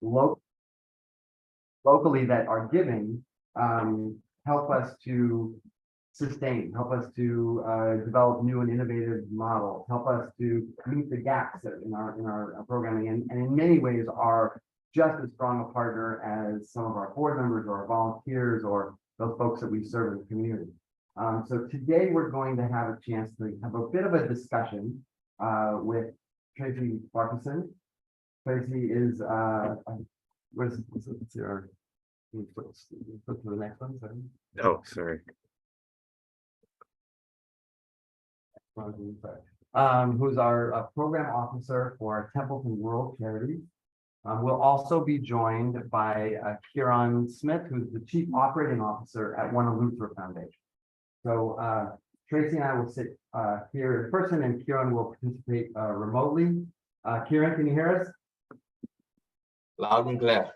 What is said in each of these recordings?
lo locally that are giving help us to sustain, help us to develop new and innovative models, help us to meet the gaps in our programming, and in many ways are just as strong a partner as some of our board members or our volunteers or those folks that we serve in the community. So today we're going to have a chance to have a bit of a discussion with Tracy Parkinson. Tracy is where's your flip to the next one, sorry. Oh, sorry. Who's our program officer for Templeton World Charities. We'll also be joined by Kieran Smith, who's the Chief Operating Officer at One Luther Foundation. So Tracy and I will sit here in person, and Kieran will participate remotely. Kieran, can you hear us? Loud and clear.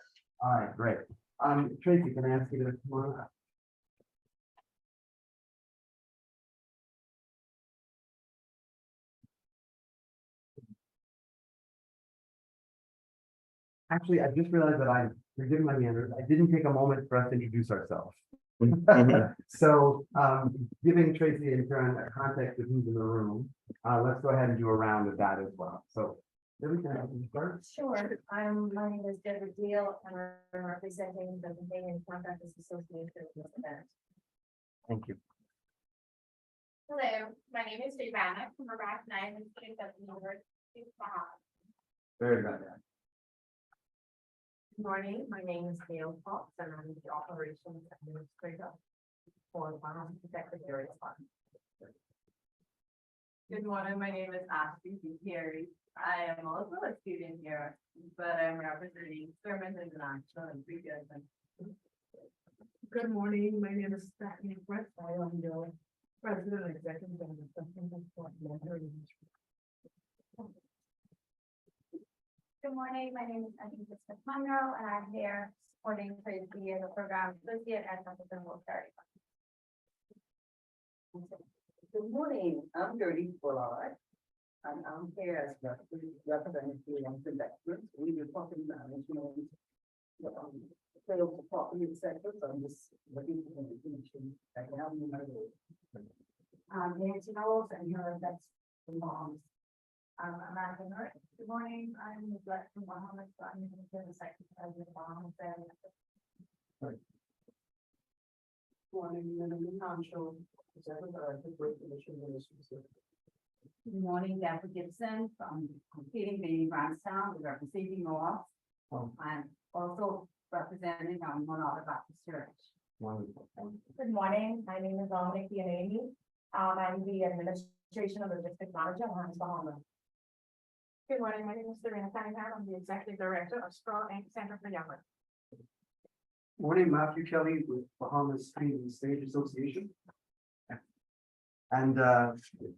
All right, great. Tracy, can I ask you to come on up? Actually, I just realized that forgive my meanders, I didn't take a moment for us to introduce ourselves. So, giving Tracy and Karen a context of who's in the room, let's go ahead and do a round of that as well. So, Debbie, can I have you start? Sure. My name is Deborah Deal, and I'm representing the Canadian Contractors Association at this event. Thank you. Hello, my name is Savannah from Iraq 9 and student at the University of Bahamas. Very good. Good morning. My name is Gail Fox, and I'm the operations administrator for Bahamas Secretary of Fund. Good morning, my name is Ashley Carey. I am also a student here, but I'm representing Sermons International and previous. Good morning. My name is Stephanie Brett. I am the president and executive of the Good morning, my name is Anita Monroe, and I'm here supporting Tracy as a program associate at Templeton World Charities. Good morning, I'm Gertie Bullard, and I'm here as representing the young investors. We were talking about, sales of property sector, so I'm just looking for the information that I have in my way. Nancy Knowles, and here that's the moms. I'm Amanda Hurt. Good morning, I'm the Black from Bahamas, so I'm the secretary of the Bahamas. Good morning, and I'm Concho, Secretary of the Great Commission Ministries. Good morning, Deborah Gibson from Competing Baby Brownstown, representing North. I'm also representing One Other Baptist Church. Wonderful. Good morning. My name is Dominic Pianemi. I'm the administration of logistics manager on Bahamas. Good morning, my name is Serena Cunningham. I'm the executive director of Sprawl Inc. Center for Young. Morning, Matthew Kelly with Bahamas Screen and Stage Association. And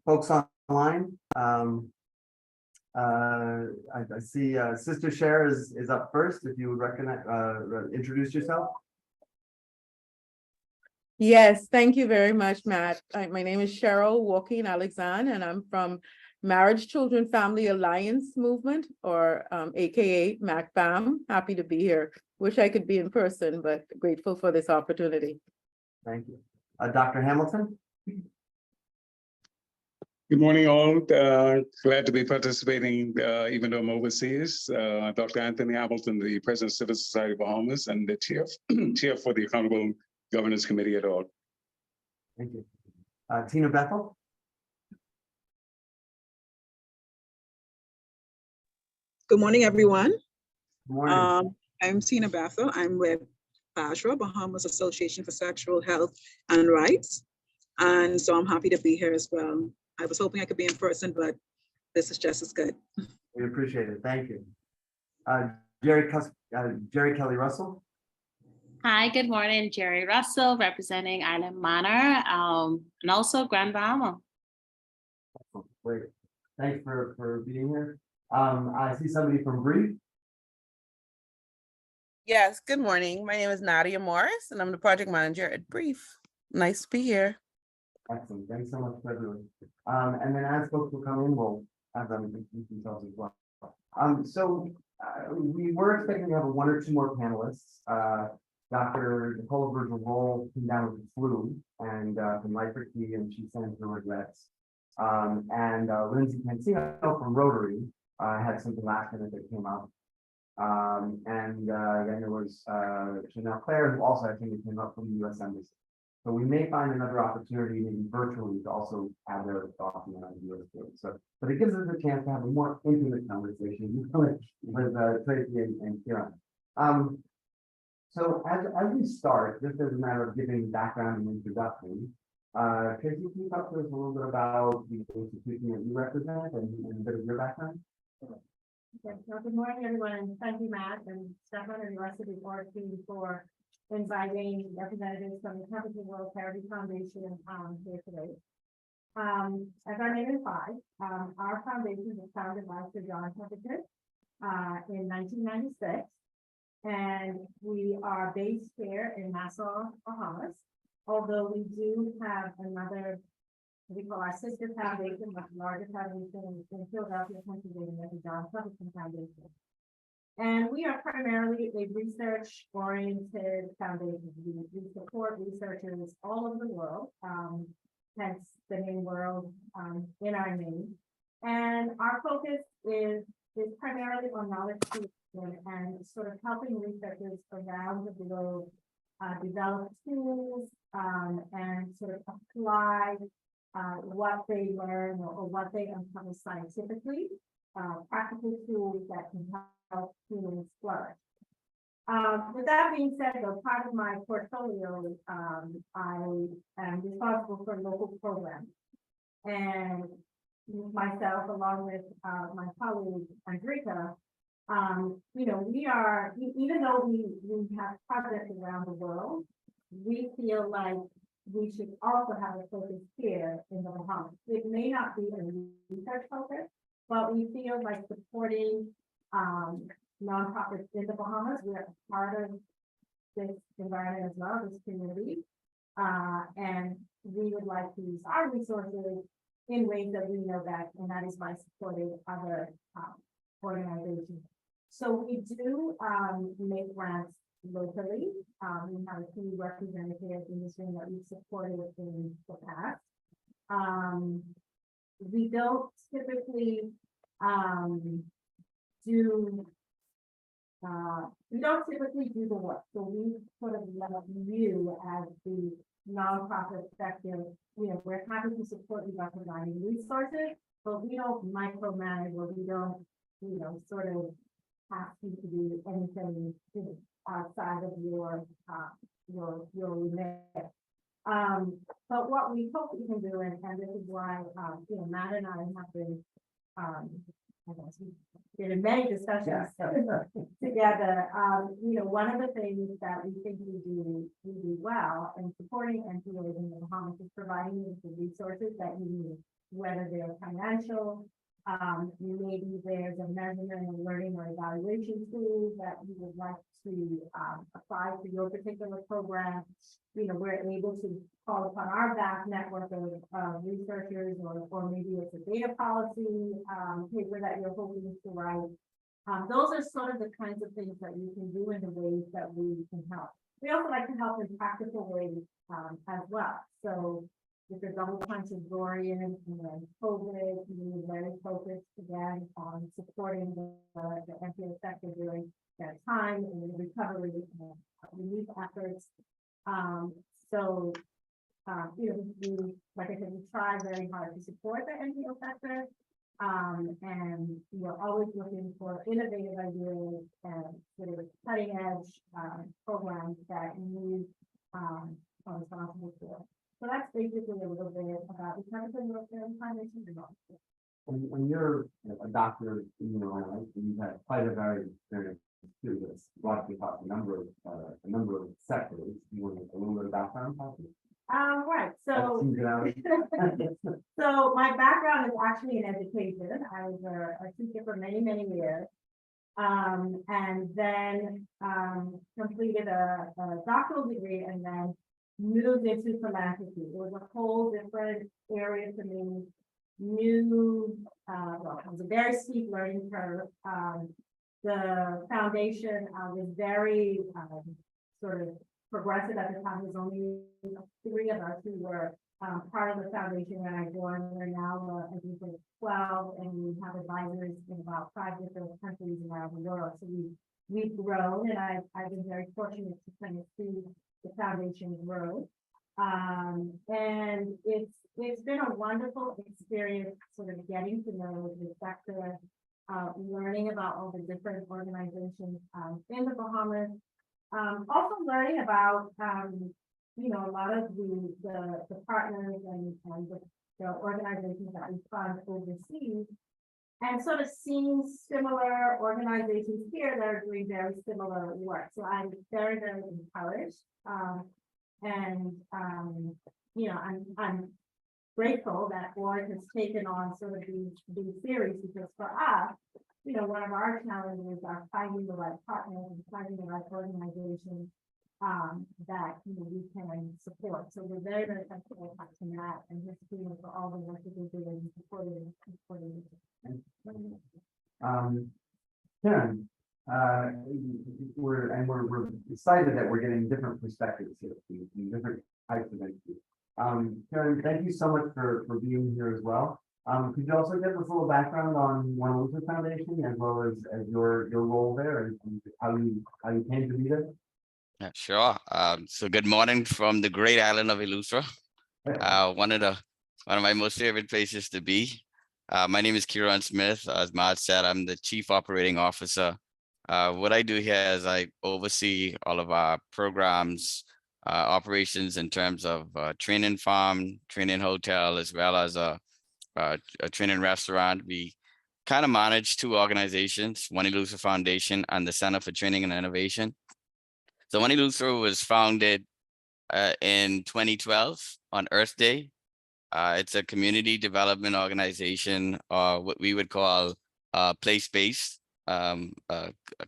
folks online, I see Sister Cher is up first. If you would recognize, introduce yourself. Yes, thank you very much, Matt. My name is Cheryl Joaquin Alexander, and I'm from Marriage, Children, Family Alliance Movement, or AKA MACFAM. Happy to be here. Wish I could be in person, but grateful for this opportunity. Thank you. Dr. Hamilton. Good morning, all. Glad to be participating, even though I'm overseas. Dr. Anthony Hamilton, the President of Civil Society of Bahamas, and the chair for the Accountable Governance Committee at all. Thank you. Tina Bethel. Good morning, everyone. Good morning. I'm Tina Bethel. I'm with BASRA, Bahamas Association for Sexual Health and Rights. And so I'm happy to be here as well. I was hoping I could be in person, but this is just as good. We appreciate it. Thank you. Jerry Kelly Russell. Hi, good morning. Jerry Russell, representing Island Manor, and also Grand Bahama. Great. Thanks for being here. I see somebody from Brief. Yes, good morning. My name is Nadia Morris, and I'm the project manager at Brief. Nice to be here. Excellent. Thanks so much for everyone. And then as folks will come in, we'll have them introduce themselves as well. So We were expecting to have one or two more panelists. Dr. Nicola Virgil came down with the flu and from Liferty, and she sends her regrets. And Lindsay Cancino from Rotary had something last minute that came up. And then there was Chanel Claire, who also I think came up from the U.S. Embassy. So we may find another opportunity, maybe virtually, to also have their thoughts on the U.S. field. So, but it gives us a chance to have a more intimate conversation with Tracy and Kieran. So as we start, just as a matter of giving background and introduction, Tracy, can you talk to us a little bit about the institution that you represent and a bit of your background? Yes, well, good morning, everyone, and thank you, Matt and Stefan and the rest of the board team for inviting representatives from the Capital World Charity Foundation here today. As our name implies, our foundation was founded by Sir John Templeton in 1996, and we are based here in Nassau, Bahamas. Although we do have another, we call our sister foundation, much larger foundation in Philadelphia, Pennsylvania, the John Templeton Foundation. And we are primarily a research-oriented foundation. We support researchers all over the world, hence the name world in our name. And our focus is primarily on knowledge creation and sort of helping researchers around the globe develop tools and sort of apply what they learn or what they uncover scientifically, practical tools that can help humans flourish. With that being said, though, part of my portfolio, I am responsible for local programs. And myself, along with my colleague, Andrika, we are, even though we have projects around the world, we feel like we should also have a focus here in the Bahamas. It may not be a research focus, but we feel like supporting nonprofits in the Bahamas. We are part of this environment as well, this community. And we would like to use our resources in ways that we know best, and that is by supporting other organizations. So we do make grants locally. We have a few representatives in this room that we've supported in the past. We don't typically do the work. So we sort of let you as the nonprofit sector, we're happy to support you by providing resources, but we don't micromanage or we don't, sort of ask you to do anything outside of your remit. But what we hope we can do, and this is why, Matt and I have been, I guess we did many discussions together. One of the things that we think we do well in supporting NPOs in the Bahamas is providing you with the resources that you need, whether they're financial, maybe there's a measurement and learning or evaluation tool that you would like to apply to your particular program. We're able to call upon our vast network of researchers, or maybe it's a data policy paper that you're hoping to write. Those are sort of the kinds of things that you can do in the ways that we can help. We also like to help in practical ways as well. So with the double punch of Dorian and then COVID, we were very focused again on supporting the NPO sector during that time and the recovery and relief efforts. Like I said, we try very hard to support the NPO sector. And we're always looking for innovative ideas and sort of cutting edge programs that you are responsible for. So that's basically a little bit about the Capital World Charity Foundation. When you're a doctor, you've had quite a varied experience too. That's brought you about a number of sectors. You want a little bit of background? Right. So, so my background is actually in education. I was a teacher for many, many years. And then completed a doctoral degree and then moved into philanthropy. It was a whole different area to me. It was a very steep learning curve. the foundation was very sort of progressive at the time. There's only 3 of us who were part of the foundation when I joined. We're now a group of 12, and we have advisors in about 5 different countries around the world. So we've grown, and I've been very fortunate to kind of see the foundation grow. And it's been a wonderful experience, sort of getting to know the sector, learning about all the different organizations in the Bahamas. Also learning about a lot of the partners and the organizations that we fund overseas, and sort of seeing similar organizations here that are doing very similar work. So I'm very, very encouraged. I'm grateful that board has taken on sort of these series, because for us, one of our challenges are finding the right partners and finding the right organizations that we can support. So we're very, very thankful to Matt and his team for all the work that they're doing and supporting. Karen, we're excited that we're getting different perspectives here, different types of entities. Karen, thank you so much for being here as well. Could you also give us a little background on One Luther Foundation, as well as your role there, and how you came to be there? Yeah, sure. So good morning from the great island of Eleuthera. One of my most favorite places to be. My name is Kieran Smith. As Matt said, I'm the Chief Operating Officer. What I do here is I oversee all of our programs, operations in terms of training farm, training hotel, as well as a training restaurant. We kind of manage 2 organizations, One Eleuthera Foundation and the Center for Training and Innovation. So One Eleuthera was founded in 2012 on Earth Day. It's a community development organization, what we would call place-based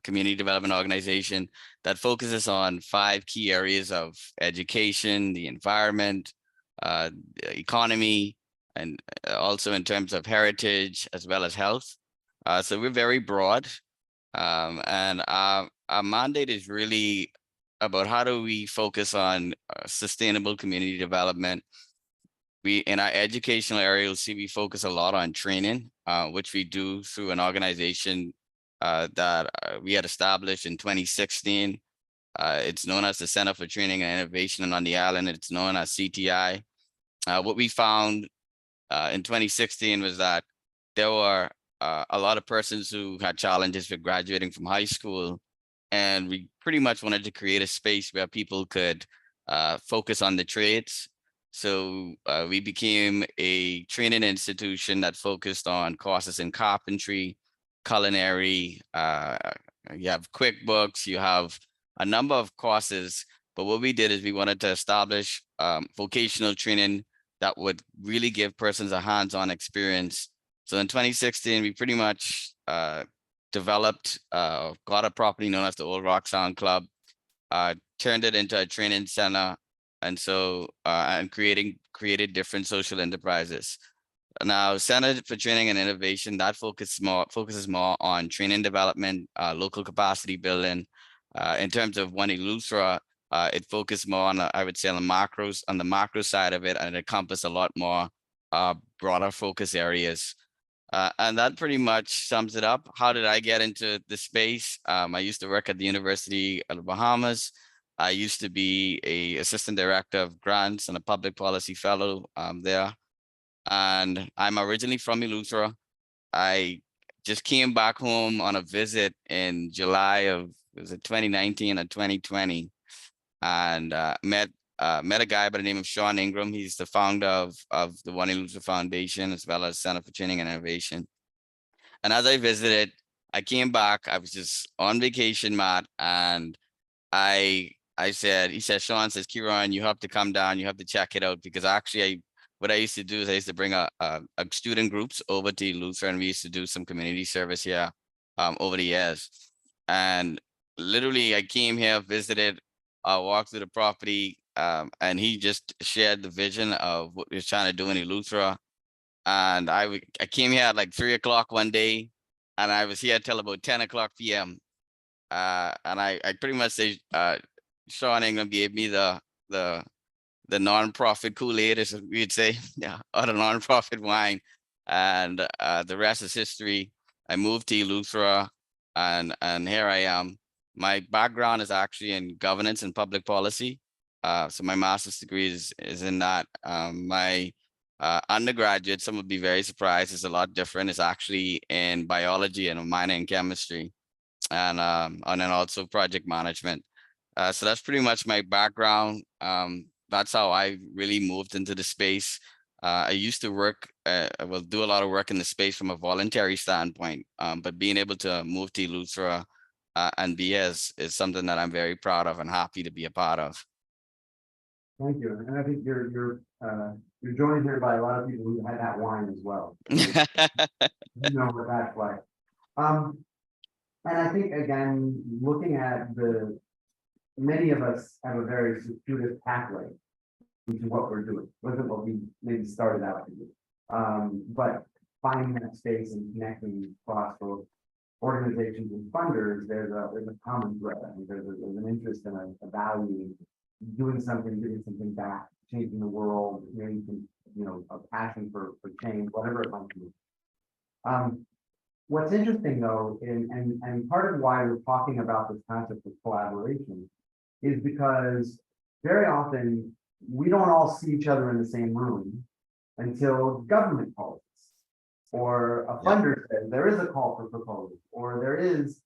community development organization that focuses on 5 key areas of education, the environment, the economy, and also in terms of heritage as well as health. So we're very broad, and our mandate is really about how do we focus on sustainable community development. We, in our educational area, you'll see we focus a lot on training, which we do through an organization that we had established in 2016. It's known as the Center for Training and Innovation, and on the island, it's known as CTI. What we found in 2016 was that there were a lot of persons who had challenges with graduating from high school, and we pretty much wanted to create a space where people could focus on the trades. So we became a training institution that focused on courses in carpentry, culinary, you have QuickBooks, you have a number of courses. But what we did is we wanted to establish vocational training that would really give persons a hands-on experience. So in 2016, we pretty much developed, got a property known as the Old Rock Sound Club, turned it into a training center, and so and created different social enterprises. Now, Center for Training and Innovation, that focuses more on training development, local capacity building. In terms of One Eleuthera, it focused more on, I would say, on the macro side of it, and it encompassed a lot more broader focus areas. And that pretty much sums it up. How did I get into the space? I used to work at the University of the Bahamas. I used to be an assistant director of grants and a public policy fellow there. And I'm originally from Eleuthera. I just came back home on a visit in July of, was it 2019 or 2020, and met a guy by the name of Sean Ingram. He's the founder of the One Eleuthera Foundation, as well as Center for Training and Innovation. And as I visited, I came back, I was just on vacation, Matt, and he said, Sean says, Kieran, you have to come down, you have to check it out, because actually what I used to do is I used to bring a student groups over to Eleuthera, and we used to do some community service here over the years. And literally I came here, visited, walked through the property, and he just shared the vision of what he was trying to do in Eleuthera. And I came here at like 3 o'clock one day, and I was here till about 10 o'clock PM. And I pretty much say, Sean England gave me the nonprofit Kool-Aid, as we'd say, yeah, or the nonprofit wine. And the rest is history. I moved to Eleuthera, and here I am. My background is actually in governance and public policy. So my master's degree is in that. My undergraduate, some would be very surprised, is a lot different. It's actually in biology and a minor in chemistry, and then also project management. So that's pretty much my background. That's how I really moved into the space. I used to work, I will do a lot of work in the space from a voluntary standpoint, but being able to move to Eleuthera and be is something that I'm very proud of and happy to be a part of. Thank you. And I think you're joined here by a lot of people who had that wine as well. You know what that's like. And I think, again, looking at many of us have a very circuitous pathway into what we're doing. Wasn't what we maybe started out to do. But finding that space and connecting across both organizations and funders, there's a common thread. I mean, there's an interest and a value in doing something, giving something back, changing the world, maybe a passion for change, whatever it might be. What's interesting though, and part of why we're talking about this concept of collaboration is because very often we don't all see each other in the same room until government calls us, or a funder says there is a call for proposals, or there is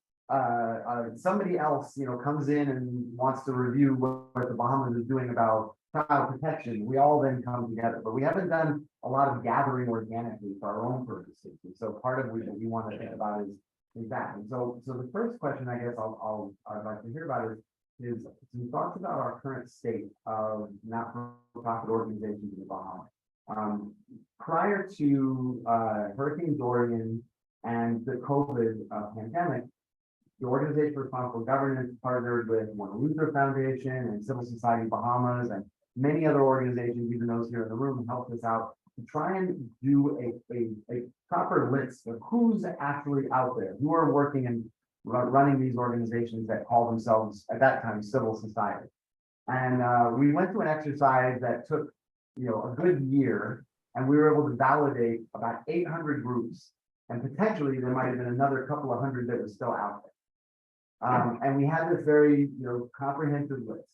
somebody else, comes in and wants to review what the Bahamas is doing about child protection. We all then come together, but we haven't done a lot of gathering organically for our own purposes. And so part of what we want to think about is that. And so the first question I guess I'd like to hear about is some thoughts about our current state of not-for-profit organizations in the Bahamas. Prior to Hurricane Dorian and the COVID pandemic, the Organization for Responsible Governance partnered with One Luther Foundation and Civil Society Bahamas and many other organizations, even those here in the room, helped us out to try and do a proper list of who's actually out there, who are working and running these organizations that call themselves, at that time, civil society. And we went through an exercise that took, a good year, and we were able to validate about 800 groups, and potentially there might have been another couple of hundred that were still out there. And we had this very, comprehensive list.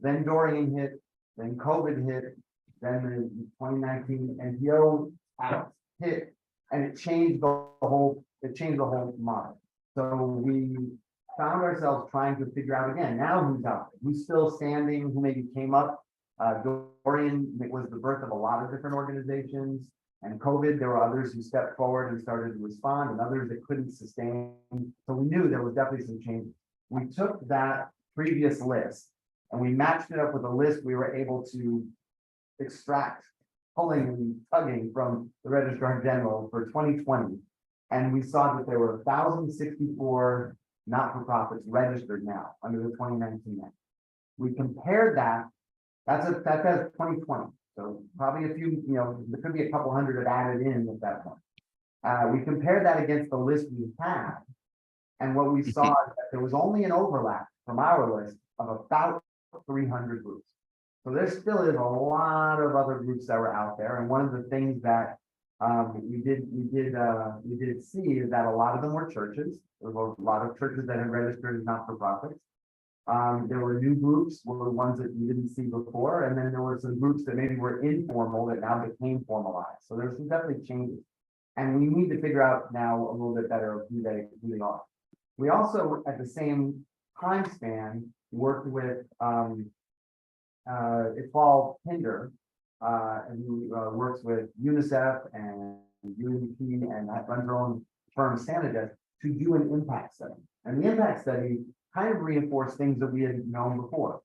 Then Dorian hit, then COVID hit, then the 2019 NPO Act hit, and it changed the whole model. So we found ourselves trying to figure out again, now who's out there, who's still standing, who maybe came up. Dorian was the birth of a lot of different organizations, and COVID, there were others who stepped forward and started to respond, and others that couldn't sustain. So we knew there was definitely some changes. We took that previous list and we matched it up with a list we were able to extract, pulling and tugging from the Registrar General for 2020. And we saw that there were 1,064 not-for-profits registered now under the 2019 Act. We compared that, that's 2020. So probably a few, there could be a couple hundred that added in at that point. We compared that against the list we had. And what we saw is that there was only an overlap from our list of about 300 groups. So there still is a lot of other groups that were out there. And one of the things that we did see is that a lot of them were churches. There were a lot of churches that had registered as not-for-profits. There were new groups, were ones that we didn't see before, and then there were some groups that maybe were informal that now became formalized. So there's some definitely changes, and we need to figure out now a little bit better who they are. We also, at the same time span, worked with it's called Tinder, and who works with UNICEF and UNDP and that runs their own firm, Sanadest, to do an impact study. And the impact study kind of reinforced things that we had known before.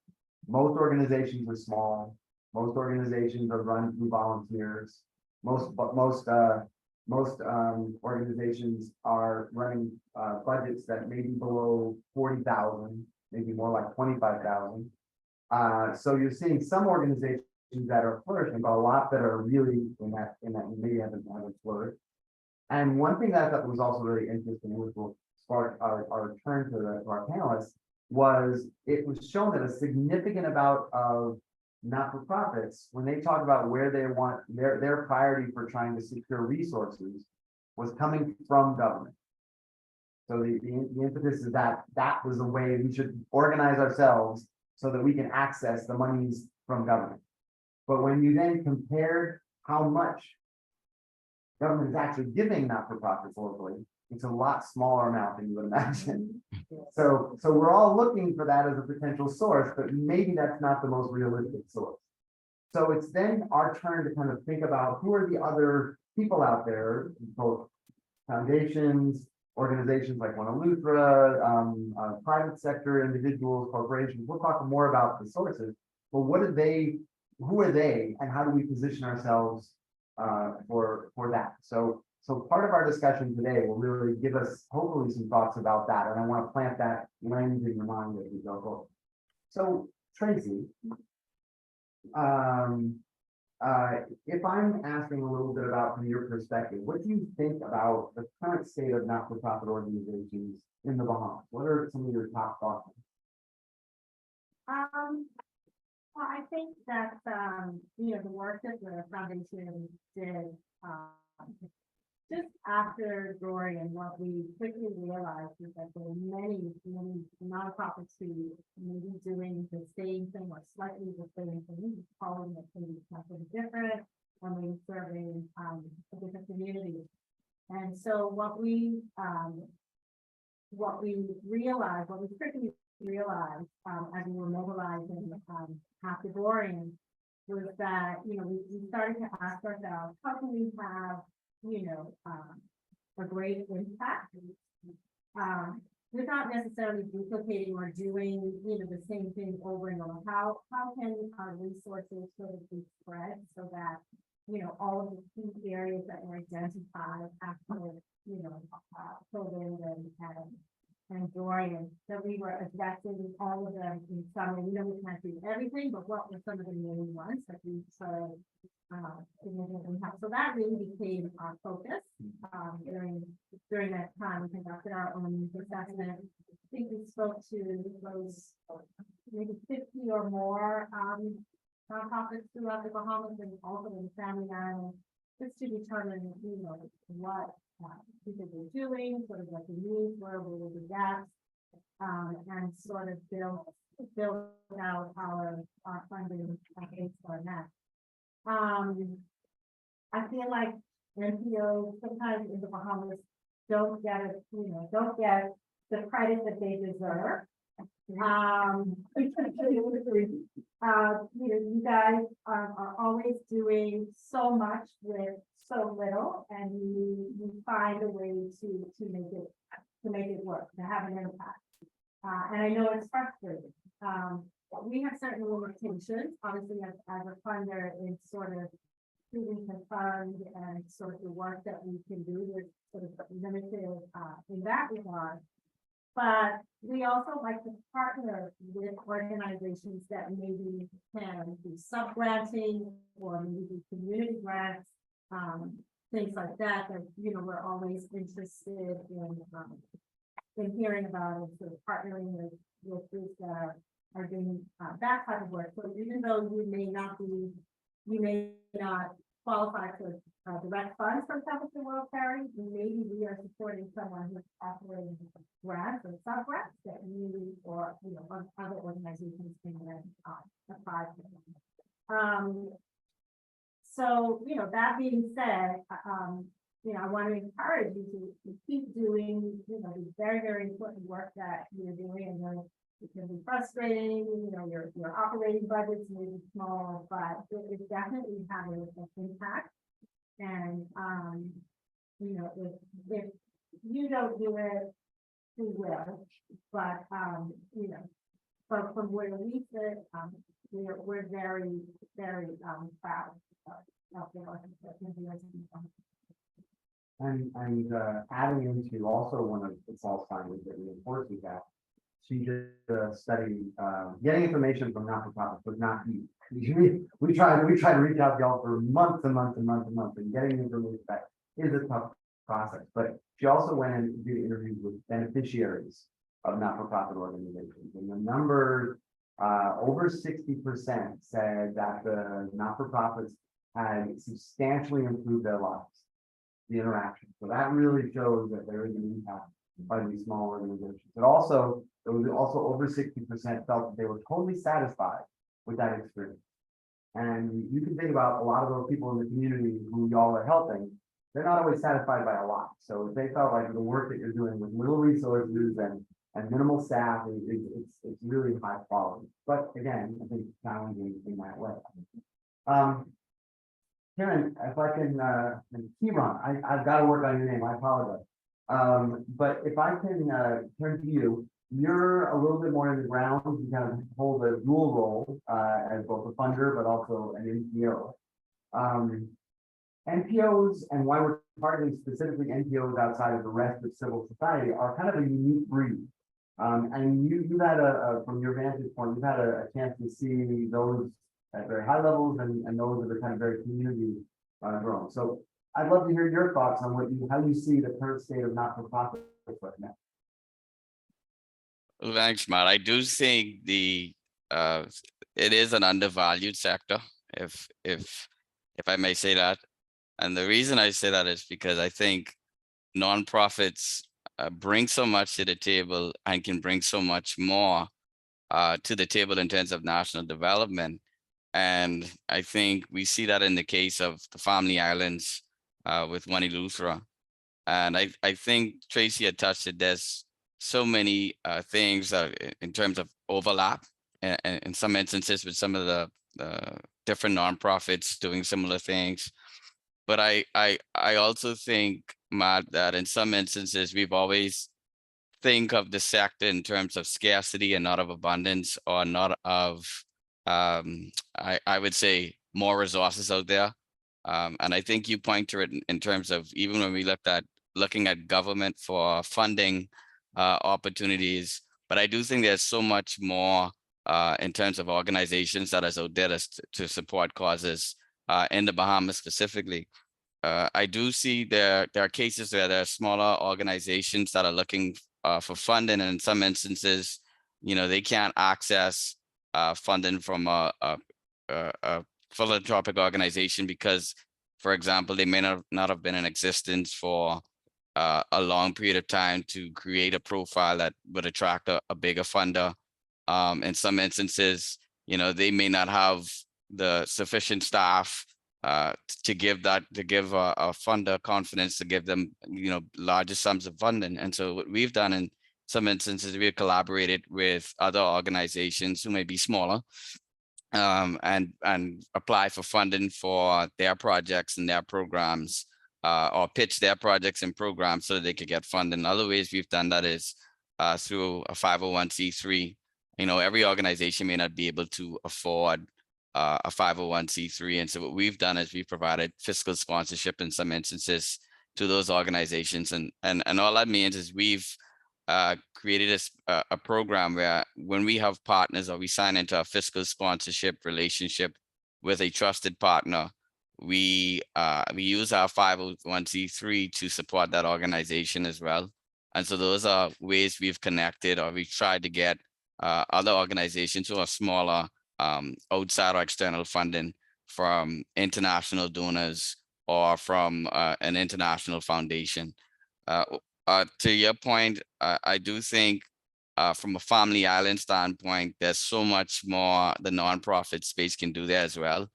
Most organizations are small. Most organizations are run through volunteers. Most organizations are running budgets that may be below 40,000, maybe more like 25,000. So you're seeing some organizations that are flourishing, but a lot that are really in that maybe haven't flourished. And one thing that I thought was also really interesting, which will spark our turn to our panelists, was it was shown that a significant amount of not-for-profits, when they talk about where they want their priority for trying to secure resources, was coming from government. So the impetus is that was the way we should organize ourselves so that we can access the monies from government. But when you then compared how much government is actually giving not-for-profits locally, it's a lot smaller amount than you would imagine. So we're all looking for that as a potential source, but maybe that's not the most realistic source. So it's then our turn to kind of think about who are the other people out there, both foundations, organizations like One Eleuthera, private sector, individuals, corporations. We'll talk more about the sources, but who are they, and how do we position ourselves for that? So part of our discussion today will really give us hopefully some thoughts about that, and I want to plant that lens in your mind as we go forward. So Tracy, if I'm asking a little bit about from your perspective, what do you think about the current state of not-for-profit organizations in the Bahamas? What are some of your top thoughts? Well, I think that, the work that the foundation did, just after Dorian, what we quickly realized is that there were many nonprofits who may be doing the same thing or slightly the same thing, calling it something different, or maybe serving a different community. And so what we quickly realized as we were mobilizing after Dorian was that, we started to ask ourselves, how can we have a great impact without necessarily duplicating or doing, the same thing over and over. How can our resources sort of be spread so that, all of the key areas that were identified after, COVID and Dorian, that we were addressing all of them in some way. We can't do everything, but what were some of the main ones that we sort of significantly help? So that really became our focus during that time. We conducted our own assessment. I think we spoke to those maybe 50 or more nonprofits throughout the Bahamas and also in the Family Islands, just to determine, what people were doing, sort of what the needs were, what were the gaps, and sort of build out our funding base for that. I feel like NPOs sometimes in the Bahamas don't get the credit that they deserve. You guys are always doing so much with so little, and you find a way to make it work, to have an impact. And I know it's frustrating. We have certain limitations, obviously, as a funder, it's sort of who we can fund and sort of the work that we can do. We're sort of limited in that regard. But we also like to partner with organizations that maybe can do sub-granting or maybe community grants, things like that, we're always interested in hearing about it, sort of partnering with groups that are doing that type of work. So even though you may not qualify for direct funds from Capital World Ferry, maybe we are supporting someone who's offering grants or sub-grants that you or other organizations can then apply for. So that being said, I want to encourage you to keep doing the very, very important work that you're doing. And it can be frustrating, your operating budgets may be small, but it's definitely having an impact. And if you don't do it, who will? But from where we sit, we're very, very proud of the organization. And adding into also one of the false findings that reinforces that, she did a study, getting information from not-for-profits was not easy. We tried to reach out to y'all for months and months and months and months, and getting information back is a tough process. But she also went and did interviews with beneficiaries of not-for-profit organizations, and the number over 60% said that the not-for-profits had substantially improved their lives, the interaction. So that really shows that there is an impact by these small organizations. But also, there was also over 60% felt that they were totally satisfied with that experience. And you can think about a lot of those people in the community who y'all are helping, they're not always satisfied by a lot. So if they felt like the work that you're doing with little resources and minimal staff, it's really high quality. But again, I think it's challenging in that way. Karen, if I can, Kieran, I've got to work on your name, I apologize. But if I can turn to you, you're a little bit more in the ground, you kind of hold a dual role as both a funder, but also an NPO. NPOs, and why we're targeting specifically NPOs outside of the rest of civil society, are kind of a unique breed. And you've had from your vantage point, you've had a chance to see those at very high levels and those that are kind of very community grown. So I'd love to hear your thoughts on how you see the current state of not-for-profit right now. Thanks, Matt. I do think it is an undervalued sector, if I may say that. And the reason I say that is because I think nonprofits bring so much to the table and can bring so much more to the table in terms of national development. And I think we see that in the case of the Family Islands with One Eleuthera. And I think Tracy had touched it. There's so many things in terms of overlap in some instances with some of the different nonprofits doing similar things. But I also think, Matt, that in some instances, we've always think of the sector in terms of scarcity and not of abundance, or not of, I would say, more resources out there. And I think you point to it in terms of even when we looking at government for funding opportunities, but I do think there's so much more in terms of organizations that is out there to support causes in the Bahamas specifically. I do see there are cases where there are smaller organizations that are looking for funding, and in some instances, they can't access funding from a philanthropic organization because, for example, they may not have been in existence for a long period of time to create a profile that would attract a bigger funder. In some instances, they may not have the sufficient staff to give a funder confidence to give them, larger sums of funding. And so what we've done in some instances, we've collaborated with other organizations who may be smaller and apply for funding for their projects and their programs, or pitch their projects and programs so that they could get funding. Other ways we've done that is through a 501c3. Every organization may not be able to afford a 501c3. And so what we've done is we've provided fiscal sponsorship in some instances to those organizations. And all that means is we've created a program where when we have partners or we sign into a fiscal sponsorship relationship with a trusted partner, we use our 501c3 to support that organization as well. And so those are ways we've connected, or we've tried to get other organizations who are smaller, outside or external funding from international donors or from an international foundation. To your point, I do think from a Family Island standpoint, there's so much more the nonprofit space can do there as well.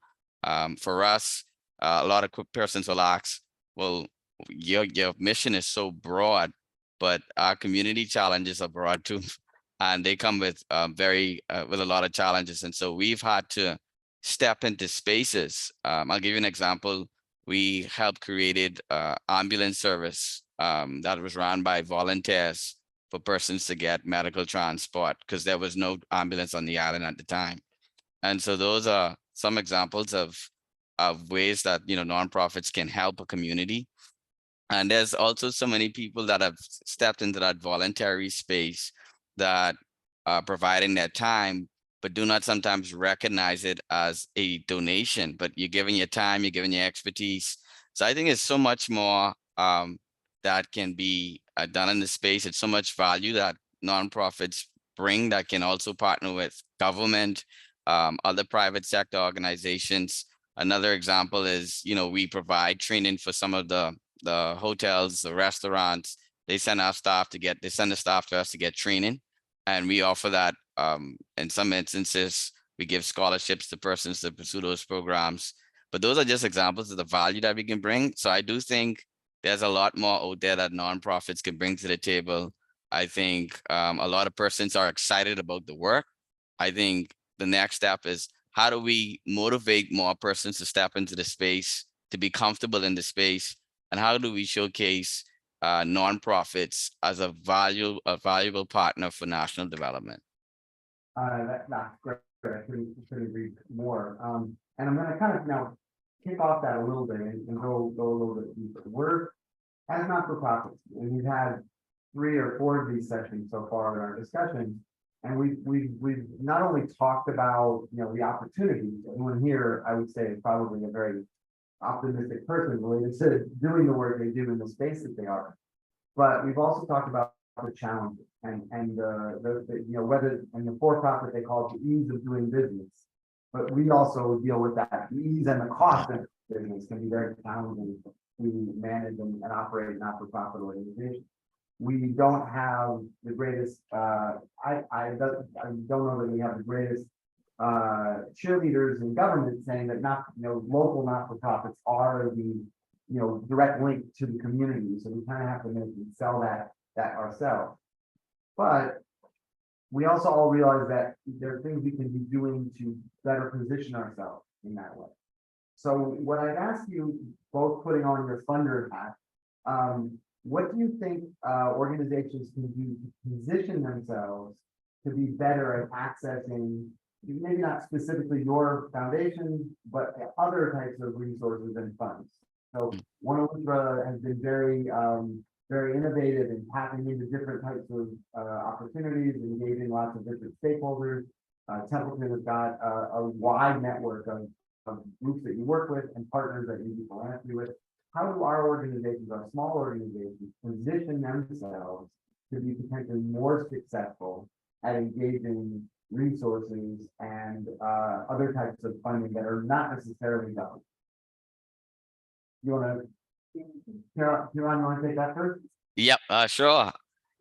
For us, a lot of persons will ask, well, your mission is so broad, but our community challenges are broad too. And they come with with a lot of challenges. And so we've had to step into spaces. I'll give you an example. We helped created ambulance service that was run by volunteers for persons to get medical transport because there was no ambulance on the island at the time. And so those are some examples of ways that nonprofits can help a community. And there's also so many people that have stepped into that voluntary space that are providing their time, but do not sometimes recognize it as a donation, but you're giving your time, you're giving your expertise. So I think it's so much more that can be done in the space. It's so much value that nonprofits bring that can also partner with government, other private sector organizations. Another example is, we provide training for some of the hotels, the restaurants. They send the staff to us to get training, and we offer that. In some instances, we give scholarships to persons to pursue those programs. But those are just examples of the value that we can bring. So I do think there's a lot more out there that nonprofits can bring to the table. I think a lot of persons are excited about the work. I think the next step is, how do we motivate more persons to step into the space, to be comfortable in the space? And how do we showcase nonprofits as a valuable partner for national development? That's great. I couldn't agree more. And I'm gonna kind of now kick off that a little bit and go a little bit deeper. We're, as not-for-profits, and we've had 3 or 4 of these sessions so far in our discussion, and we've not only talked about, the opportunities. Everyone here, I would say, is probably a very optimistic person related to doing the work they do in the space that they are. But we've also talked about the challenges and whether in the for-profit they call it the ease of doing business. But we also deal with that. The ease and the cost of business can be very challenging to manage and operate not-for-profit organizations. We don't have the greatest, I don't know that we have the greatest cheerleaders in government saying that local not-for-profits are the direct link to the community. So we kind of have to sell that ourselves. But we also all realize that there are things we can be doing to better position ourselves in that way. So what I'd ask you, both putting on your funder hat, what do you think organizations can do to position themselves to be better at accessing, maybe not specifically your foundation, but other types of resources and funds? So One Eleuthera has been very innovative in tapping into different types of opportunities, engaging lots of different stakeholders. Templeton has got a wide network of groups that you work with and partners that you do philanthropy with. How do our organizations, our small organizations, position themselves to be potentially more successful at engaging resources and other types of funding that are not necessarily government? You want to, Huron, you want to take that first? Yep, sure.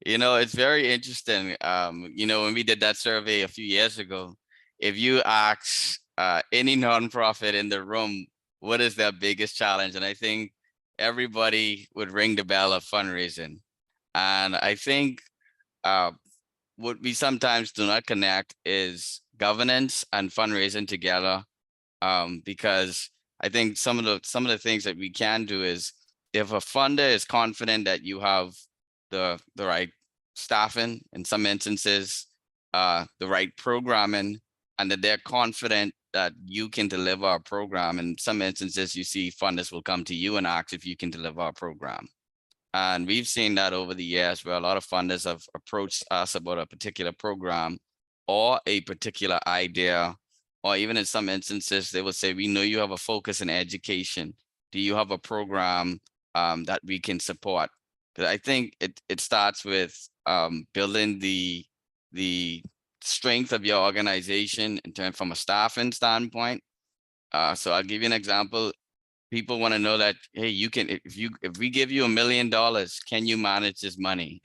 It's very interesting. When we did that survey a few years ago, if you ask any nonprofit in the room, what is their biggest challenge? And I think everybody would ring the bell of fundraising. And I think what we sometimes do not connect is governance and fundraising together, because I think some of the things that we can do is, if a funder is confident that you have the right staffing, in some instances, the right programming, and that they're confident that you can deliver a program. In some instances, you see funders will come to you and ask if you can deliver a program. And we've seen that over the years, where a lot of funders have approached us about a particular program or a particular idea, or even in some instances, they will say, we know you have a focus in education. Do you have a program that we can support? Because I think it starts with building the strength of your organization in terms from a staffing standpoint. So I'll give you an example. People want to know that, hey, you can, if we give you $1 million, can you manage this money?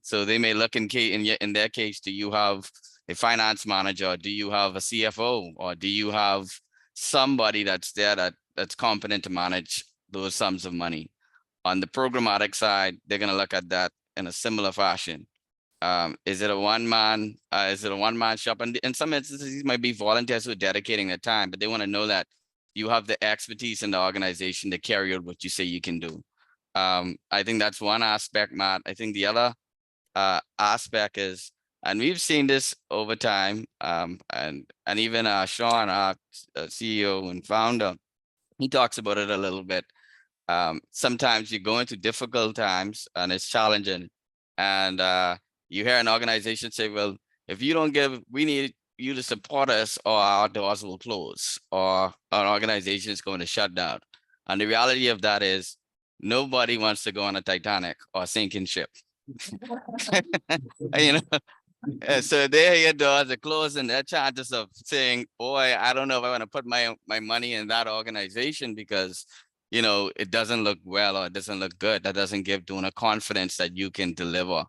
So they may look in their case, do you have a finance manager? Do you have a CFO? Or do you have somebody that's there that's competent to manage those sums of money? On the programmatic side, they're going to look at that in a similar fashion. Is it a one-man shop? And in some instances, these might be volunteers who are dedicating their time, but they want to know that you have the expertise in the organization to carry out what you say you can do. I think that's one aspect, Matt. I think the other aspect is, and we've seen this over time, and even Sean, our CEO and founder, he talks about it a little bit. Sometimes you go into difficult times and it's challenging, and you hear an organization say, well, if you don't give, we need you to support us or our doors will close or our organization is going to shut down. And the reality of that is, nobody wants to go on a Titanic or sinking ship. You know, so their doors are closed and their chances of saying, boy, I don't know if I want to put my money in that organization because, you know, it doesn't look well or it doesn't look good. That doesn't give donor confidence that you can deliver.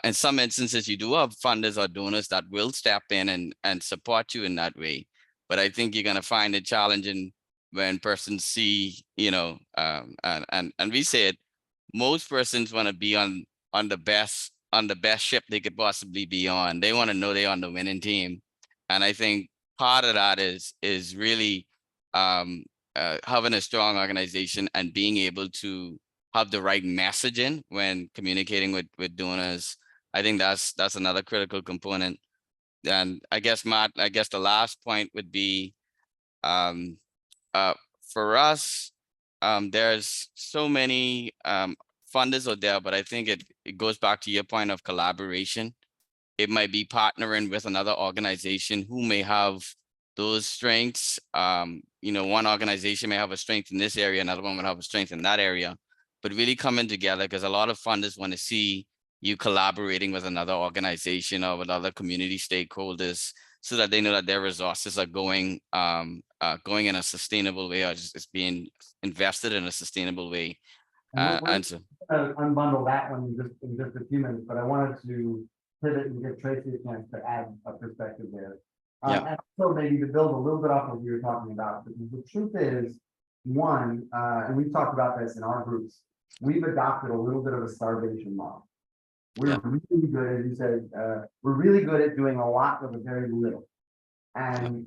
In some instances, you do have funders or donors that will step in and support you in that way. But I think you're going to find it challenging when persons see, you know, and we said most persons want to be on the best ship they could possibly be on. They want to know they're on the winning team. And I think part of that is really having a strong organization and being able to have the right messaging when communicating with donors. I think that's another critical component. And I guess, Matt, the last point would be for us, there's so many funders out there, but I think it goes back to your point of collaboration. It might be partnering with another organization who may have those strengths. You know, one organization may have a strength in this area, another one would have a strength in that area, but really coming together, because a lot of funders want to see you collaborating with another organization or with other community stakeholders so that they know that their resources are going in a sustainable way or just being invested in a sustainable way. And so Unbundle that one in just a few minutes, but I wanted to pivot and give Tracy a chance to add a perspective there. And so maybe to build a little bit off of what you were talking about, because the truth is, one, and we've talked about this in our groups, we've adopted a little bit of a starvation model. We're really good, as you said, we're really good at doing a lot with a very little. And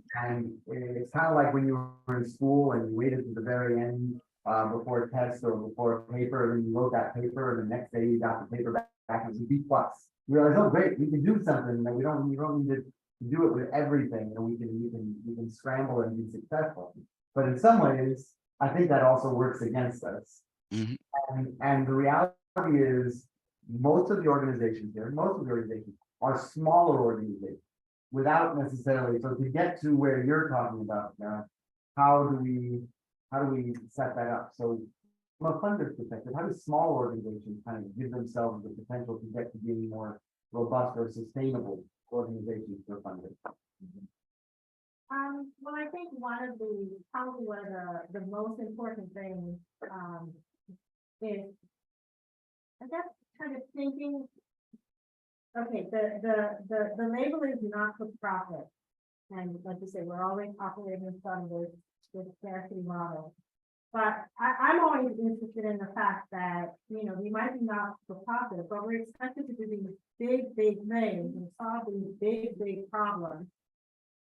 it's kind of like when you were in school and you waited to the very end before a test or before a paper, and you wrote that paper, and the next day you got the paper back and it was a B+. You realize, oh great, we can do something that we don't need to do it with everything, and we can scramble and be successful. But in some ways, I think that also works against us. And the reality is most of the organizations are smaller organizations without necessarily, so to get to where you're talking about, how do we set that up? So from a funder's perspective, how do small organizations kind of give themselves the potential to get to being more robust or sustainable organizations for funding? Well, I think probably one of the most important things is, I guess, kind of thinking, okay, the label is not for profit. And like you say, we're always operating from this scarcity model. But I'm always interested in the fact that, you know, we might be not for profit, but we're expected to do these big things and solve these big problems.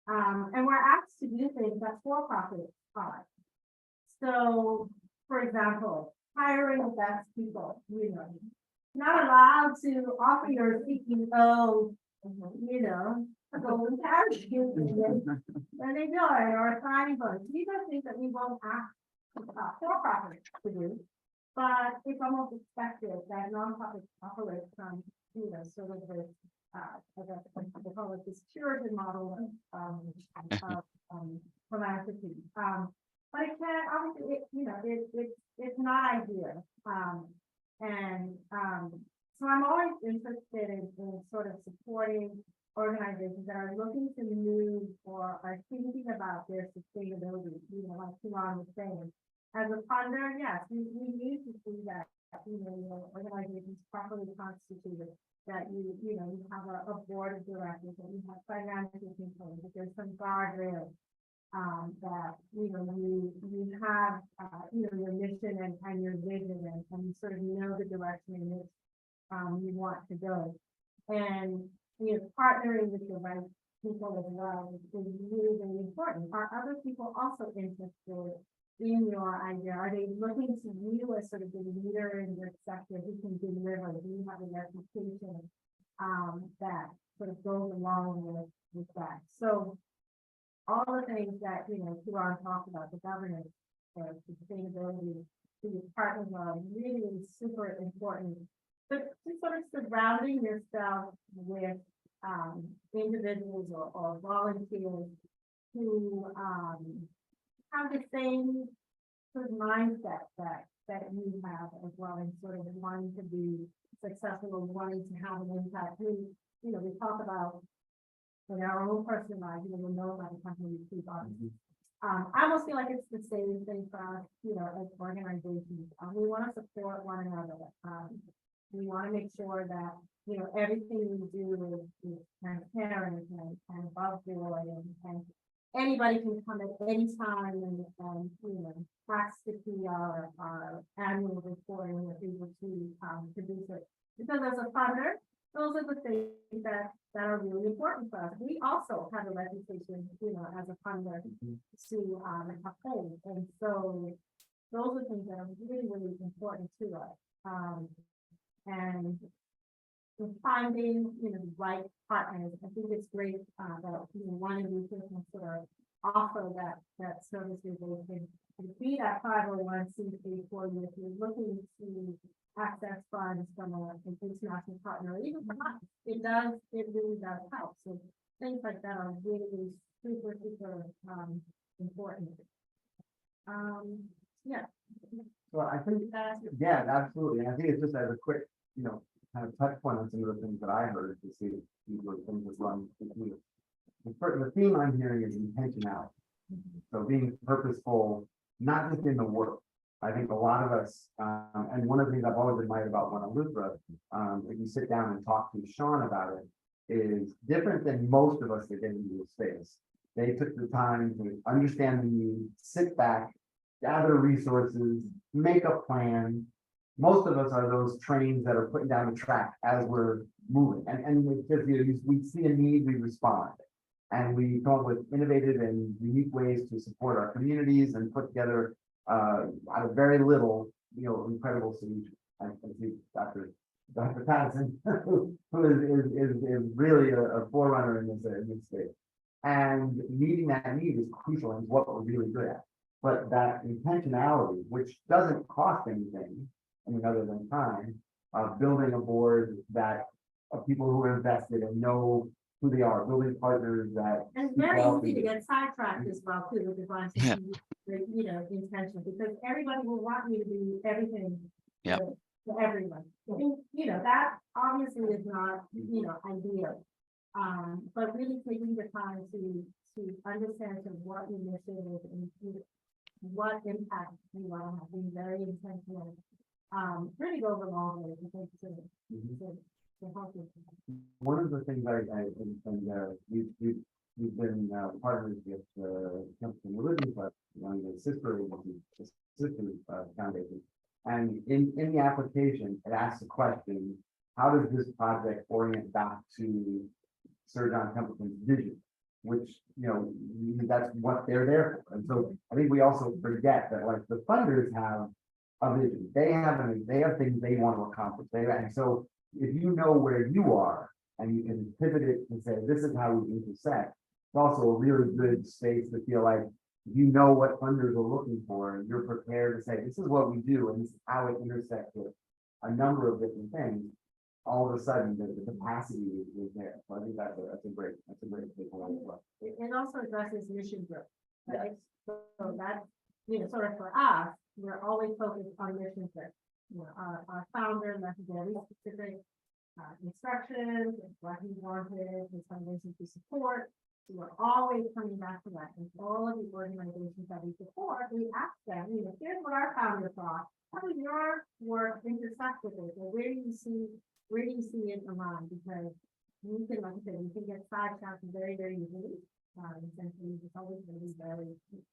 And we're asked to do things that for-profit are. So, for example, hiring the best people, you know, not allowed to offer your CEO, you know, golden parachute when they join or signing bonus. These are things that we won't ask for-profit to do, but it's almost expected that nonprofits operate from, you know, sort of this, they call it this Puritan model of philanthropy. But it can obviously, it's not ideal. So I'm always interested in sort of supporting organizations that are looking to move or are thinking about their sustainability, you know, like Kiran was saying. As a funder, yes, we need to see that, you know, your organizations properly constituted, that you have a board of directors, that you have financial control, that there's some guardrails, that, you know, you have, your mission and your vision, and you sort of know the direction in which you want to go. And, you know, partnering with the right people as well is really, really important. Are other people also interested in your idea? Are they looking to you as sort of the leader in your sector who can deliver? Do you have a reputation that sort of goes along with that? So all the things that, you know, Kiran talked about, the governance, the sustainability, the partners are really super important. But just sort of surrounding yourself with individuals or volunteers who have the same sort of mindset that you have as well, and sort of wanting to be successful and wanting to have an impact. We talk about in our own personal lives, we know about the company we keep on. I almost feel like it's the same thing for us, as organizations. We want to support one another. We want to make sure that, everything we do is transparent and above board, and anybody can come at any time and ask to see our annual report and we're able to produce it. Because as a funder, those are the things that are really important for us. We also have a reputation, as a funder to uphold. And so those are things that are really, really important to us. And in finding, the right partners, I think it's great that one of you can sort of offer that service related to be that 501c3 for you if you're looking to access funds from an international partner, or even from us. It really does help. So things like that are really super important. Yeah. Well, I think, yeah, absolutely. And I think it's just as a quick, kind of touch point on some of the things that I heard to see these were things that run. The theme I'm hearing is intentionality. So being purposeful, not just in the work. I think a lot of us, and one of the things I've always admired about One Eleuthera, if you sit down and talk to Sean about it, is different than most of us that get into the space. They took the time to understand the need, sit back, gather resources, make a plan. Most of us are those trains that are putting down the track as we're moving. And we see a need, we respond. And we come up with innovative and unique ways to support our communities and put together out of very little, incredible solutions. I see Dr. Patterson, who is really a forerunner in this space. And meeting that need is crucial and what we're really good at. But that intentionality, which doesn't cost anything, other than time, building a board that of people who are invested and know who they are, building partners that. And it's very easy to get sidetracked as well too with the intention, because everybody will want you to do everything. Yeah. For everyone. And, that obviously is not, ideal. But really taking the time to understand sort of what your mission is and what impact you want to have, being very intentional. Really goes a long way, I think, to help you. One of the things we've been partners with Templeton Religion Club, one of the sister foundation. And in the application, it asks the question, how does this project orient back to Sir John Templeton's vision? Which, that's what they're there for. And so I think we also forget that like the funders have a vision. They have things they want to accomplish. And so if you know where you are and you can pivot it and say, this is how we intersect, it's also a really good space to feel like you know what funders are looking for and you're prepared to say, this is what we do and this is how it intersects with a number of different things. All of a sudden the capacity is there. So I think that's a great takeaway as well. It also addresses mission growth, right? So that, sort of for us, we're always focused on mission growth. Our founder left very specific instructions, what he wanted, his foundation to support. So we're always coming back to that. And all of the organizations that we support, we ask them, here's what our founder thought. How does your work intersect with it? Or where do you see it around? Because you can, like I said, you can get sidetracked very, very easily. Essentially, it's always going to be very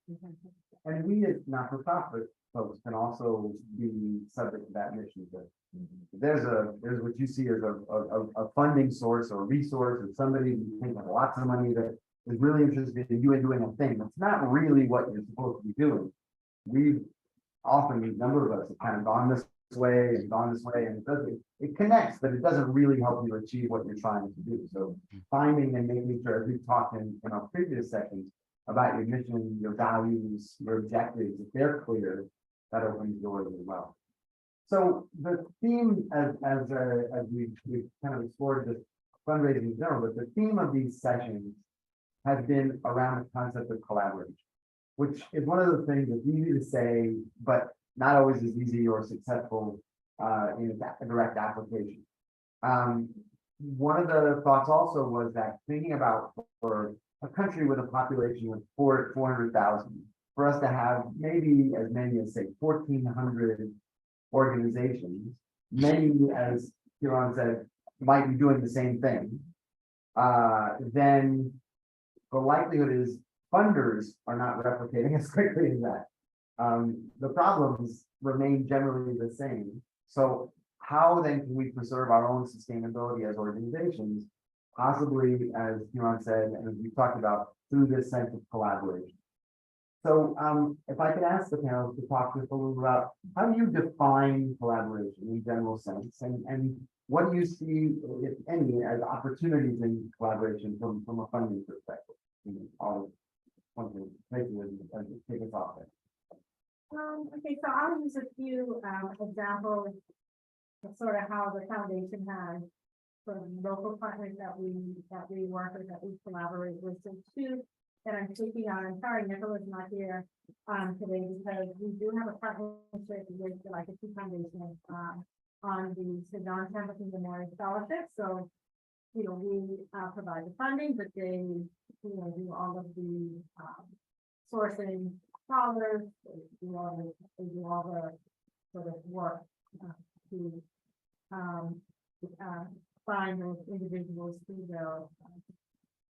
intentional. And we as not-for-profit folks can also be subject to that mission. There's what you see as a funding source or resource or somebody who thinks like lots of money that is really interested in you and doing a thing. That's not really what you're supposed to be doing. We've often, a number of us have kind of gone this way and gone this way, and it connects, but it doesn't really help you achieve what you're trying to do. So finding and making sure, as we've talked in our previous sessions about your mission, your values, your objectives, if they're clear, that opens doors as well. So the theme, as we've kind of explored this fundraising in general, but the theme of these sessions has been around the concept of collaboration. which is one of the things that's easy to say, but not always as easy or successful in a direct application. One of the thoughts also was that thinking about for a country with a population of 400,000, for us to have maybe as many as say 1,400 organizations, many, as Huron said, might be doing the same thing, then the likelihood is funders are not replicating as quickly as that. The problems remain generally the same. So how then can we preserve our own sustainability as organizations, possibly, as Huron said, and as we talked about, through this sense of collaboration? So if I could ask the panelists to talk to us a little about how do you define collaboration in general sense, and what do you see, if any, as opportunities in collaboration from a funding perspective? I'll take us off there. Okay, so I'll use a few examples of sort of how the foundation has sort of local partners that we work with, that we collaborate with. So two that I'm taking on. I'm sorry, Nicola's not here today because we do have a partnership with the Legacy Foundation on the St. John Templeton Memorial Scholarship. So, you know, we provide the funding, but they, you know, do all of the sourcing scholars, they do all the sort of work to find those individuals who will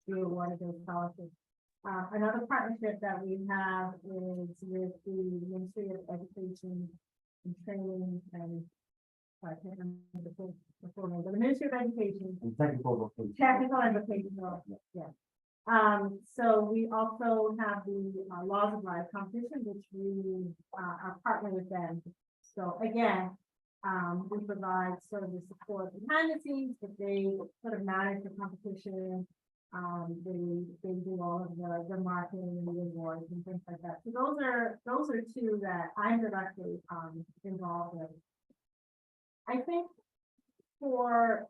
do one of those scholarships. Another partnership that we have is with the Ministry of Education and Training and I can't remember the full name, but the Ministry of Education And technical education, yes. So we also have the Laws of Life competition, which we are partner with them. So again, we provide sort of the support behind the scenes, but they sort of manage the competition. They do all of the marketing and the awards and things like that. So those are two that I'm directly involved with. I think for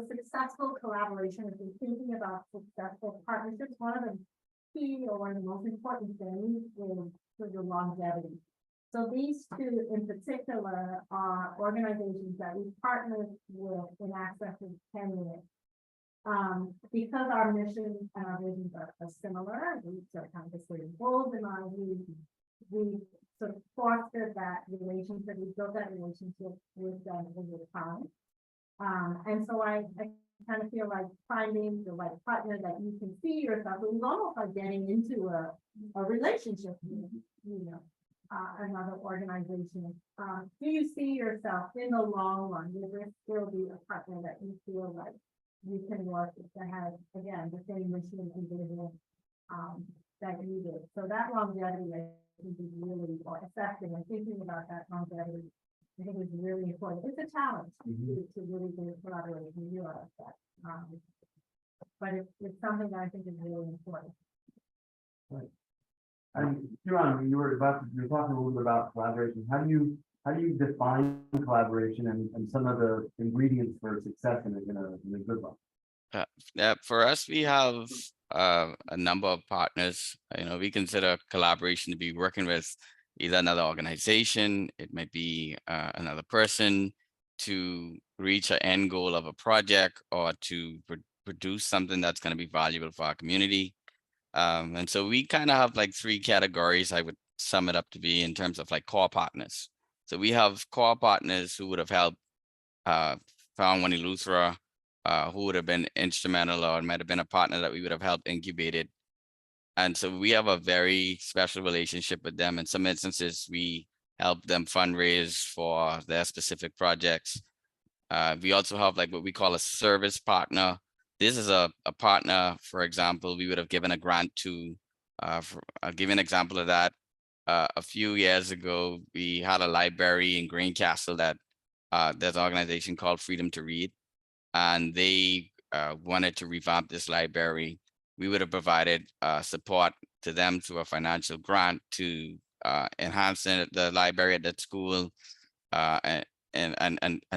successful collaboration, if you're thinking about successful partnerships, one of the key or one of the most important things is sort of longevity. So these two in particular are organizations that we partner with in excess of 10 years. Because our mission and our visions are similar, we sort of have the same goals in mind, we sort of fostered that relationship, we built that relationship with them over time. And so I kind of feel like finding the right partner that you can see yourself, it was almost like getting into a relationship with, you know, another organization. Do you see yourself in the long run? Will there still be a partner that you feel like you can work with that has, again, the same mission and vision that you do? So that longevity, I think, is really, or assessing and thinking about that longevity, I think is really important. It's a challenge to really do collaboration. You realize that. But it's something that I think is really important. Right. And Huron, you were talking a little bit about collaboration. How do you define collaboration and some of the ingredients for success in a good one? Yeah, for us, we have a number of partners. You know, we consider collaboration to be working with either another organization, it might be another person to reach an end goal of a project or to produce something that's going to be valuable for our community. And so we kind of have like three categories I would sum it up to be in terms of like core partners. So we have core partners who would have helped found one Eleuthera, who would have been instrumental or might have been a partner that we would have helped incubated. And so we have a very special relationship with them. In some instances, we help them fundraise for their specific projects. We also have like what we call a service partner. This is a partner, for example, we would have given a grant to, I'll give you an example of that. A few years ago, we had a library in Greencastle that there's an organization called Freedom to Read, and they wanted to revamp this library. We would have provided support to them through a financial grant to enhance the library at that school and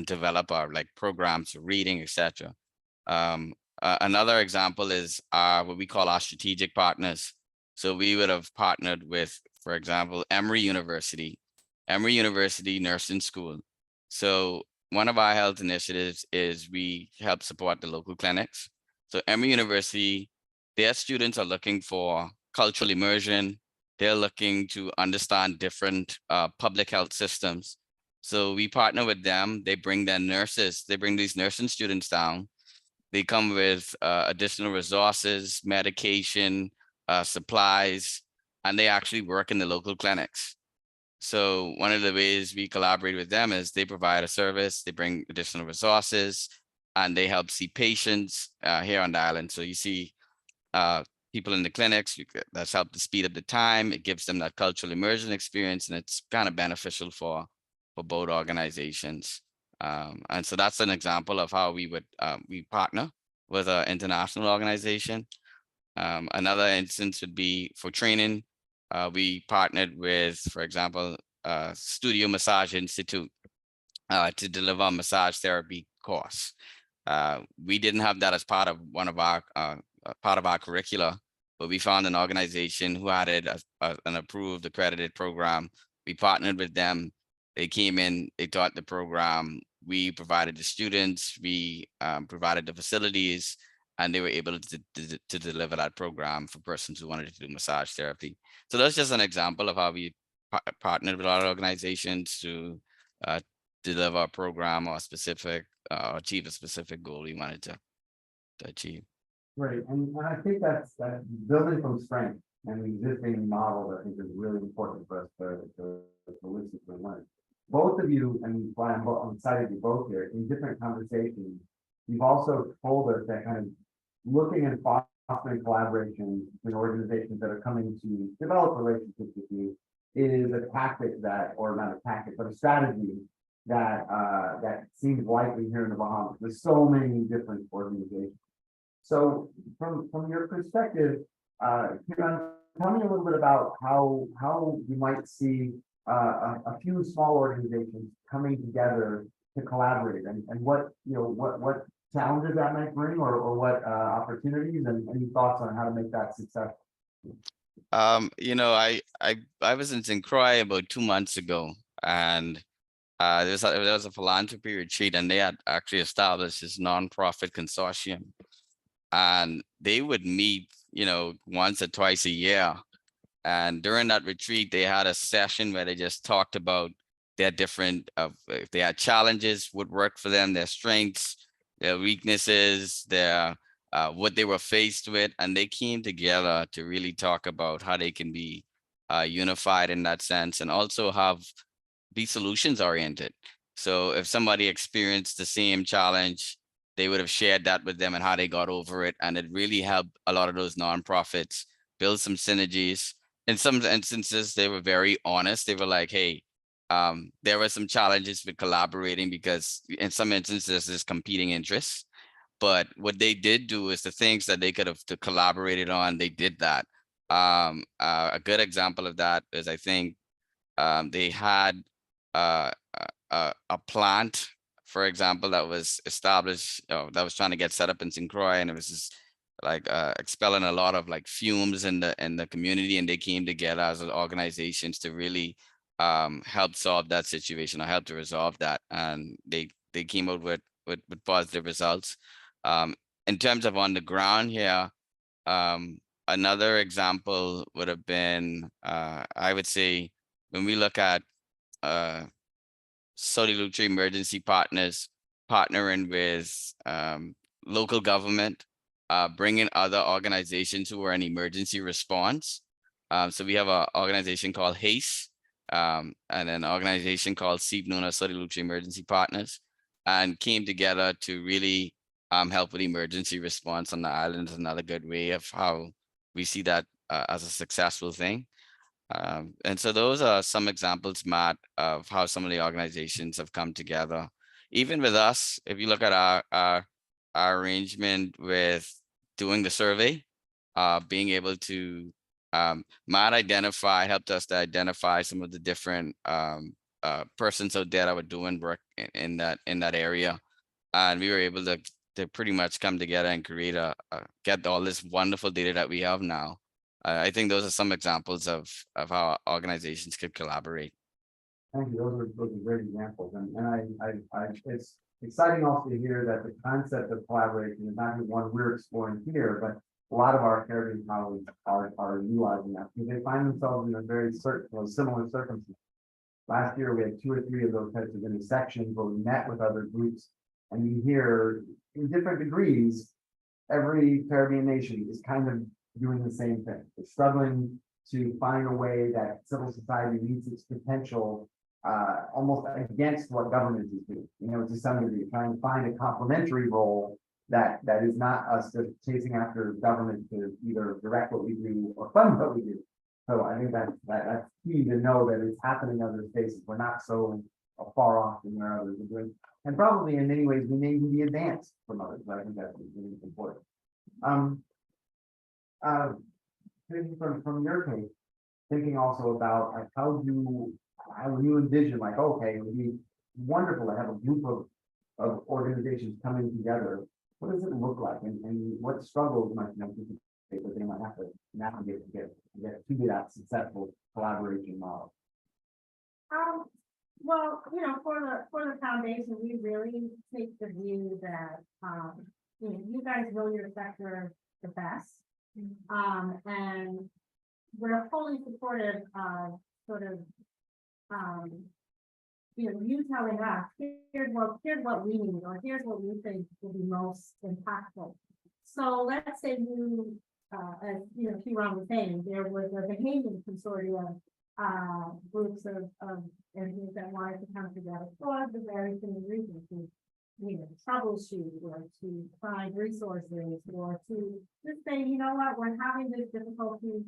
develop our like programs for reading, etc. Another example is what we call our strategic partners. So we would have partnered with, for example, Emory University Nursing School. So one of our health initiatives is we help support the local clinics. So Emory University, their students are looking for cultural immersion. They're looking to understand different public health systems. So we partner with them. They bring their nurses, they bring these nursing students down. They come with additional resources, medication, supplies, and they actually work in the local clinics. So one of the ways we collaborate with them is they provide a service, they bring additional resources, and they help see patients here on the island. So you see people in the clinics, that's helped to speed up the time. It gives them that cultural immersion experience, and it's kind of beneficial for both organizations. And so that's an example of how we would we partner with an international organization. Another instance would be for training. We partnered with, for example, Studio Massage Institute to deliver a massage therapy course. We didn't have that as part of one of our part of our curricula, but we found an organization who had it as an approved accredited program. We partnered with them. They came in, they taught the program. We provided the students, we provided the facilities, and they were able to deliver that program for persons who wanted to do massage therapy. So that's just an example of how we partnered with our organizations to deliver a program or specific achieve a specific goal we wanted to achieve. Right, and I think that's building from strength and the existing model, I think is really important for us to listen to and learn. Both of you, and why I'm excited you both here, in different conversations, you've also told us that kind of looking and fostering collaboration between organizations that are coming to develop relationships with you is a tactic that, or not a tactic, but a strategy that that seems likely here in the Bahamas with so many different organizations. So from your perspective, Kiran, tell me a little bit about how you might see a few small organizations coming together to collaborate, and what what challenges that might bring, or what opportunities, and any thoughts on how to make that successful. I was in St. Croix about 2 months ago, and there was a philanthropy retreat, and they had actually established this nonprofit consortium, and they would meet, once or twice a year. And during that retreat, they had a session where they just talked about their different, if they had challenges, what worked for them, their strengths, their weaknesses, their what they were faced with, and they came together to really talk about how they can be unified in that sense, and also be solutions oriented. So if somebody experienced the same challenge, they would have shared that with them and how they got over it. And it really helped a lot of those nonprofits build some synergies. In some instances, they were very honest. They were like, hey, there were some challenges with collaborating because in some instances there's competing interests. But what they did do is the things that they could have collaborated on, they did that. A good example of that is, I think, they had a plant, for example, that was established, that was trying to get set up in St. Croix, and it was just like expelling a lot of like fumes in the community, and they came together as organizations to really help solve that situation or help to resolve that, and they came out with positive results. In terms of on the ground here, another example would have been, I would say, when we look at Saudi Lucha Emergency Partners partnering with local government, bringing other organizations who are in emergency response. So we have an organization called HACE, and an organization called SIBNUNA, Saudi Lucha Emergency Partners, and came together to really help with emergency response on the island. Is another good way of how we see that as a successful thing. And so those are some examples, Matt, of how some of the organizations have come together. Even with us, if you look at our arrangement with doing the survey, being able to, Matt helped us to identify some of the different persons out there that were doing work in that area. And we were able to pretty much come together and create get all this wonderful data that we have now. I think those are some examples of how organizations could collaborate. Thank you. Those are great examples. It's exciting also to hear that the concept of collaboration is not just one we're exploring here, but a lot of our Caribbean colleagues are utilizing that because they find themselves in a very similar circumstance. Last year, we had 2 or 3 of those types of intersections where we met with other groups, and you hear in different degrees, every Caribbean nation is kind of doing the same thing. It's struggling to find a way that civil society meets its potential almost against what government is doing. You know, to some degree, trying to find a complementary role that is not us just chasing after government to either direct what we do or fund what we do. So I think that's key to know that it's happening in other spaces. We're not so far off from where others are doing. And probably in many ways, we may even be advanced from others. I think that's really important. From your case, thinking also about like how you envision like, okay, it would be wonderful to have a group of organizations coming together. What does it look like, and what struggles might you anticipate that they might have to navigate to get to that successful collaboration model? Well, you know, for the foundation, we really take the view that you know, you guys know your sector the best. And we're fully supportive of sort of you know, you telling us, here's what we need, or here's what we think will be most impactful. So let's say you, as you know, Kiran was saying, there was a Bahamian consortium, groups of entities that wanted to come together for the very same reasons, to, you know, troubleshoot or to find resources or to just say, you know what, we're having this difficulty.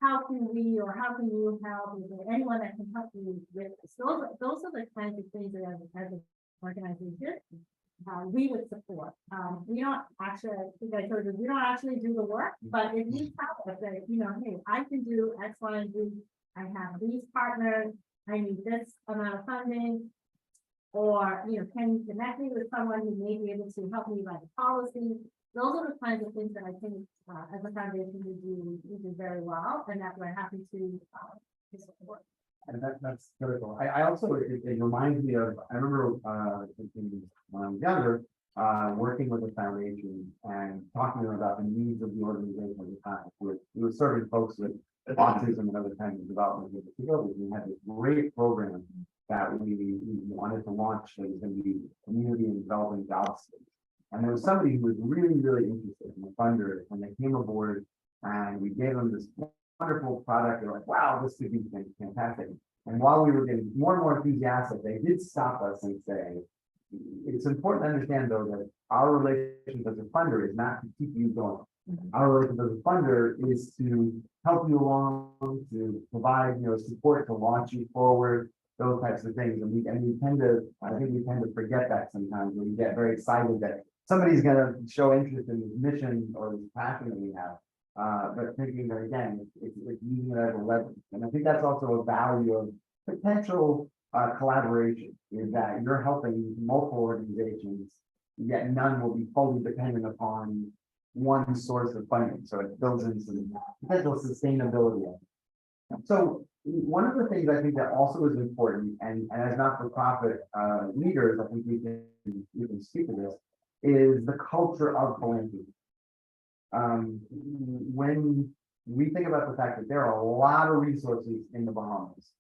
How can we, or how can you help? Is there anyone that can help you with this? Those are the kinds of things that as an organization, we would support. We don't actually, I think I told you, we don't actually do the work, but if you tell us that, you know, hey, I can do X, Y, and Z, I have these partners, I need this amount of funding, or, you know, can you connect me with someone who may be able to help me write a policy? Those are the kinds of things that I think as a foundation we do very well, and that we're happy to support. And that's critical. I also, it reminds me of, I remember when I was younger, working with the foundation and talking to them about the needs of the organization at the time. We were serving folks with autism and other kinds of development disabilities. We had this great program that we wanted to launch that was going to be community and developing jobs. And there was somebody who was really, really interested in the funder, and they came aboard and we gave them this wonderful product. They're like, wow, this could be fantastic. And while we were getting more and more enthusiastic, they did stop us and say, it's important to understand though that our relationship as a funder is not to keep you going. Our relationship as a funder is to help you along, to provide, you know, support to launch you forward, those types of things. And we tend to, I think we tend to forget that sometimes when we get very excited that somebody's going to show interest in this mission or this passion that we have. But thinking that again, it's using it as a leverage. And I think that's also a value of potential collaboration, is that you're helping multiple organizations, yet none will be fully dependent upon one source of funding. So it builds in some potential sustainability. So one of the things I think that also is important, and as not-for-profit leaders, I think we can speak to this, is the culture of philanthropy. When we think about the fact that there are a lot of resources in the Bahamas,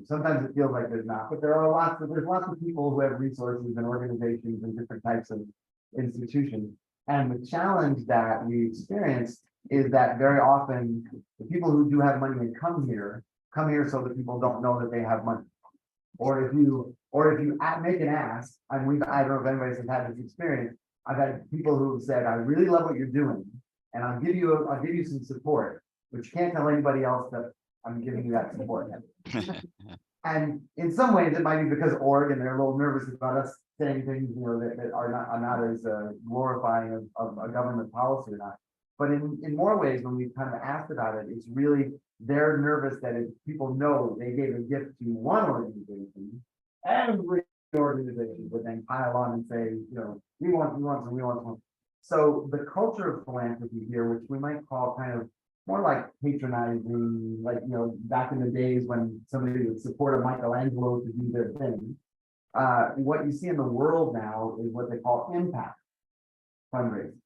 sometimes it feels like there's not, but there's lots of people who have resources and organizations and different types of institutions. And the challenge that we experience is that very often the people who do have money and come here so that people don't know that they have money. Or if you make an ask, and I don't know if anybody's had this experience. I've had people who have said, I really love what you're doing, and I'll give you some support, but you can't tell anybody else that I'm giving you that support. And in some ways, it might be because Oregon, they're a little nervous about us saying things, you know, that are not as glorifying of a government policy or not. But in more ways, when we kind of asked about it, it's really they're nervous that if people know they gave a gift to one organization, every organization would then pile on and say, you know, we want some. So the culture of philanthropy here, which we might call kind of more like patronizing, like, you know, back in the days when somebody would support a Michelangelo to do their thing. What you see in the world now is what they call impact fundraising.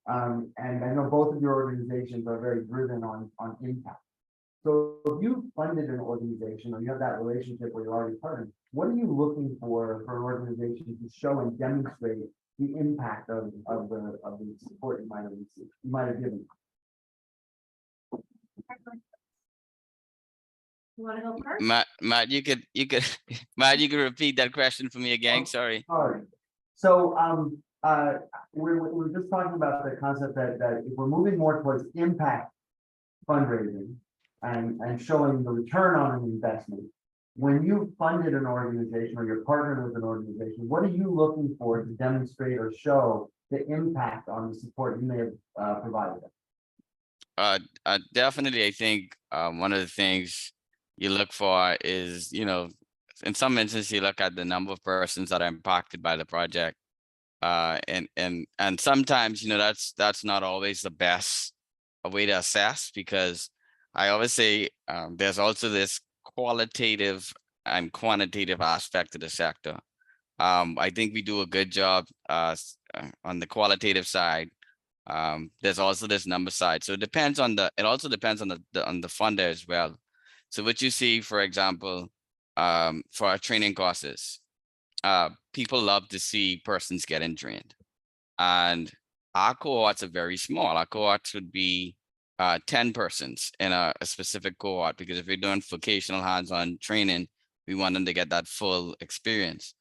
And I know both of your organizations are very driven on impact. So if you funded an organization or you have that relationship where you're already partnered, what are you looking for an organization to show and demonstrate the impact of the support you might have received, you might have given? You want to go first? Matt, you could, Matt, you could repeat that question for me again. Sorry. All right. So, we're just talking about the concept that if we're moving more towards impact fundraising and showing the return on an investment, when you funded an organization or you're partnered with an organization, what are you looking for to demonstrate or show the impact on the support you may have provided them? Definitely, I think one of the things you look for is, you know, in some instances, you look at the number of persons that are impacted by the project. And sometimes, you know, that's not always the best way to assess, because I always say there's also this qualitative and quantitative aspect to the sector. I think we do a good job on the qualitative side. There's also this number side. So it also depends on the funder as well. So what you see, for example, for our training courses, people love to see persons getting trained. And our cohorts are very small. Our cohorts would be 10 persons in a specific cohort, because if you're doing vocational hands-on training, we want them to get that full experience.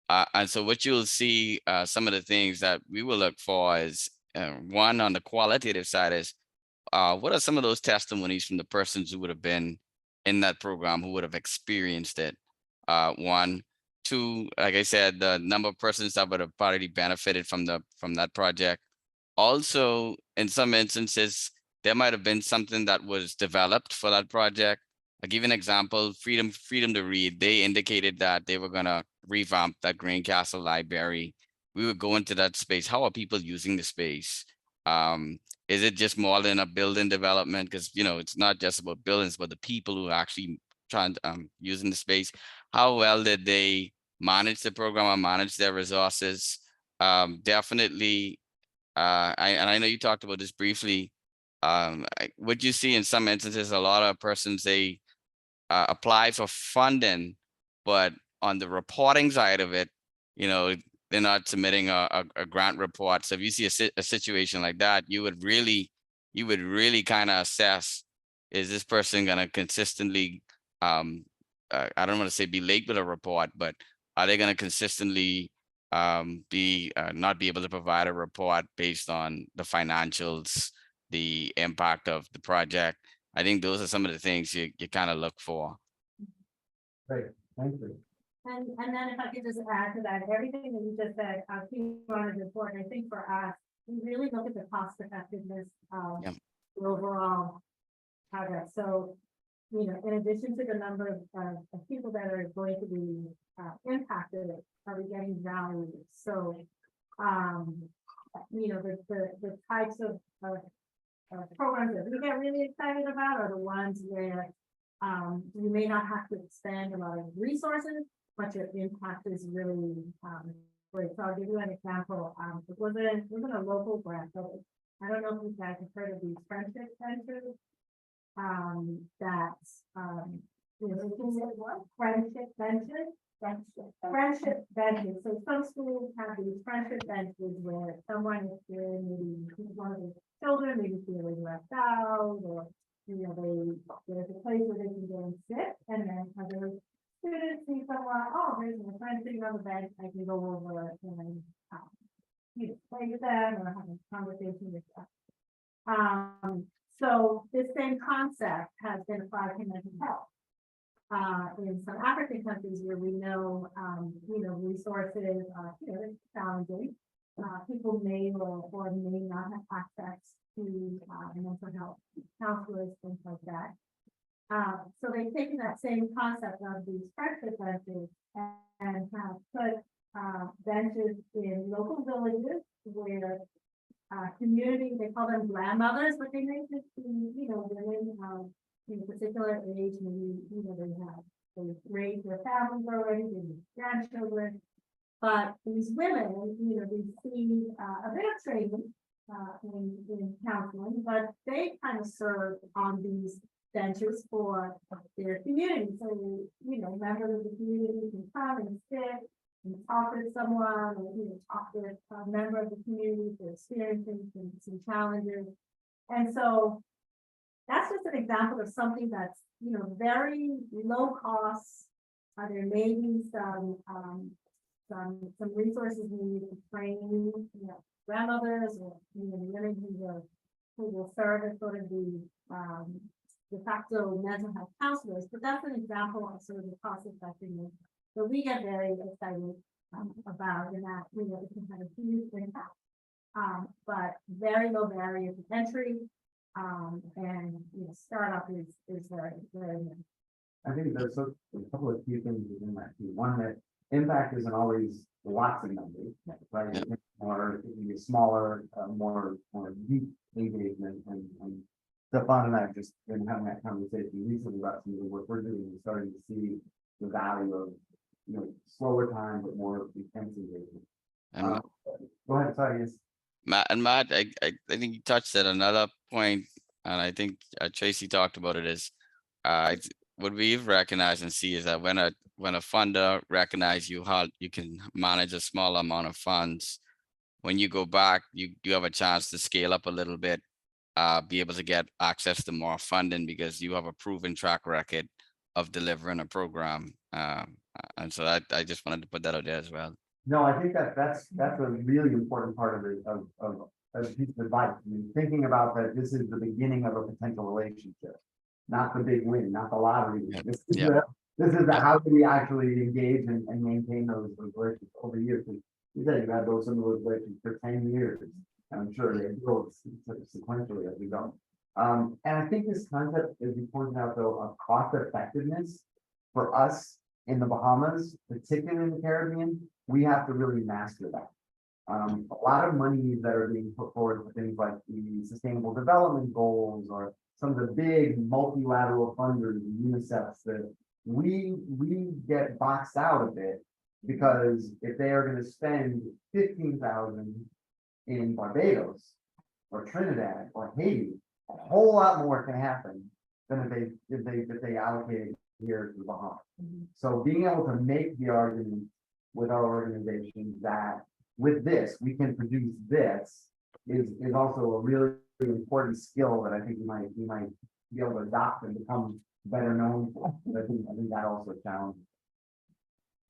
And so what you'll see, some of the things that we will look for is, one, on the qualitative side is, what are some of those testimonies from the persons who would have been in that program, who would have experienced it? One. Two, like I said, the number of persons that would have already benefited from that project. Also, in some instances, there might have been something that was developed for that project. I'll give you an example. Freedom to Read. They indicated that they were gonna revamp that Greencastle library. We would go into that space. How are people using the space? Is it just more than a building development? Because, you know, it's not just about buildings, but the people who are actually trying using the space. How well did they manage the program or manage their resources? Definitely, I know you talked about this briefly. What you see in some instances, a lot of persons, they apply for funding, but on the reporting side of it, you know, they're not submitting a grant report. So if you see a situation like that, you would really kind of assess, is this person going to consistently, I don't want to say be late with a report, but are they going to consistently not be able to provide a report based on the financials, the impact of the project? I think those are some of the things you kind of look for. Great, thank you. And then if I could just add to that, everything that you just said, Q1 is important. I think for us, we really look at the cost effectiveness of the overall project. So, you know, in addition to the number of people that are going to be impacted, are we getting value? So, you know, the types of programs that we get really excited about are the ones where you may not have to expend a lot of resources, but your impact is really great. So I'll give you an example. It wasn't a local grant, but I don't know if you guys have heard of these friendship centers. Friendship benches. Friendship benches. So some schools have these friendship benches where someone is feeling, maybe one of the children maybe feeling left out, or you know, there's a place where they can go and sit, and then other students see someone, oh, there's a friend sitting on the bench, I can go over and you know, play with them or have a conversation with them. So this same concept has been applied to mental health. In some African countries where we know, you know, resources are, you know, challenging, people may or may not have access to mental health counselors, things like that. So they've taken that same concept of these friendship benches and have put benches in local villages where community, they call them grandmothers, but they make this women, in particular age, maybe, they've raised their families already, they have grandchildren. But these women, receive a bit of training in counseling, but they kind of serve on these benches for their community. So, members of the community can come and sit and talk with someone, or, talk with a member of the community for experiencing some challenges. And so that's just an example of something that's, very low cost. There may be some resources needed to train, grandmothers or women who will serve as sort of the de facto mental health counselors. But that's an example of sort of the cost effectiveness that we get very excited about, and that it can have a huge impact. But very low barrier to entry, and startup is very, very nice. I think there's a couple of key things within that too. One, that impact isn't always lots of numbers, right? Yeah. Or it can be smaller, more deep engagement. And Stefan and I have just been having that conversation recently about some of the work we're doing and starting to see the value of, slower time, but more intense engagement. And Go ahead, sorry, yes. Matt, I think you touched at another point, and I think Tracy talked about it, is what we've recognized and see is that when a funder recognizes how you can manage a small amount of funds, when you go back, you have a chance to scale up a little bit, be able to get access to more funding because you have a proven track record of delivering a program. And so I just wanted to put that out there as well. No, I think that's a really important part of it, of a piece of advice. I mean, thinking about that, this is the beginning of a potential relationship, not the big win, not the lottery. This is how do we actually engage and maintain those relationships over years. You said you had some of those relationships for 10 years. I'm sure they grow sequentially as we go. And I think this concept, as you pointed out, though, of cost effectiveness for us in the Bahamas, particularly in the Caribbean, we have to really master that. A lot of monies that are being put forward for things like the Sustainable Development Goals or some of the big multilateral funders, UNICEFs, that we get boxed out a bit, because if they are going to spend 15,000 in Barbados or Trinidad or Haiti, a whole lot more can happen than if they allocate here to the Bahamas. So being able to make the argument with our organization that with this we can produce this is also a really important skill that I think we might be able to adopt and become better known for. I think that also challenges.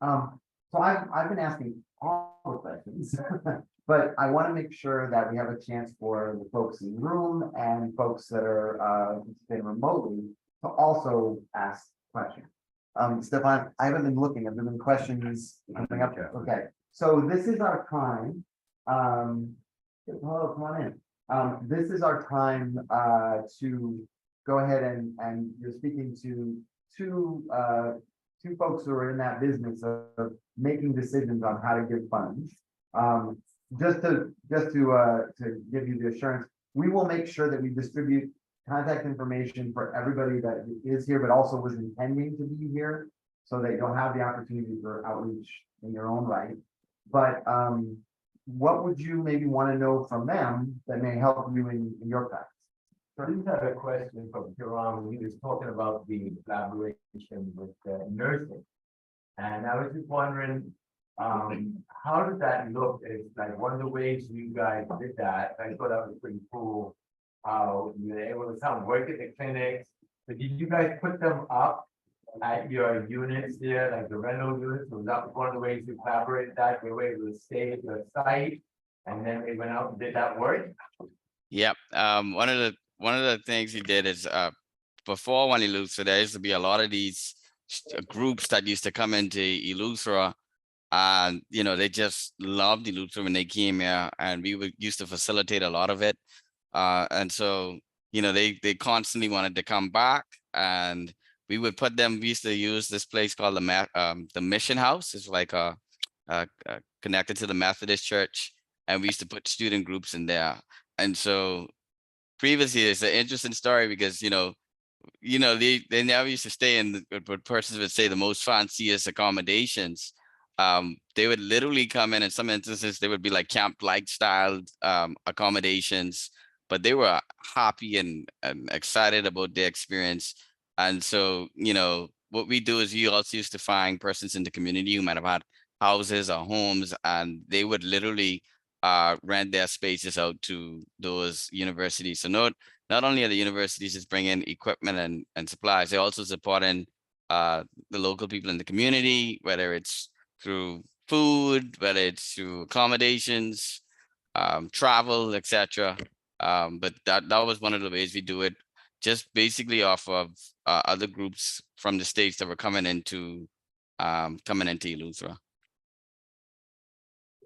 So I've been asking all the questions, but I want to make sure that we have a chance for the folks in the room and folks that are participating remotely to also ask questions. Stefan, I haven't been looking. Have there been questions coming up? Okay, so this is our time. Hello, come on in. This is our time to go ahead and you're speaking to two folks who are in that business of making decisions on how to give funds. Just to give you the assurance, we will make sure that we distribute contact information for everybody that is here, but also was intending to be here, so that you'll have the opportunity for outreach in your own right. But what would you maybe want to know from them that may help you in your practice? I just have a question from Kiran. He was talking about the collaboration with nursing. And I was just wondering, how does that look? It's like one of the ways you guys did that. I thought that was pretty cool. How you were able to come work at the clinics. But did you guys put them up at your units there, like the rental units? Was that one of the ways you collaborated that? They were able to stay at your site and then they went out and did that work? Yep. One of the things he did is before when Eleuthera, there used to be a lot of these groups that used to come into Eleuthera, and they just loved Eleuthera when they came here, and we used to facilitate a lot of it. And so they constantly wanted to come back, and we would put them. We used to use this place called the Mission House. It's like connected to the Methodist Church, and we used to put student groups in there. And so previously, it's an interesting story because, they never used to stay in what persons would say the most fanciest accommodations. They would literally come in some instances, they would be like camp-like style accommodations, but they were happy and excited about their experience. And so, what we do is we also used to find persons in the community who might have had houses or homes, and they would literally rent their spaces out to those universities. So not only are the universities just bringing equipment and supplies, they're also supporting the local people in the community, whether it's through food, whether it's through accommodations, travel, etc. But that was one of the ways we do it, just basically off of other groups from the states that were coming into Eleuthera.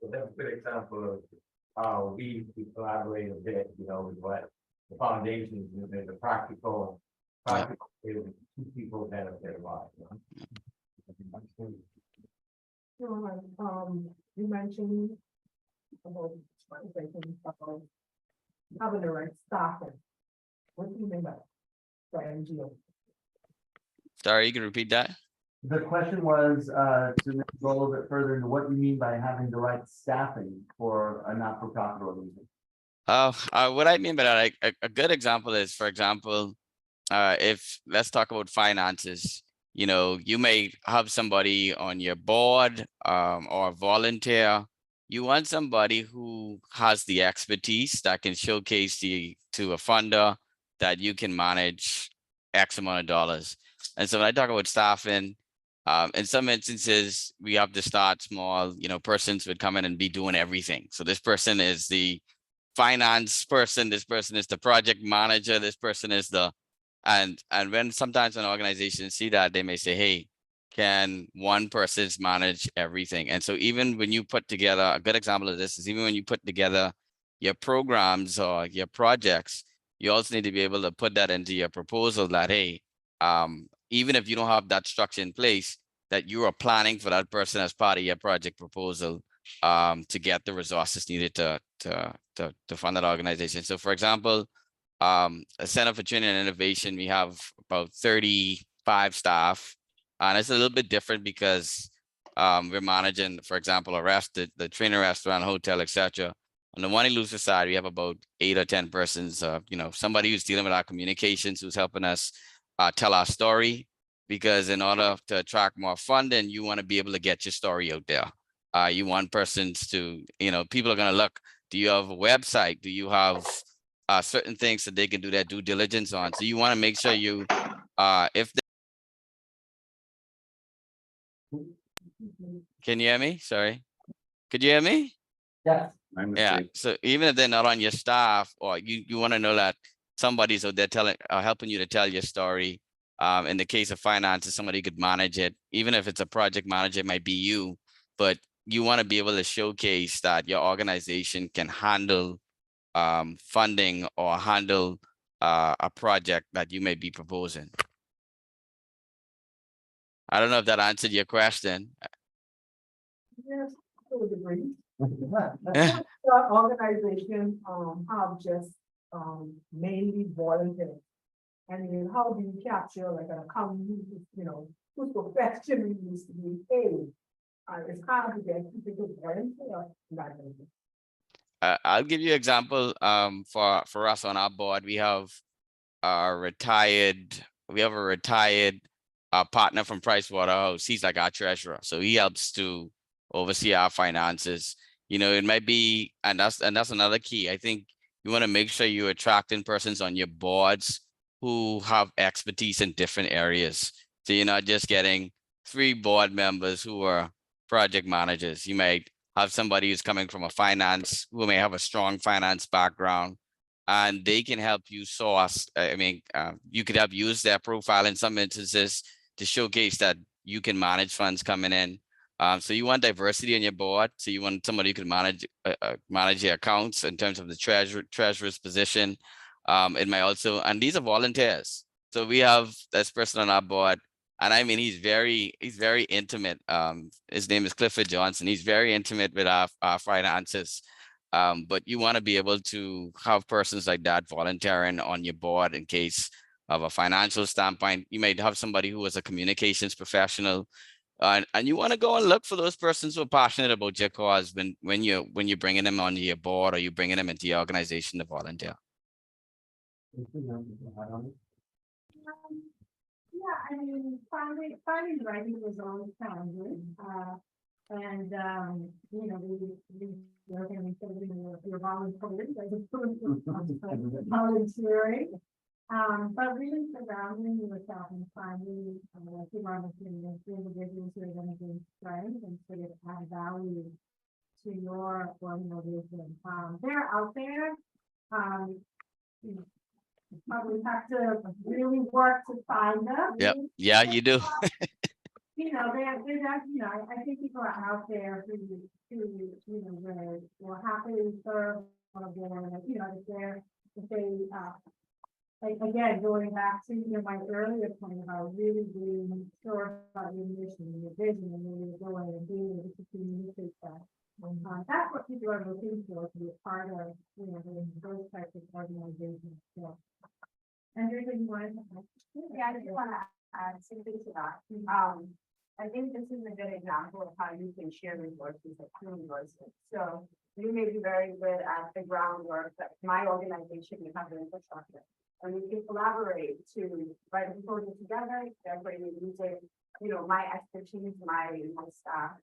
So that's a good example of how we collaborate a bit, with what the foundations, there's a practical way two people benefit a lot. You mentioned about having the right staffing. What do you mean by that? For NGO? Sorry, you can repeat that? The question was to go a little bit further into what you mean by having the right staffing for a not-for-profit organization. What I mean by that, like, a good example is, for example, if let's talk about finances. You may have somebody on your board or a volunteer. You want somebody who has the expertise that can showcase to a funder that you can manage X amount of dollars. And so when I talk about staffing, in some instances, we have to start small. Persons would come in and be doing everything. So this person is the finance person, this person is the project manager, this person is and when sometimes when organizations see that, they may say, hey, can one person manage everything? And so even when you put together, a good example of this is even when you put together your programs or your projects, you also need to be able to put that into your proposal that, hey, even if you don't have that structure in place, that you are planning for that person as part of your project proposal to get the resources needed to fund that organization. So for example, a Center for Training and Innovation, we have about 35 staff, and it's a little bit different because we're managing, for example, the trainer restaurant, hotel, etc. On the One Eleuthera side, we have about 8 or 10 persons, somebody who's dealing with our communications, who's helping us tell our story, because in order to attract more funding, you want to be able to get your story out there. You want persons to, people are going to look, do you have a website? Do you have certain things that they can do their due diligence on? So you want to make sure you, if can you hear me? Sorry. Could you hear me? Yes. Yeah. So even if they're not on your staff, or you want to know that somebody's out there helping you to tell your story. In the case of finances, somebody could manage it. Even if it's a project manager, it might be you, but you want to be able to showcase that your organization can handle funding or handle a project that you may be proposing. I don't know if that answered your question. Yes, I would agree. Organizations have just mainly volunteers. And then how do you capture like an account, whose profession needs to be paid? It's hard to get people to volunteer. I'll give you an example. For us on our board, we have a retired partner from Pricewaterhouse. He's like our treasurer, so he helps to oversee our finances. It might be, and that's another key. I think you want to make sure you're attracting persons on your boards who have expertise in different areas. So you're not just getting 3 board members who are project managers. You might have somebody who's coming from who may have a strong finance background, and they can help you source. You could have used their profile in some instances to showcase that you can manage funds coming in. So you want diversity on your board. So you want somebody who can manage your accounts in terms of the treasurer's position. It might also, and these are volunteers. So we have this person on our board, and he's very intimate. His name is Clifford Johnson. He's very intimate with our finances. But you want to be able to have persons like that volunteering on your board in case of a financial standpoint. You might have somebody who is a communications professional, and you want to go and look for those persons who are passionate about your cause when you're bringing them onto your board or you're bringing them into your organization to volunteer. Yeah, I mean, finding the right people is always challenging, and, you know, we're going to say, you're volunteering, volunteering. But really surrounding yourself and finding, like you were mentioning, individuals who are going to bring strength and sort of add value to your organization. They're out there. You probably have to really work to find them. Yep. Yeah, you do. You know, they're not, you know, I think people are out there who, you know, will happily serve on board, you know, if they, like, again, going back to, you know, my earlier point about really being sure about your mission and your vision and where you're going and being able to communicate that. That's what people are looking for, to be a part of, you know, those types of organizations. So, everything you wanted to add? Yeah, I just want to add something to that. I think this is a good example of how you can share resources at resources. So you may be very good at the groundwork that my organization may have the infrastructure. And we can collaborate to write a proposal together, therefore you're using, you know, my expertise, my staff,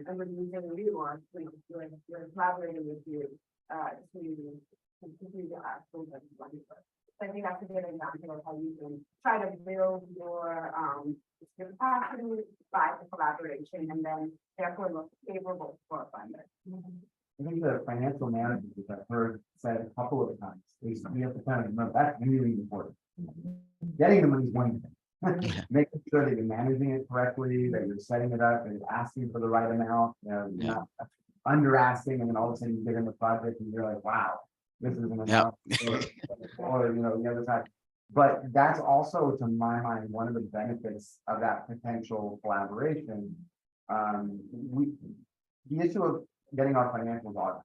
and we're using the resource, we're collaborating with you, to do the actual. So I think that's a good example of how you can try to build your capacity by the collaboration and then therefore look favorable for a funder. I think the financial management, which I've heard said a couple of times, is we have to kind of remember that's really important. Getting the money is one thing. Making sure that you're managing it correctly, that you're setting it up, and asking for the right amount, you're not under asking, and then all of a sudden you get in the project and you're like, wow, this isn't enough. Or, you know, the other side. But that's also, to my mind, one of the benefits of that potential collaboration. The issue of getting our financials audited.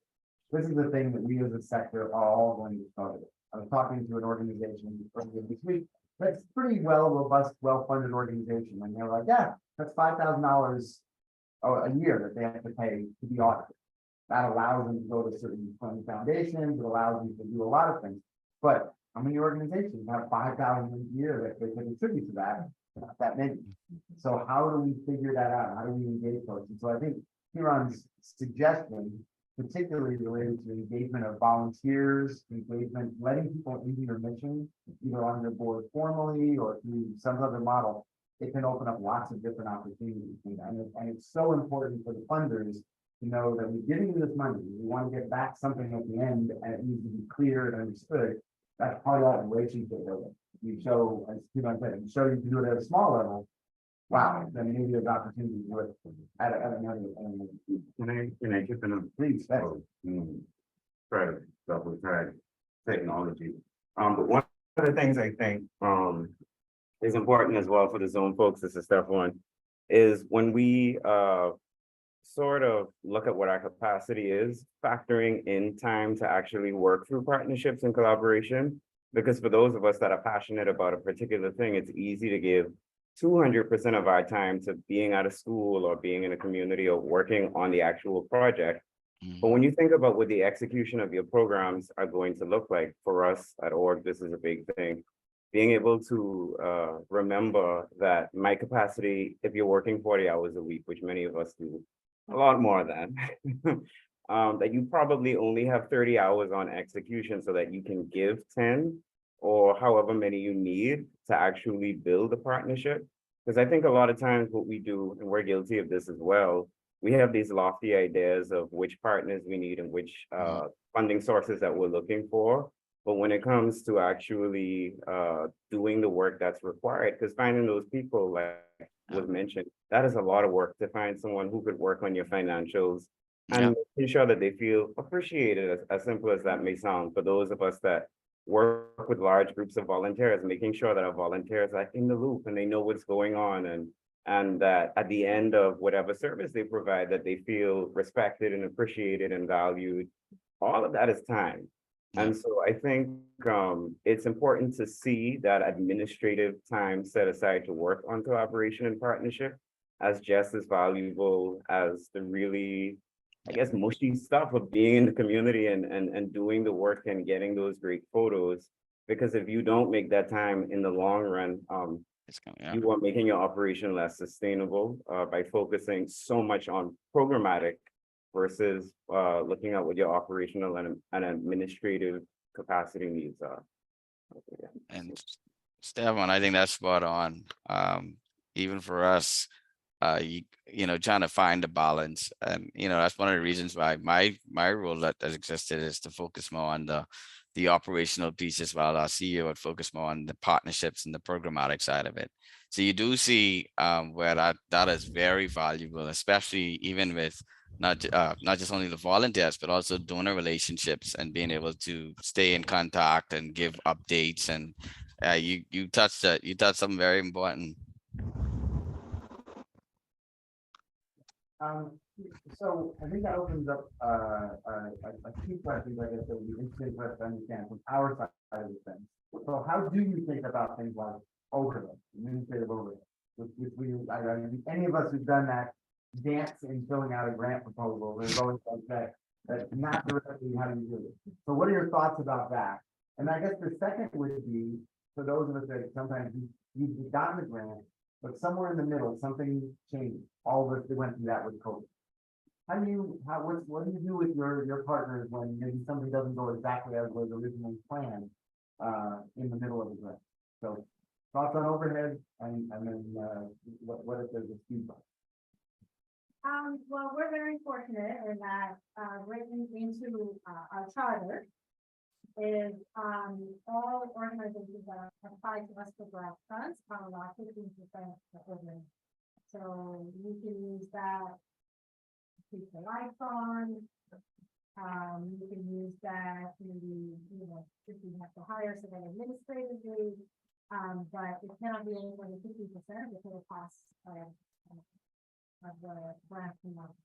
This is the thing that we as a sector are all going to start with. I was talking to an organization earlier this week that's pretty robust, well-funded organization, and they're like, yeah, that's $5,000 a year that they have to pay to be audited. That allows them to go to certain fund foundations, it allows them to do a lot of things. But how many organizations have 5,000 a year that they can contribute to that? Not that many. So how do we figure that out? How do we engage folks? And so I think Kieran's suggestion, particularly related to engagement of volunteers, engagement, letting people into your mission, either on your board formally or through some other model, it can open up lots of different opportunities. And it's so important for the funders to know that we're giving you this money. We want to get back something at the end, and it needs to be clear and understood. That's part of that relationship building. You show, as Kieran said, you show you can do it at a small level. Wow, then maybe there's opportunity to do it at another. Can I chip in? Please, Try to double try technology. But one of the things I think is important as well for the zone folks, this is step one, is when we sort of look at what our capacity is, factoring in time to actually work through partnerships and collaboration. Because for those of us that are passionate about a particular thing, it's easy to give 200% of our time to being out of school or being in a community or working on the actual project. But when you think about what the execution of your programs are going to look like for us at org, this is a big thing. Being able to remember that my capacity, if you're working 40 hours a week, which many of us do, a lot more than, that you probably only have 30 hours on execution so that you can give 10 or however many you need to actually build a partnership. Because I think a lot of times what we do, and we're guilty of this as well, we have these lofty ideas of which partners we need and which funding sources that we're looking for. But when it comes to actually doing the work that's required, because finding those people, like was mentioned, that is a lot of work to find someone who could work on your financials and making sure that they feel appreciated, as simple as that may sound. For those of us that work with large groups of volunteers, making sure that our volunteers are in the loop and they know what's going on, and that at the end of whatever service they provide, that they feel respected and appreciated and valued. all of that is time. And so I think it's important to see that administrative time set aside to work on collaboration and partnership as just as valuable as the really, I guess, mushy stuff of being in the community and doing the work and getting those great photos. Because if you don't make that time in the long run, you are making your operation less sustainable by focusing so much on programmatic versus looking at what your operational and administrative capacity needs are. And Stefan, I think that's spot on. Even for us, you know, trying to find a balance, and you know, that's one of the reasons why my role that has existed is to focus more on the operational pieces, while our CEO would focus more on the partnerships and the programmatic side of it. So you do see where that is very valuable, especially even with not just only the volunteers, but also donor relationships and being able to stay in contact and give updates. And you touched something very important. So I think that opens up a few questions, I guess, that would be interesting for us to understand from our side of the thing. So how do you think about things like overhead, administrative overhead? Which any of us who've done that dance in filling out a grant proposal, there's always like that, that's not directly how you do it. So what are your thoughts about that? And I guess the second would be, for those of us that sometimes you've gotten the grant, but somewhere in the middle, something changed. All of us that went through that with COVID. What do you do with your partners when maybe something doesn't go exactly as was originally planned in the middle of the grant? So thoughts on overhead and then what if there's a speed bump? Well, we're very fortunate in that, written into, our charter is, all organizations that apply to us for grant funds are allowed 15% overhead. So you can use that to keep the lights on. You can use that maybe, you know, if you have to hire someone administratively, but it cannot be any more than 50% of the total cost of the grant amount.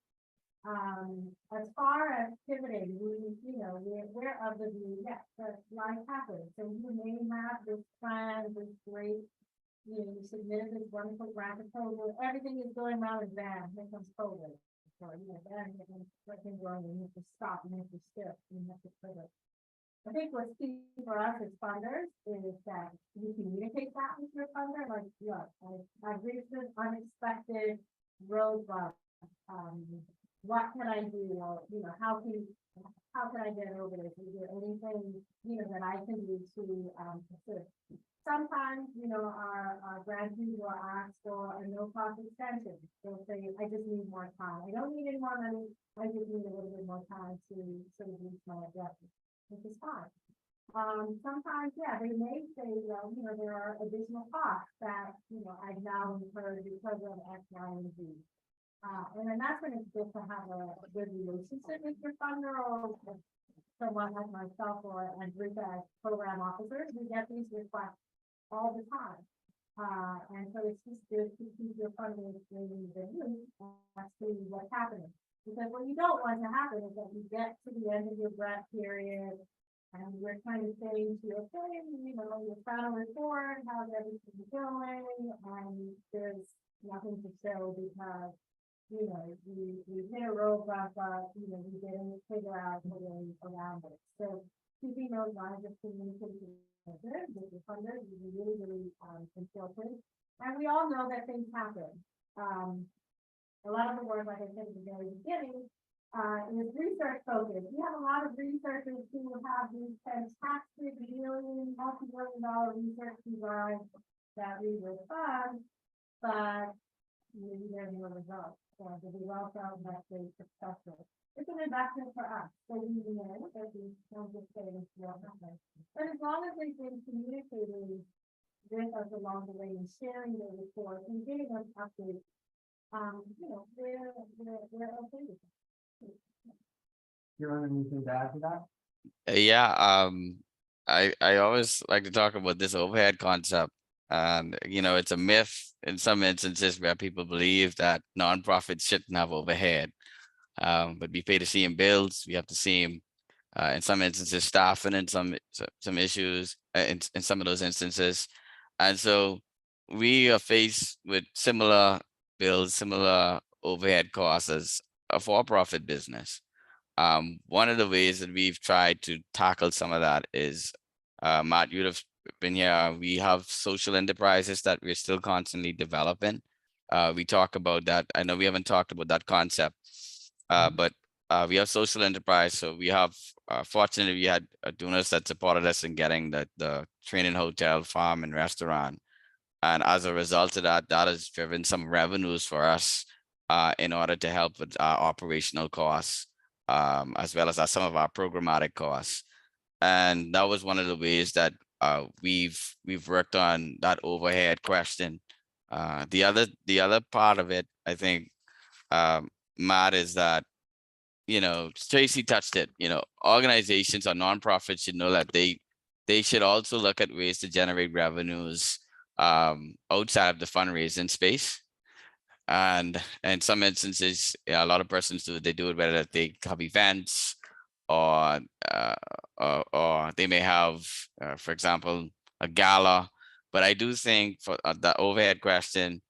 As far as pivoting, we're of the view, yes, that life happens. So you may have this plan, this great, you submitted this wonderful grant proposal, everything is going well and bam, here comes COVID. Or, then something wrong, you have to stop, you have to shift, you have to pivot. I think what's key for us as funders is that you communicate that with your funder, like, look, I've reached this unexpected roadblock. What can I do? Or, how can I get over this? Is there anything, that I can do to assist? Sometimes, our grantees will ask for a no-cost extension. They'll say, I just need more time. I don't need any more money. I just need a little bit more time to sort of reach my objective, which is fine. Sometimes, yeah, they may say, well, there are additional costs that, I've now incurred because of X, Y, and Z. And then that's when it's good to have a good relationship with your funder or someone like myself or Andrika as program officers. We get these requests all the time. And so it's just good to keep your funders in the loop as to what's happening. Because what you don't want to happen is that you get to the end of your grant period and we're kind of saying to you, okay, your final report, how's everything going? And there's nothing to show because we hit a roadblock, but we didn't figure out a way around it. So keeping those lines of communication with the funders is really, really important. And we all know that things happen. A lot of the work, like I said at the very beginning, is research focused. We have a lot of researchers who have these fantastic multi-billion-dollar research designs that we will fund, but maybe there's no results. So the results are actually successful. It's an investment for us. So we know that we don't just say this will happen. But as long as they've been communicating with us along the way and sharing their reports and giving us updates, we're okay with it. You want anything to add to that? Yeah, I always like to talk about this overhead concept. And it's a myth in some instances where people believe that nonprofits shouldn't have overhead. But we pay the same bills, we have the same in some instances staffing, and some issues in some of those instances. And so we are faced with similar bills, similar overhead costs as a for-profit business. One of the ways that we've tried to tackle some of that is, Matt, you'd have been here. We have social enterprises that we're still constantly developing. We talk about that. I know we haven't talked about that concept, but we have social enterprise. So we have, fortunately, we had donors that supported us in getting the training hotel, farm, and restaurant. And as a result of that, that has driven some revenues for us in order to help with our operational costs, as well as some of our programmatic costs. And that was one of the ways that we've worked on that overhead question. The other part of it, I think, Matt, is that, Tracy touched it. Organizations or nonprofits should know that they should also look at ways to generate revenues outside of the fundraising space. And in some instances, a lot of persons they do it, whether they have events or they may have, for example, a gala. But I do think for the overhead question,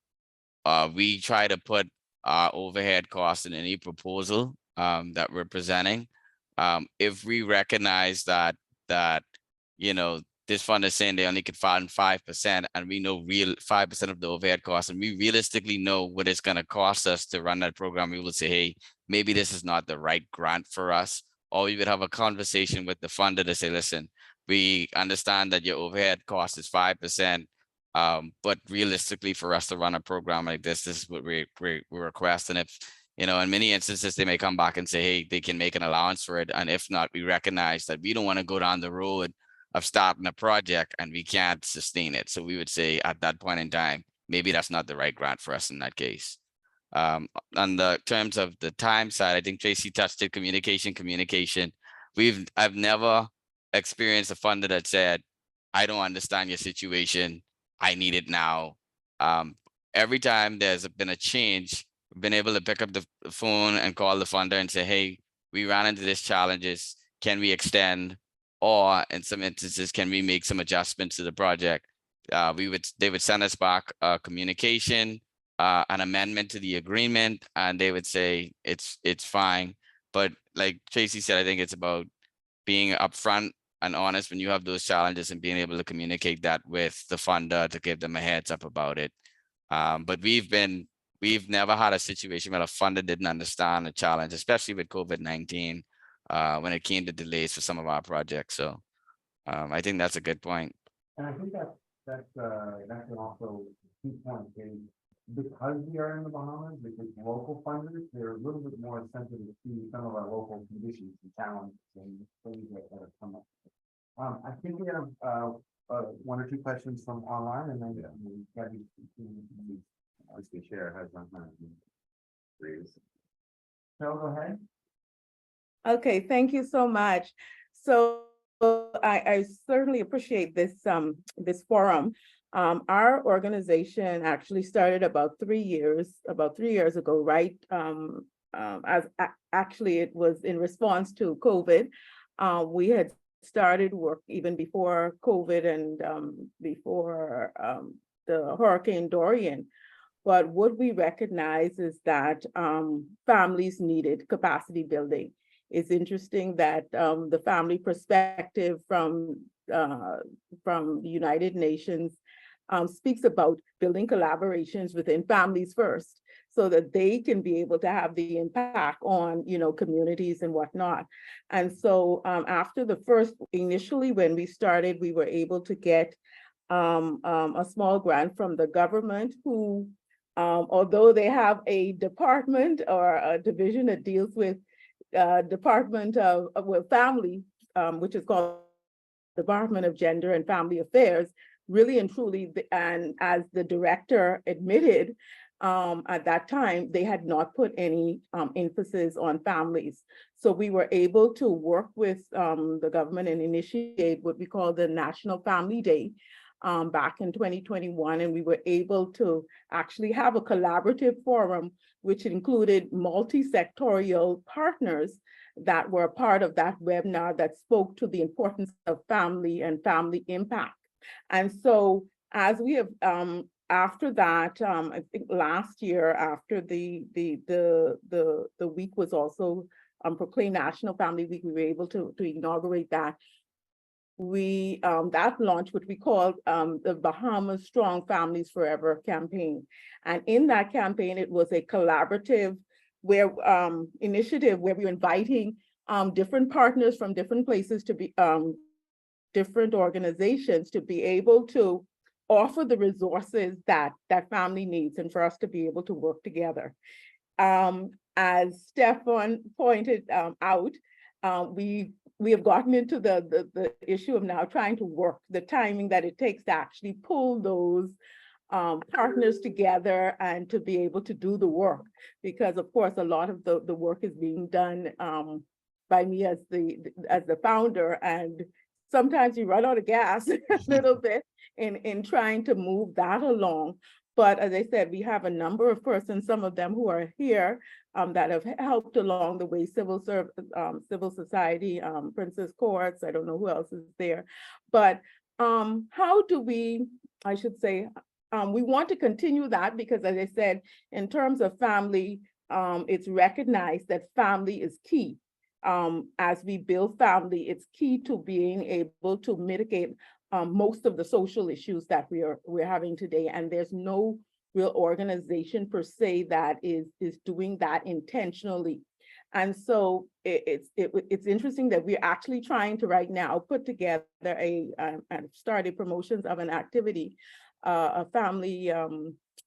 we try to put our overhead costs in any proposal that we're presenting. If we recognize that this fund is saying they only could fund 5%, and we know 5% of the overhead costs, and we realistically know what it's going to cost us to run that program, we will say, hey, maybe this is not the right grant for us. Or we would have a conversation with the funder to say, listen, we understand that your overhead cost is 5%, but realistically for us to run a program like this is what we request. And if, in many instances, they may come back and say, hey, they can make an allowance for it. And if not, we recognize that we don't want to go down the road of starting a project and we can't sustain it. So we would say at that point in time, maybe that's not the right grant for us in that case. On the terms of the time side, I think Tracy touched it, communication. I've never experienced a funder that said, I don't understand your situation, I need it now. Every time there's been a change, we've been able to pick up the phone and call the funder and say, hey, we ran into these challenges, can we extend? Or in some instances, can we make some adjustments to the project? They would send us back a communication, an amendment to the agreement, and they would say it's fine. But like Tracy said, I think it's about being upfront and honest when you have those challenges and being able to communicate that with the funder to give them a heads up about it. But we've never had a situation where a funder didn't understand the challenge, especially with COVID-19. When it came to delays for some of our projects. So I think that's a good point. And I think that's an also key point is because we are in the Bahamas, because local funders, they're a little bit more sensitive to some of our local conditions and challenges and things that have come up. I think we have one or two questions from online, and then the chair has one hand raised. So go ahead. Okay, thank you so much. So I certainly appreciate this this forum. Our organization actually started about 3 years ago, right? Actually it was in response to COVID. We had started work even before COVID and before the Hurricane Dorian. But what we recognize is that families needed capacity building. It's interesting that the family perspective from the United Nations speaks about building collaborations within families first, so that they can be able to have the impact on, communities and whatnot. And so after the first, initially when we started, we were able to get a small grant from the government who, although they have a department or a division that deals with Department of Family, which is called Department of Gender and Family Affairs, really and truly, and as the director admitted at that time, they had not put any emphasis on families. So we were able to work with the government and initiate what we call the National Family Day back in 2021, and we were able to actually have a collaborative forum which included multi-sectorial partners that were part of that webinar that spoke to the importance of family and family impact. And so as we have, after that, I think last year, after the week was also proclaimed National Family Week, we were able to inaugurate that. We that launch, which we called the Bahamas Strong Families Forever campaign. And in that campaign, it was a collaborative initiative where we were inviting different partners from different places to be different organizations to be able to offer the resources that family needs and for us to be able to work together. As Stefan pointed out, we have gotten into the issue of now trying to work the timing that it takes to actually pull those partners together and to be able to do the work. Because of course, a lot of the work is being done by me as the founder, and sometimes you run out of gas a little bit in trying to move that along. But as I said, we have a number of persons, some of them who are here that have helped along the way, civil society, Princess Courts, I don't know who else is there. But how do we, I should say, we want to continue that because as I said, in terms of family, it's recognized that family is key. As we build family, it's key to being able to mitigate most of the social issues that we're having today. And there's no real organization per se that is doing that intentionally. And so it's interesting that we're actually trying to right now put together and started promotions of an activity, a family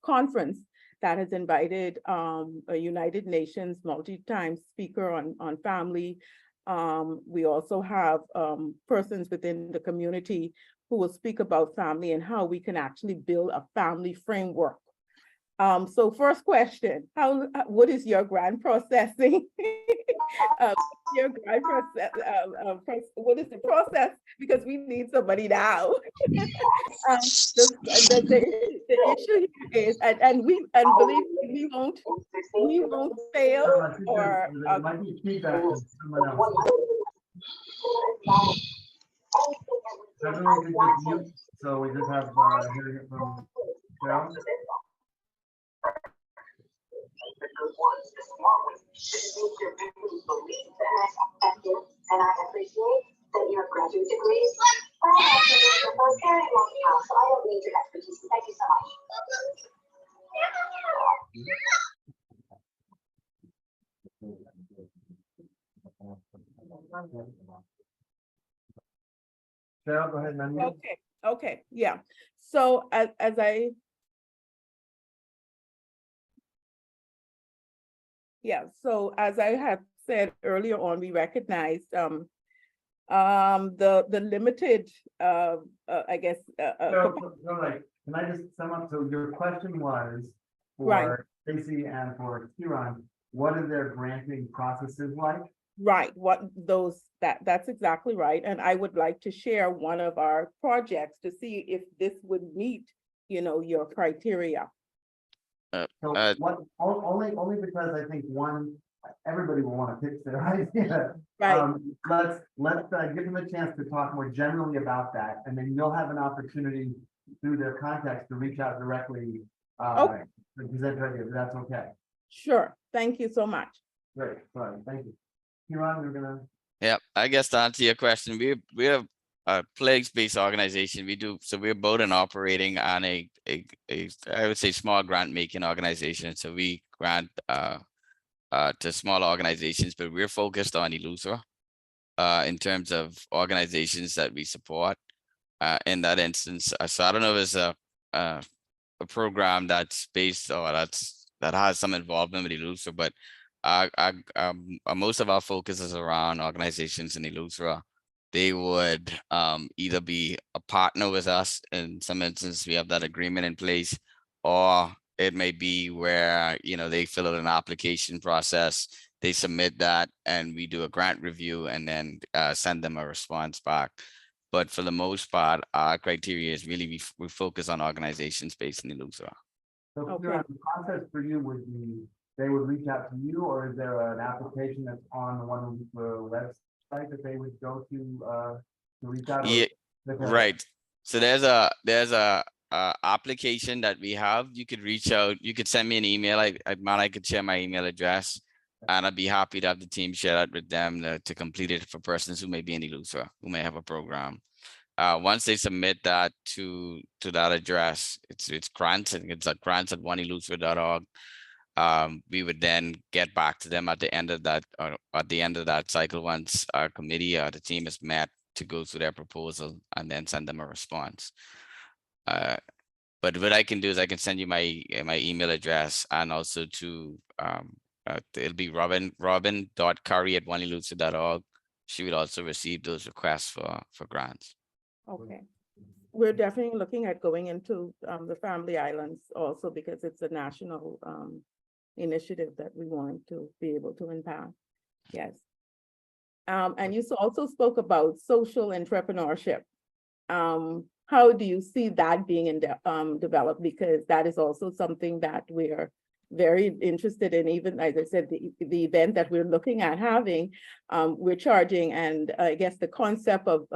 conference that has invited a United Nations multi-time speaker on family. We also have persons within the community who will speak about family and how we can actually build a family framework. So first question, what is your grant processing? Your grant process, what is the process? Because we need somebody now. The issue here is, and believe me, we won't fail or. There might be feedback from someone else. Everyone can just mute, so we just have hearing it from Cheryl. And I appreciate that you have graduate degrees, but I also worked for a very long time, so I don't need your expertise. Thank you so much. Cheryl, go ahead and unmute. Okay, yeah. So as I have said earlier on, we recognized the limited, I guess. Can I just sum up? So your question was for Stacy and for Kiran, what are their granting processes like? Right, that's exactly right. And I would like to share one of our projects to see if this would meet, your criteria. Only because I think everybody will want to pitch their idea. Right. Let's give them a chance to talk more generally about that, and then you'll have an opportunity through their contacts to reach out directly to present their idea. If that's okay. Sure. Thank you so much. Great. Sorry. Thank you. Kiran, you're gonna. Yeah, I guess to answer your question, we have a plagues-based organization. So we're both an operating and a I would say small grant making organization. So we grant to small organizations, but we're focused on Eleuthera in terms of organizations that we support in that instance. So I don't know if it's a program that's based or that has some involvement with Eleuthera, but most of our focus is around organizations in Eleuthera. They would either be a partner with us. In some instances, we have that agreement in place, or it may be where, they fill out an application process, they submit that, and we do a grant review and then send them a response back. But for the most part, our criteria is really we focus on organizations based in Eleuthera. So the process for you would be they would reach out to you, or is there an application that's on the one the website that they would go to reach out? Yeah, right. So there's a application that we have. You could reach out. You could send me an email. I could share my email address, and I'd be happy to have the team share that with them to complete it for persons who may be in Eleuthera, who may have a program. Once they submit that to that address, it's grants, and it's at grants@oneeleuthera.org. We would then get back to them at the end of that cycle, once our committee or the team is met, to go through their proposal and then send them a response. But what I can do is I can send you my email address, and also to it'll be robin.curry@oneeleuthera.org. She would also receive those requests for grants. Okay. We're definitely looking at going into the Family Islands also, because it's a national initiative that we want to be able to impact. Yes. And you also spoke about social entrepreneurship. How do you see that being developed? Because that is also something that we're very interested in. Even, as I said, the event that we're looking at having, we're charging, and I guess the concept of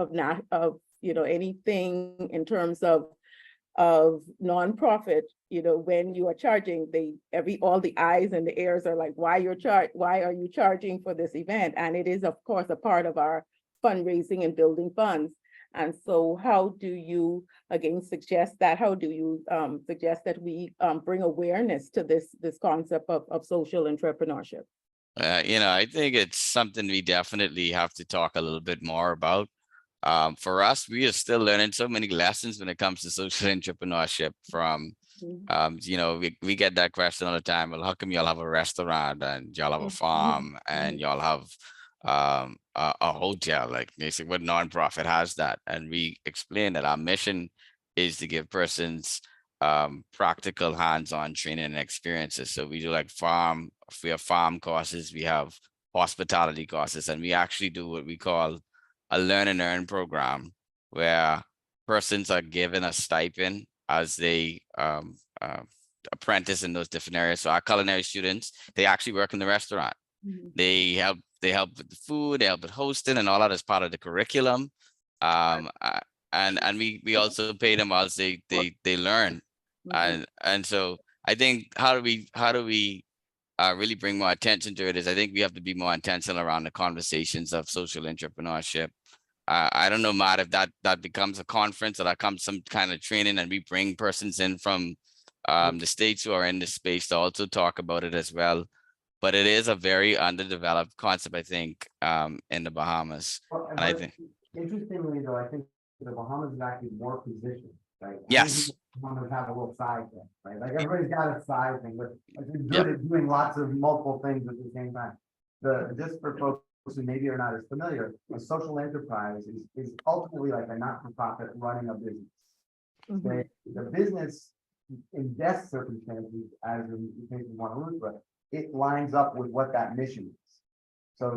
anything in terms of nonprofit, when you are charging, all the eyes and the ears are like, why are you charging for this event? And it is, of course, a part of our fundraising and building funds. And so how do you, again, suggest that we bring awareness to this concept of social entrepreneurship? I think it's something we definitely have to talk a little bit more about. For us, we are still learning so many lessons when it comes to social entrepreneurship. From we get that question all the time. Well, how come y'all have a restaurant and y'all have a farm and y'all have a hotel? Like, basically, what nonprofit has that? And we explain that our mission is to give persons practical hands-on training and experiences. So we do we have farm courses, we have hospitality courses, and we actually do what we call a learn and earn program, where persons are given a stipend as they apprentice in those different areas. So our culinary students, they actually work in the restaurant. They help with the food, they help with hosting, and all that is part of the curriculum. And we also pay them as they learn. And so I think how do we really bring more attention to it is, I think we have to be more intentional around the conversations of social entrepreneurship. I don't know, Matt, if that becomes a conference, or that comes some kind of training, and we bring persons in from the states who are in this space to also talk about it as well. But it is a very underdeveloped concept, I think, in the Bahamas. And I think, interestingly, though, I think the Bahamas is actually more positioned, right? yes, Bahamas have a little side thing, right? Like, everybody's got a side thing, but they're good at doing lots of multiple things at the same time. Just for folks who maybe are not as familiar, a social enterprise is ultimately like a not-for-profit running a business. The business, in death circumstances, as in the case of Guadalupe, it lines up with what that mission is. So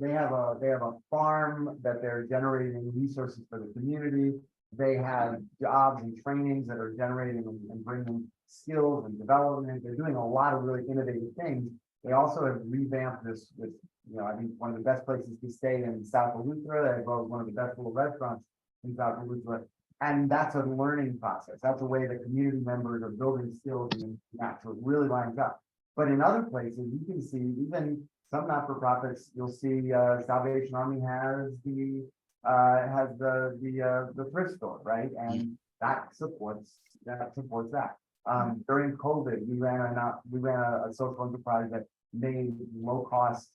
they have a farm that they're generating resources for the community. They have jobs and trainings that are generating and bringing skills and development. They're doing a lot of really innovative things. They also have revamped this with, I think one of the best places to stay in South Eleuthera, as well as one of the best little restaurants in South Eleuthera. And that's a learning process. That's a way that community members are building skills, and that, so it really lines up. But in other places, you can see even some not-for-profits, you'll see Salvation Army has the thrift store, right? And that supports that. During COVID, we ran a social enterprise that made low-cost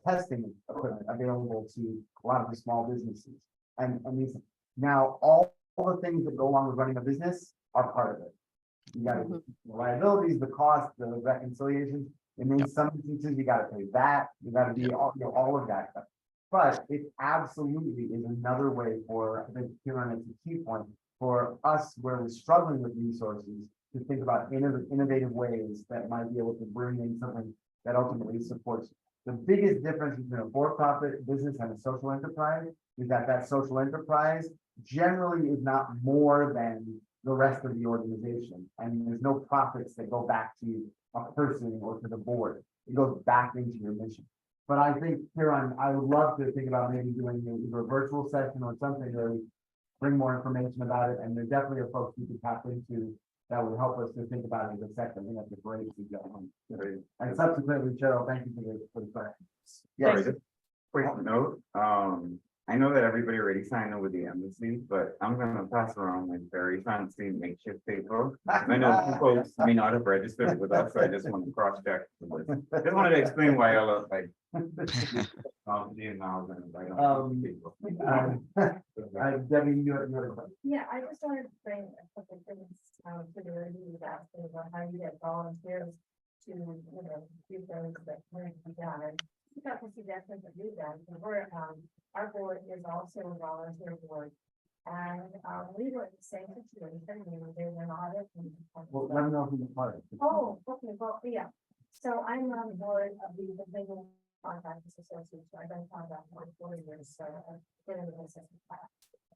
testing equipment available to a lot of the small businesses. And these, now all the things that go along with running a business are part of it. You got the liabilities, the cost, the reconciliations. And in some instances, you got to pay that. You got to be all of that stuff. But it absolutely is another way for, I think, Kieran, it's a key point for us where we're struggling with resources, to think about innovative ways that might be able to bring in something that ultimately supports. The biggest difference between a for-profit business and a social enterprise is that social enterprise generally is not more than the rest of the organization, and there's no profits that go back to a person or to the board. It goes back into your mission. But I think, Kieran, I would love to think about maybe doing either a virtual session or something where we bring more information about it, and there definitely are folks we could tap into that would help us to think about it as a sector. I think that's a great suggestion. And subsequently, Cheryl, thank you for the question. Sorry, just quick note, I know that everybody already signed up with the embassy, but I'm gonna pass around like very fancy makeshift paper. I know some folks may not have registered with us, so I just want to cross check. Just wanted to explain why y'all are like. Debbie, you had a question. Yeah, I just wanted to bring a couple things, to the review about how you get volunteers to, do things that need to be done. And we got some suggestions that do that, and our board is also a volunteer board. And, we were in the same situation, we were doing an audit. Well, let me know who you're part of. Oh, okay, well, yeah. So I'm on the board of the Legal Contractors Association. I've been on that for 40 years, so I've been in the business.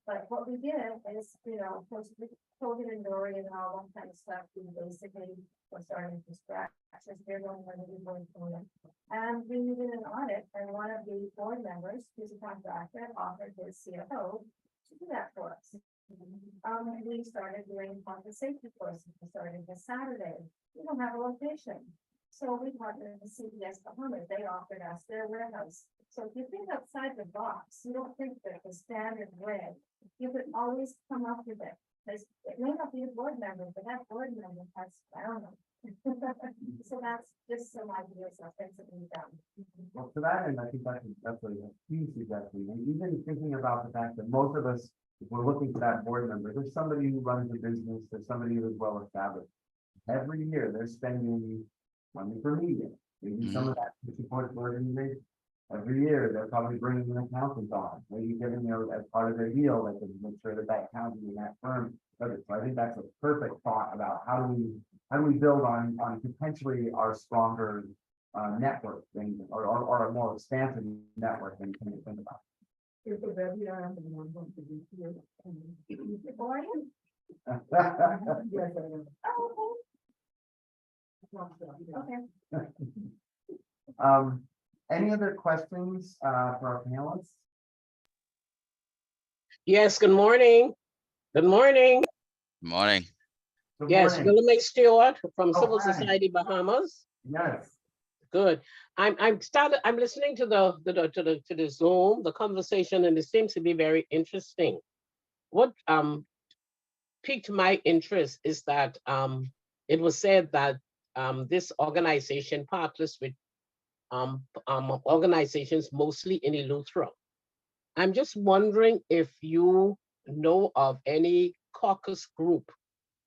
But what we did is, of course, with COVID and Dory and all that kind of stuff, we basically were starting from scratch. And we needed an audit, and one of the board members, who's a contractor, offered his CFO to do that for us. We started doing compensation courses. We started this Saturday. We don't have a location. So we partnered with CBS Bahamas. They offered us their warehouse. So if you think outside the box, you don't think that the standard way, you could always come up with it. It may not be a board member, but that board member has found them. So that's just some ideas of things that we've done. Well, to that end, I think that's a key suggestion. And even thinking about the fact that most of us, if we're looking for that board member, there's somebody who runs a business, there's somebody who's well established. Every year they're spending money for media, maybe some of that to support the organization. Every year they're probably bringing an accountant on, maybe giving as part of their deal, like to make sure that that accountant in that firm. So I think that's a perfect thought about how do we build on potentially our stronger network than or a more expansive network than you think about. Okay. Any other questions for our panelists? Yes, good morning. Good morning. Morning. Good Yes, morning. Willamette Stewart from Oh, Civil hi. Society Bahamas. Yes. Good. I'm listening to the Zoom, the conversation, and it seems to be very interesting. What piqued my interest is that it was said that this organization partners with organizations mostly in Eleuthera. I'm just wondering if you know of any caucus group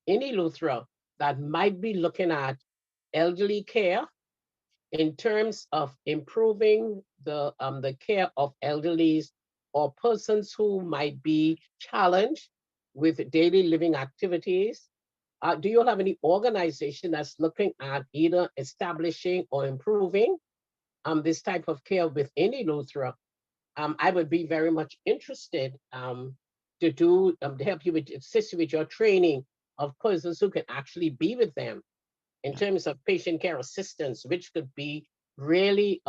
in Eleuthera that might be looking at elderly care in terms of improving the care of elderlies or persons who might be challenged with daily living activities. Do you have any organization that's looking at either establishing or improving this type of care within Eleuthera? I would be very much interested to help you assist you with your training of persons who can actually be with them in terms of patient care assistance, which could be really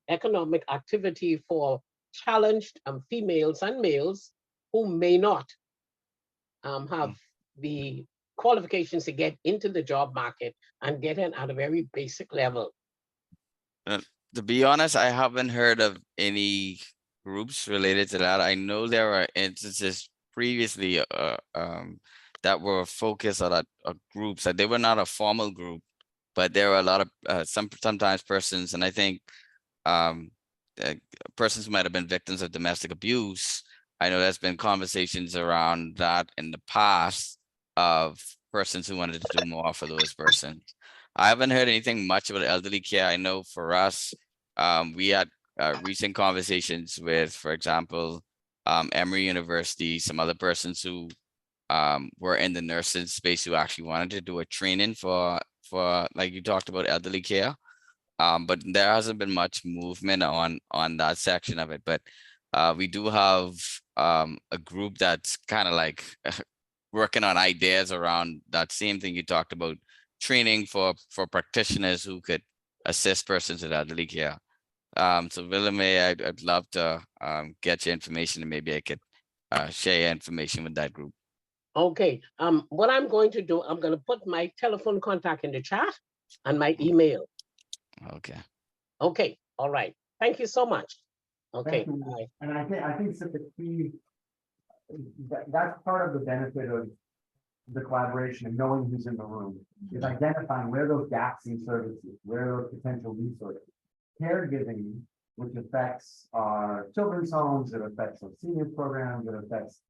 economic activity for challenged females and males who may not have the qualifications to get into the job market and get in at a very basic level. To be honest, I haven't heard of any groups related to that. I know there are instances previously that were focused on groups that they were not a formal group, but there were a lot of sometimes persons, and I think persons who might have been victims of domestic abuse. I know there's been conversations around that in the past of persons who wanted to do more for those persons. I haven't heard anything much about elderly care. I know for us, we had recent conversations with, for example, Emory University, some other persons who were in the nursing space who actually wanted to do a training for like you talked about elderly care. But there hasn't been much movement on that section of it. But we do have a group that's kind of like working on ideas around that same thing you talked about, training for practitioners who could assist persons with elderly care. So Willamay, I'd love to get your information, and maybe I could share your information with that group. Okay, what I'm going to do, I'm gonna put my telephone contact in the chat and my email. Okay. Okay, all right. Thank you so much. Okay, Thank you. bye. And I think that the key, that's part of the benefit of the collaboration and knowing who's in the room, is identifying where those gaps in services, where those potential resources. Caregiving, which affects our children's homes, it affects our senior programs, it affects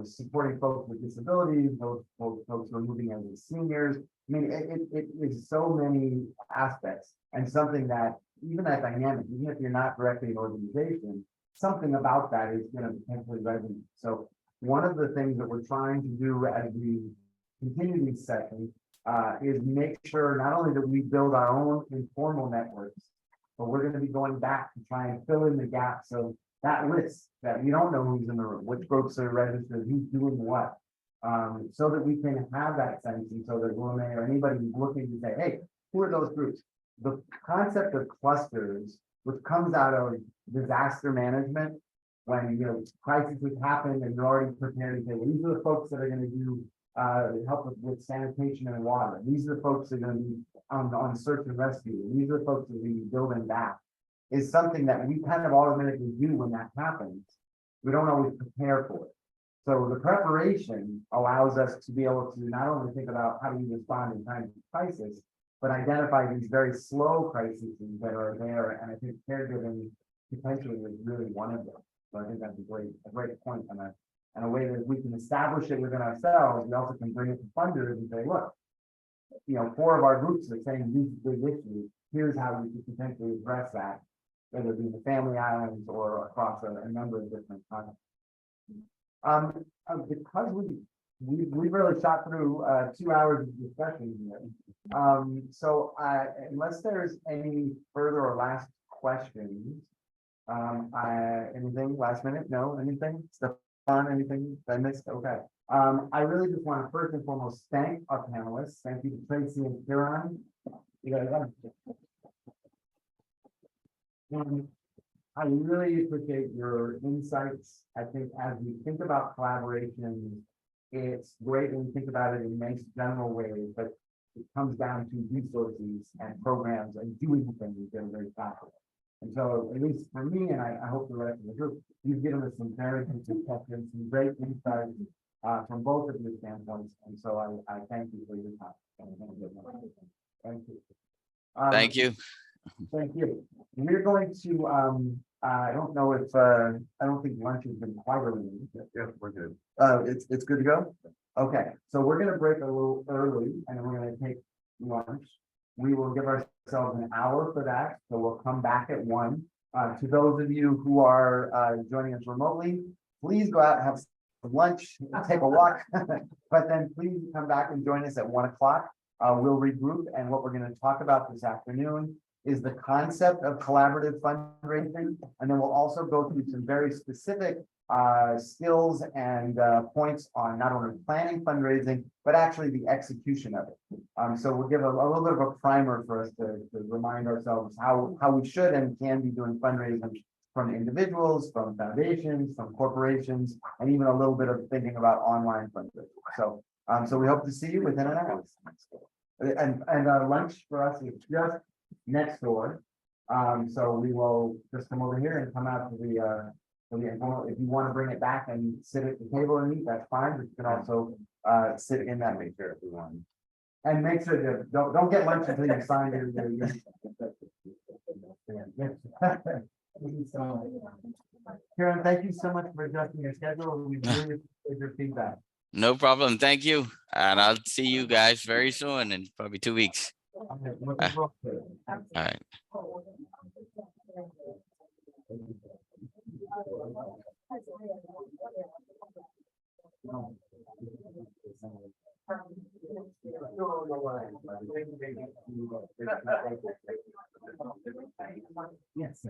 supporting folks with disabilities, those folks who are moving as seniors. I mean, it is so many aspects, and something that even that dynamic, even if you're not directly an organization, something about that is going to potentially resonate. So one of the things that we're trying to do as we continue these sessions is make sure not only that we build our own informal networks, but we're going to be going back to try and fill in the gaps of that list that we don't know who's in the room, which groups are registered, who's doing what, so that we can have that sense, and so that Willamay or anybody who's looking to say, hey, who are those groups? The concept of clusters, which comes out of disaster management, when crises happen and you're already prepared to say, well, these are the folks that are going to do help with sanitation and water. These are the folks that are going to be on search and rescue. These are the folks that are going to be building back. Is something that we kind of automatically do when that happens. We don't always prepare for it. So the preparation allows us to be able to not only think about how do we respond in times of crisis, but identify these very slow crises that are there. And I think caregiving potentially is really one of them. So I think that's a great point, and a way that we can establish it within ourselves. We also can bring it to funders and say, look, 4 of our groups are saying these big issues. Here's how we could potentially address that, whether it be in the family islands or across a number of different continents. Because we really shot through 2 hours of discussion here. So unless there's any further or last questions, anything last minute? No, anything? Stefan, anything I missed? Okay. I really just want to first and foremost thank our panelists. Thank you to Tracy and Kiran. I really appreciate your insights. I think as we think about collaboration, it's great when we think about it in nice general ways, but it comes down to resources and programs and doing things that are very practical. And so, at least for me, and I hope the rest of the group, you've given us some very good questions, some great insights from both of your standpoints. And so I thank you for your time. Thank you. Thank you. Thank you. We're going to, I don't know if, I don't think lunch has been quite early. Yeah, we're good. It's good to go? Okay, so we're gonna break a little early and we're gonna take lunch. We will give ourselves an hour for that, so we'll come back at 1. To those of you who are joining us remotely, please go out and have some lunch, take a walk, but then please come back and join us at 1 o'clock. We'll regroup, and what we're going to talk about this afternoon is the concept of collaborative fundraising, and then we'll also go through some very specific skills and points on not only planning fundraising, but actually the execution of it. So we'll give a little bit of a primer for us to remind ourselves how we should and can be doing fundraising from individuals, from foundations, from corporations, and even a little bit of thinking about online fundraising. So we hope to see you within an hour. And lunch for us is just next door. So we will just come over here and come out to the if you want to bring it back and sit at the table and eat, that's fine, but you can also sit in that maker if you want. And make sure that don't get lunch until you sign your Karen, thank you so much for adjusting your schedule. We really appreciate your feedback. No problem. Thank you. And I'll see you guys very soon in probably 2 weeks. All right. Yes.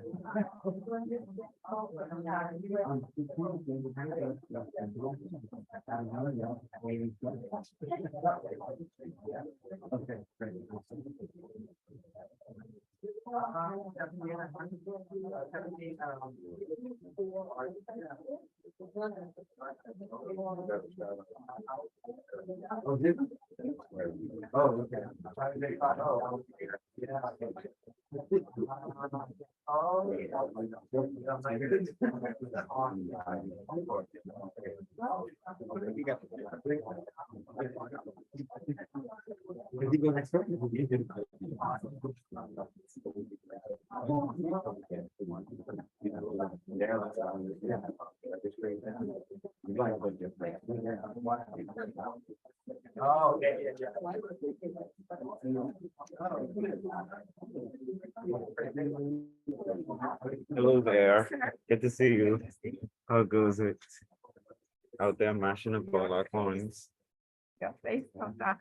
Okay, great. Oh, did we? Oh, okay. Did he go next door? Oh, yeah, yeah, Hello there. Good to see you. How goes it? Out there mashing up all our coins. Your face comes out.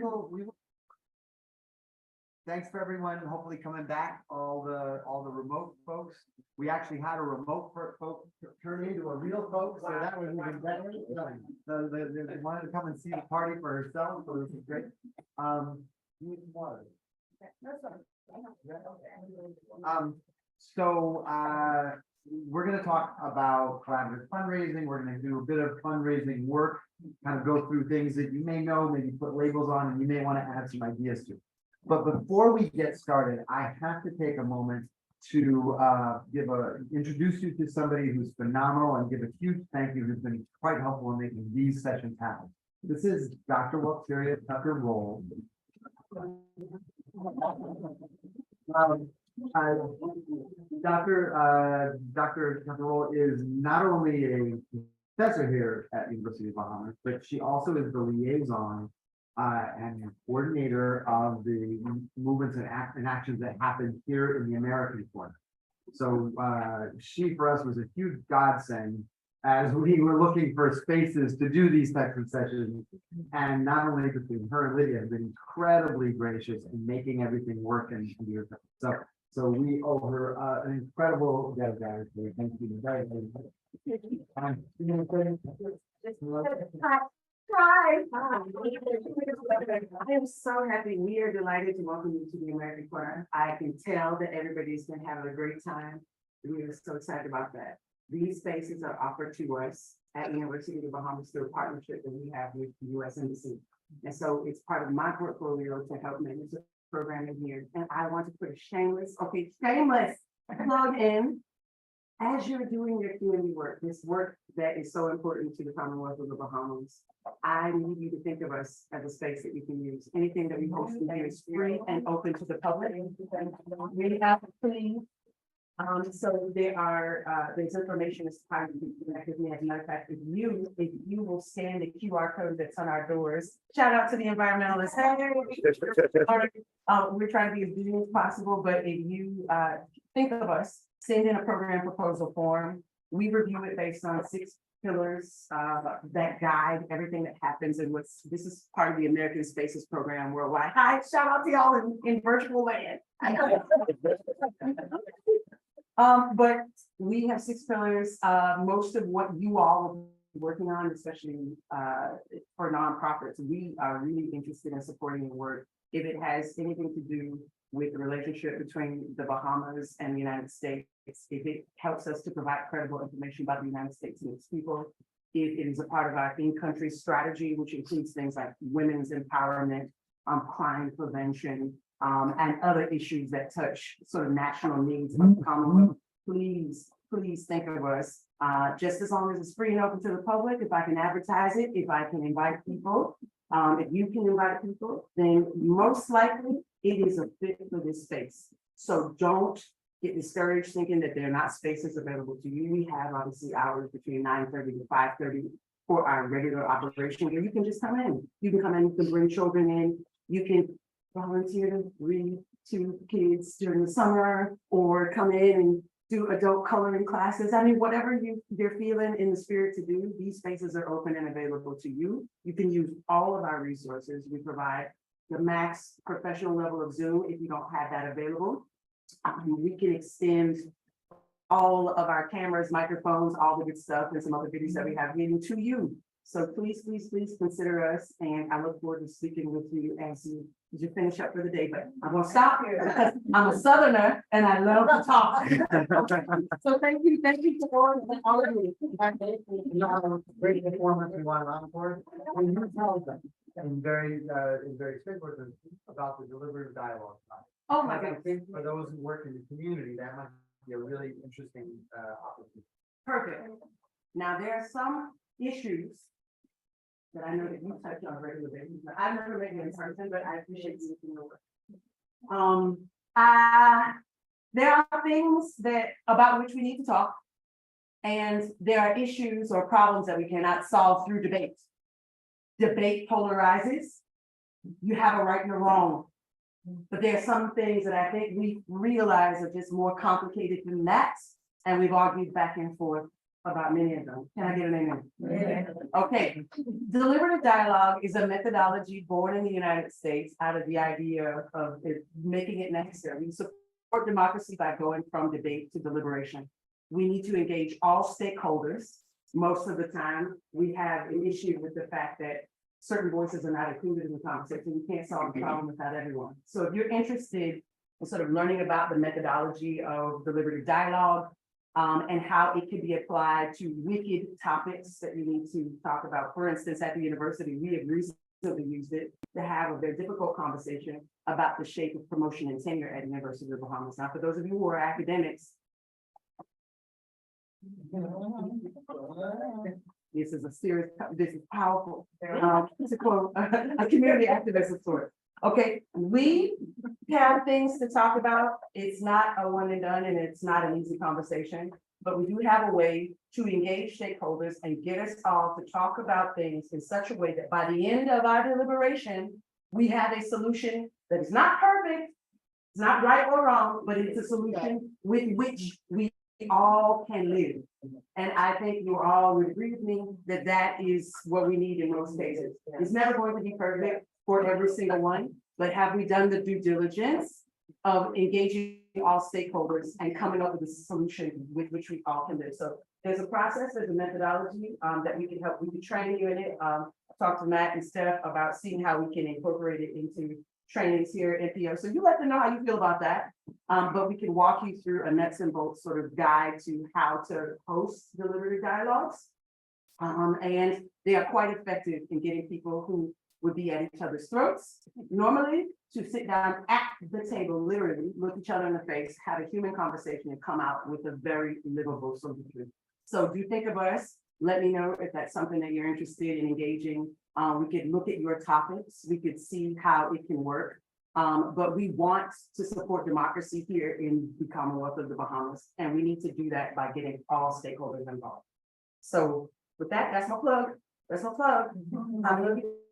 will. Thanks for everyone, hopefully coming back, all the remote folks. We actually had a remote folk turn into a real folk, so that was even better. They wanted to come and see the party for herself, so this is great. You need some water. So we're gonna talk about collaborative fundraising. We're gonna do a bit of fundraising work, kind of go through things that you may know, maybe put labels on, and you may want to add some ideas to. But before we get started, I have to take a moment to introduce you to somebody who's phenomenal and give a huge thank you, who's been quite helpful in making these sessions happen. This is Dr. Walteria Tucker Roll. Dr. Tucker Roll is not only a professor here at University of Bahamas, but she also is the liaison and coordinator of the movements and actions that happen here in the American corner. So she, for us, was a huge godsend as we were looking for spaces to do these types of sessions. And not only between her and Lydia have been incredibly gracious in making everything work and so we owe her an incredible debt of gratitude. Thank you very much. Hi. I am so happy. We are delighted to welcome you to the American Corner. I can tell that everybody's been having a great time. We are so excited about that. These spaces are offered to us at University of the Bahamas through a partnership that we have with the U.S. Embassy. And so it's part of my portfolio to help manage the programming here. And I want to put a shameless plug in. As you're doing your community work, this work that is so important to the Commonwealth of the Bahamas, I need you to think of us as a space that you can use. Anything that we host here is free and open to the public. We have free. So there's information as part of the connected. As a matter of fact, if you will scan the QR code that's on our doors, shout out to the environmentalists. We're trying to be as busy as possible, but if you think of us, send in a program proposal form. We review it based on 6 pillars that guide everything that happens. And this is part of the American Spaces program worldwide. Hi, shout out to y'all in virtual land. But we have 6 pillars. Most of what you all are working on, especially for nonprofits, we are really interested in supporting the work. If it has anything to do with the relationship between the Bahamas and the United States, if it helps us to provide credible information about the United States and its people, if it is a part of our in-country strategy, which includes things like women's empowerment, crime prevention, and other issues that touch sort of national needs of the Commonwealth, please think of us. Just as long as it's free and open to the public, if I can advertise it, if I can invite people, if you can invite people, then most likely it is a fit for this space. So don't get discouraged thinking that there are not spaces available to you. We have obviously hours between 9:30 to 5:30 for our regular operation where you can just come in. You can come in, you can bring children in, you can volunteer to read to kids during the summer or come in and do adult coloring classes. I mean, whatever you're feeling in the spirit to do, these spaces are open and available to you. You can use all of our resources. We provide the max professional level of Zoom if you don't have that available. We can extend all of our cameras, microphones, all the good stuff, and some other videos that we have getting to you. So please consider us, and I look forward to speaking with you as you finish up for the day. But I'm gonna stop here because I'm a Southerner and I love to talk. So thank you for all of you. Great performance we want on board. When you tell them in very straightforward terms about the deliberative dialogue. Oh my I goodness. think for those who work in the community, that might be a really interesting opportunity. Perfect. Now, there are some issues that I know that you touch on regular basis. I've never met you in person, but I appreciate you looking over. There are things about which we need to talk, and there are issues or problems that we cannot solve through debate. Debate polarizes. You have a right and a wrong. But there are some things that I think we realize are just more complicated than that. And we've argued back and forth. about many of them. Can I get an amen? Okay, deliberative dialogue is a methodology born in the United States out of the idea of it, making it necessary. We support democracy by going from debate to deliberation. We need to engage all stakeholders. Most of the time, we have an issue with the fact that certain voices are not included in the conversation. We can't solve the problem without everyone. So if you're interested in sort of learning about the methodology of deliberative dialogue, and how it can be applied to wicked topics that you need to talk about. For instance, at the university, we have recently used it to have a very difficult conversation about the shape of promotion and tenure at the University of the Bahamas. Now, for those of you who are academics, this is a serious, this is powerful. To quote a community activist of sorts. Okay, we have things to talk about. It's not a one and done, and it's not an easy conversation, but we do have a way to engage stakeholders and get us all to talk about things in such a way that by the end of our deliberation, we have a solution that is not perfect, it's not right or wrong, but it's a solution with which we all can live. And I think you all would agree with me that that is what we need in most cases. It's never going to be perfect for every single one, but have we done the due diligence of engaging all stakeholders and coming up with a solution with which we all can live? So there's a process, there's a methodology that we can help, we can train you in it. Talk to Matt and Steph about seeing how we can incorporate it into trainings here at NPO. So you let them know how you feel about that. But we can walk you through a nuts and bolts sort of guide to how to host deliberative dialogues. And they are quite effective in getting people who would be at each other's throats, normally to sit down at the table, literally look each other in the face, have a human conversation and come out with a very livable solution. So do think of us, let me know if that's something that you're interested in engaging. We could look at your topics, we could see how it can work. But we want to support democracy here in the Commonwealth of the Bahamas, and we need to do that by getting all stakeholders involved. So with that, that's my plug. That's my plug.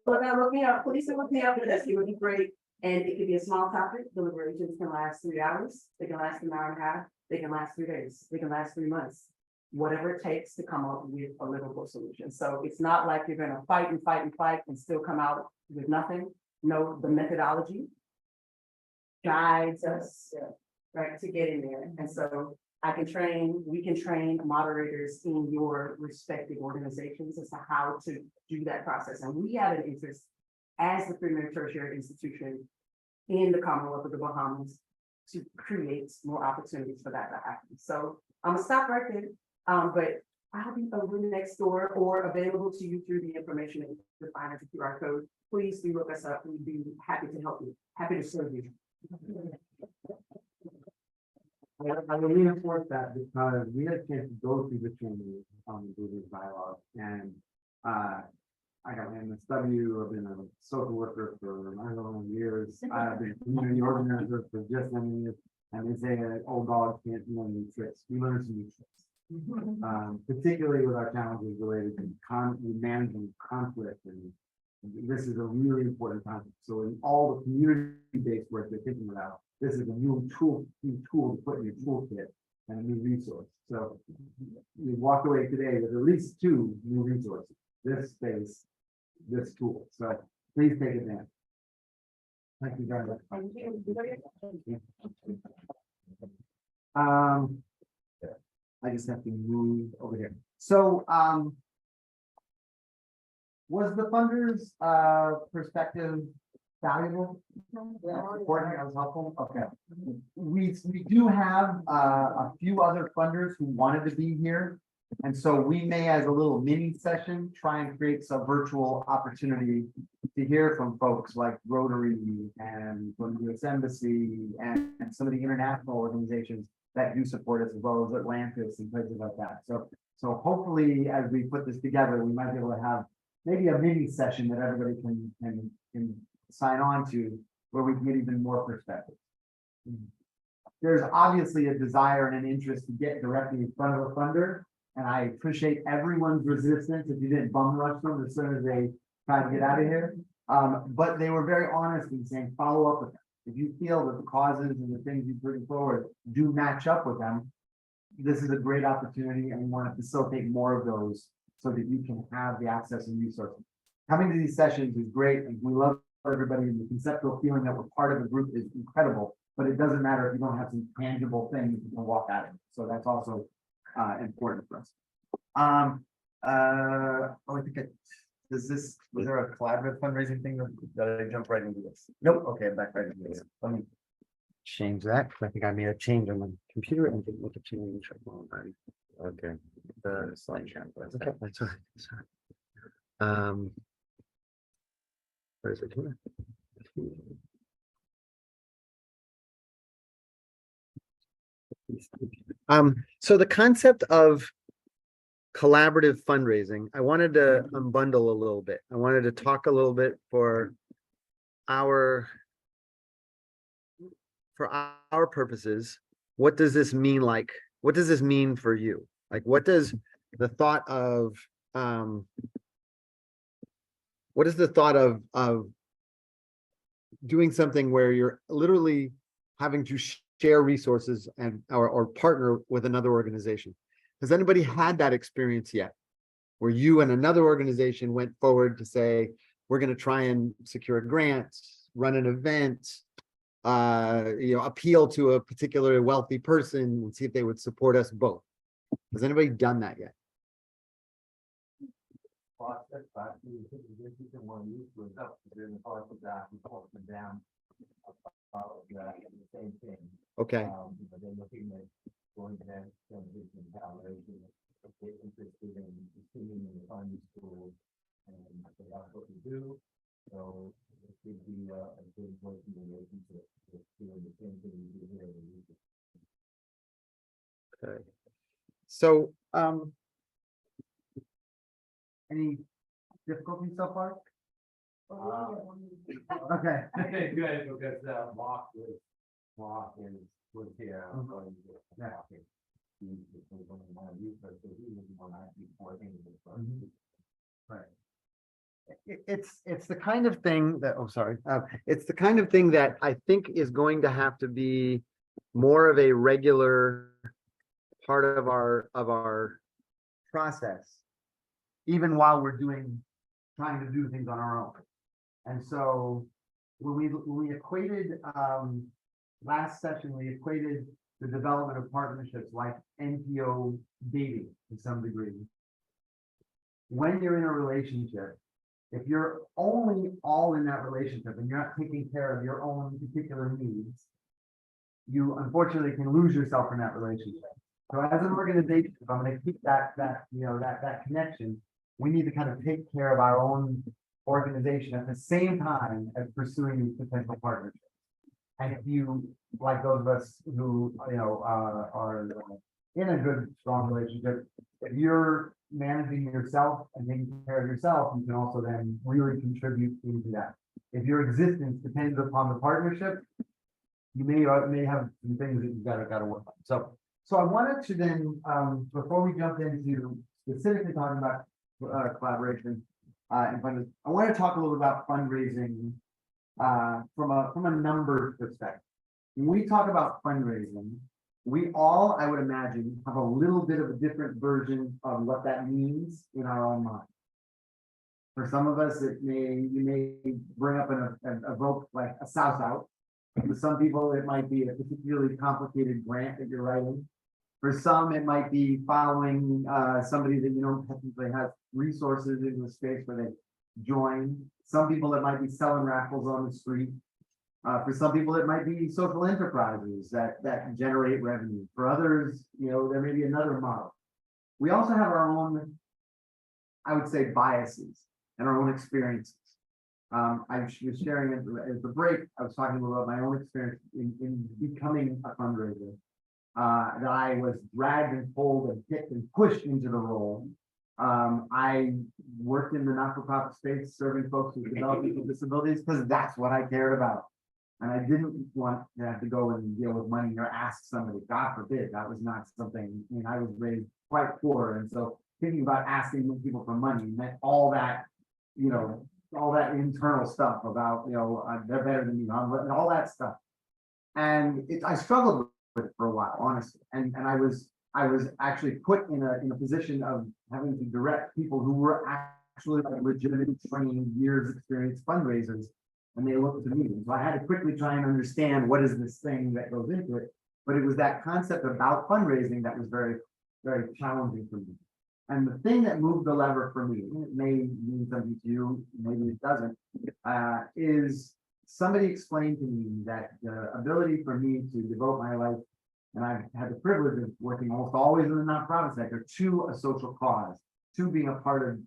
Look me up, please look me up for this. It would be great. And it could be a small topic. Deliberations can last 3 hours. They can last an hour and a half. They can last 3 days. They can last 3 months. Whatever it takes to come up with a livable solution. So it's not like you're gonna fight and fight and fight and still come out with nothing. No, the methodology guides us, right, to get in there. And so we can train moderators in your respective organizations as to how to do that process. And we have an interest as the premier tertiary institution in the Commonwealth of the Bahamas to create more opportunities for that to happen. So I'm gonna stop right there, but I'll be over next door or available to you through the information that you find as a QR code. Please do look us up. We'd be happy to help you, happy to serve you. I will reinforce that because we had a chance to go through the training on the Buddhist dialogue, and I got an MSW, I've been a social worker for I don't know years. I've been a community organizer for just many years, and they say that old dogs can't learn new tricks. We learn some new tricks, particularly with our challenges related to managing conflict, and this is a really important topic. So in all the community-based work they're thinking about, this is a new tool to put in your toolkit and a new resource. So you walk away today with at least 2 new resources: this space, this tool. So please take advantage. Thank you very much. I just have to move over here. So was the funders perspective valuable? Important, that was helpful. Okay. We do have a few other funders who wanted to be here. And so we may, as a little mini session, try and create some virtual opportunity to hear from folks like Rotary and from the US Embassy and some of the international organizations that do support us, as well as Atlantis and places like that. So hopefully, as we put this together, we might be able to have maybe a mini session that everybody can sign on to, where we can get even more perspective. There's obviously a desire and an interest to get directly in front of a funder, and I appreciate everyone's resistance if you didn't bum rush them as soon as they tried to get out of here. But they were very honest in saying, follow up with them. If you feel that the causes and the things you bring forward do match up with them, this is a great opportunity and we want to facilitate more of those so that you can have the access and resources. Coming to these sessions is great and we love everybody, and the conceptual feeling that we're part of a group is incredible, but it doesn't matter if you don't have some tangible things you can walk out of. So that's also important for us. Oh, I think was there a collaborative fundraising thing that I jumped right into this? Nope, okay, I'm back right into this. Let me change that, because I think I made a change on my computer and didn't look at change. Okay. The slide share. Okay, that's all right. That's all right. Where is it here? So the concept of collaborative fundraising, I wanted to unbundle a little bit. I wanted to talk a little bit for our purposes. What does this mean? Like, what does this mean for you? Like, what does the thought of what is the thought of doing something where you're literally having to share resources and or partner with another organization? Has anybody had that experience yet? Where you and another organization went forward to say, we're going to try and secure a grant, run an event, appeal to a particularly wealthy person and see if they would support us both. Has anybody done that yet? Okay. They're looking at going to that transition evaluation, if they're interested in continuing in the fund school, and that's what we do. So it could be a good working relationship with doing the same thing we do here. Okay. So, any difficulties so far? Okay. Okay, good, because Mark was here. Yeah. Right. It's the kind of thing that, oh, sorry. It's the kind of thing that I think is going to have to be more of a regular part of our process, even while we're trying to do things on our own. And so when we equated last session, we equated the development of partnerships like NPO dating to some degree. When you're in a relationship, if you're only all in that relationship and you're not taking care of your own particular needs, you unfortunately can lose yourself in that relationship. So as an organization, if I'm going to keep that connection, we need to kind of take care of our own organization at the same time as pursuing these potential partnerships. And if you, like those of us who are in a good, strong relationship, if you're managing yourself and taking care of yourself, you can also then really contribute into that. If your existence depends upon the partnership, you may have some things that you've got to work on. So I wanted to then, before we jump into specifically talking about collaboration and funding, I want to talk a little about fundraising from a numbers perspective. When we talk about fundraising, we all, I would imagine, have a little bit of a different version of what that means in our own mind. For some of us, you may bring up an evoke like a South Out. For some people, it might be a particularly complicated grant that you're writing. For some, it might be following somebody that you don't technically have resources in the space where they join. Some people, it might be selling raffles on the street. For some people, it might be social enterprises that generate revenue. For others, there may be another model. We also have our own, I would say, biases and our own experiences. I was sharing at the break, I was talking about my own experience in becoming a fundraiser. That I was dragged and pulled and kicked and pushed into the role. I worked in the not-for-profit space serving folks with developmental disabilities because that's what I cared about. And I didn't want to have to go and deal with money or ask somebody, God forbid, that was not something, I was raised quite poor. And so thinking about asking people for money meant all that, all that internal stuff about, they're better than me, and all that stuff. And I struggled with it for a while, honestly. And I was I was actually put in a position of having to direct people who were actually like legitimate trained years experience fundraisers. And they looked to me. So I had to quickly try and understand what is this thing that goes into it. But it was that concept about fundraising that was very, very challenging for me. And the thing that moved the lever for me, it may mean something to you, maybe it doesn't, is somebody explained to me that the ability for me to devote my life, and I've had the privilege of working almost always in the nonprofit sector, to a social cause, to being a part of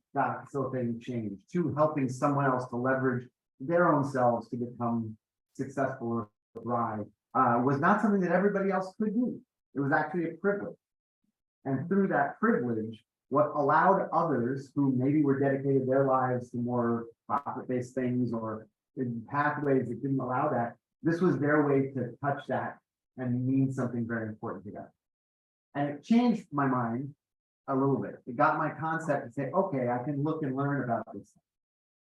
facilitating change, to helping someone else to leverage their own selves to become successful or thrive, was not something that everybody else could do. It was actually a privilege. And through that privilege, what allowed others who maybe were dedicated their lives to more profit-based things or in pathways that didn't allow that, this was their way to touch that and mean something very important to them. And it changed my mind a little bit. It got my concept to say, okay, I can look and learn about this.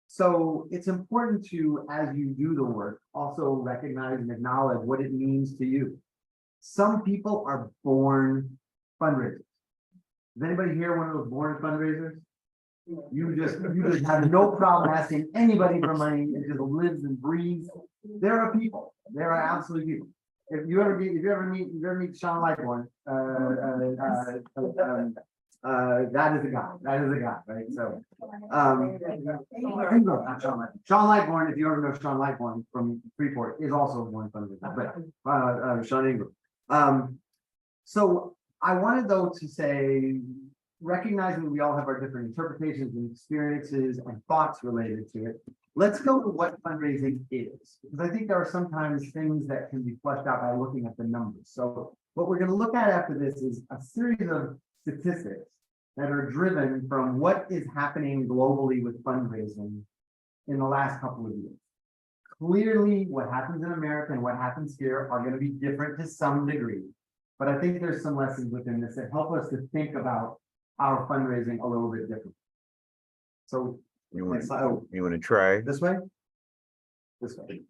So it's important to, as you do the work, also recognize and acknowledge what it means to you. Some people are born fundraisers. Is anybody here one of those born fundraisers? You just have no problem asking anybody for money. It just lives and breathes. There are people. There are absolutely people. If you ever meet Sean Lightborn, that is a guy. That is a guy, right? So, not Sean Lightborn. Sean Lightborn, if you ever know Sean Lightborn from Freeport, is also a born fundraiser, but Sean Ingram. So I wanted though to say, recognizing we all have our different interpretations and experiences and thoughts related to it, let's go to what fundraising is. Because I think there are sometimes things that can be fleshed out by looking at the numbers. So what we're going to look at after this is a series of statistics that are driven from what is happening globally with fundraising in the last couple of years. Clearly, what happens in America and what happens here are going to be different to some degree. But I think there's some lessons within this that help us to think about our fundraising a little bit different. So you want to try this way? This way.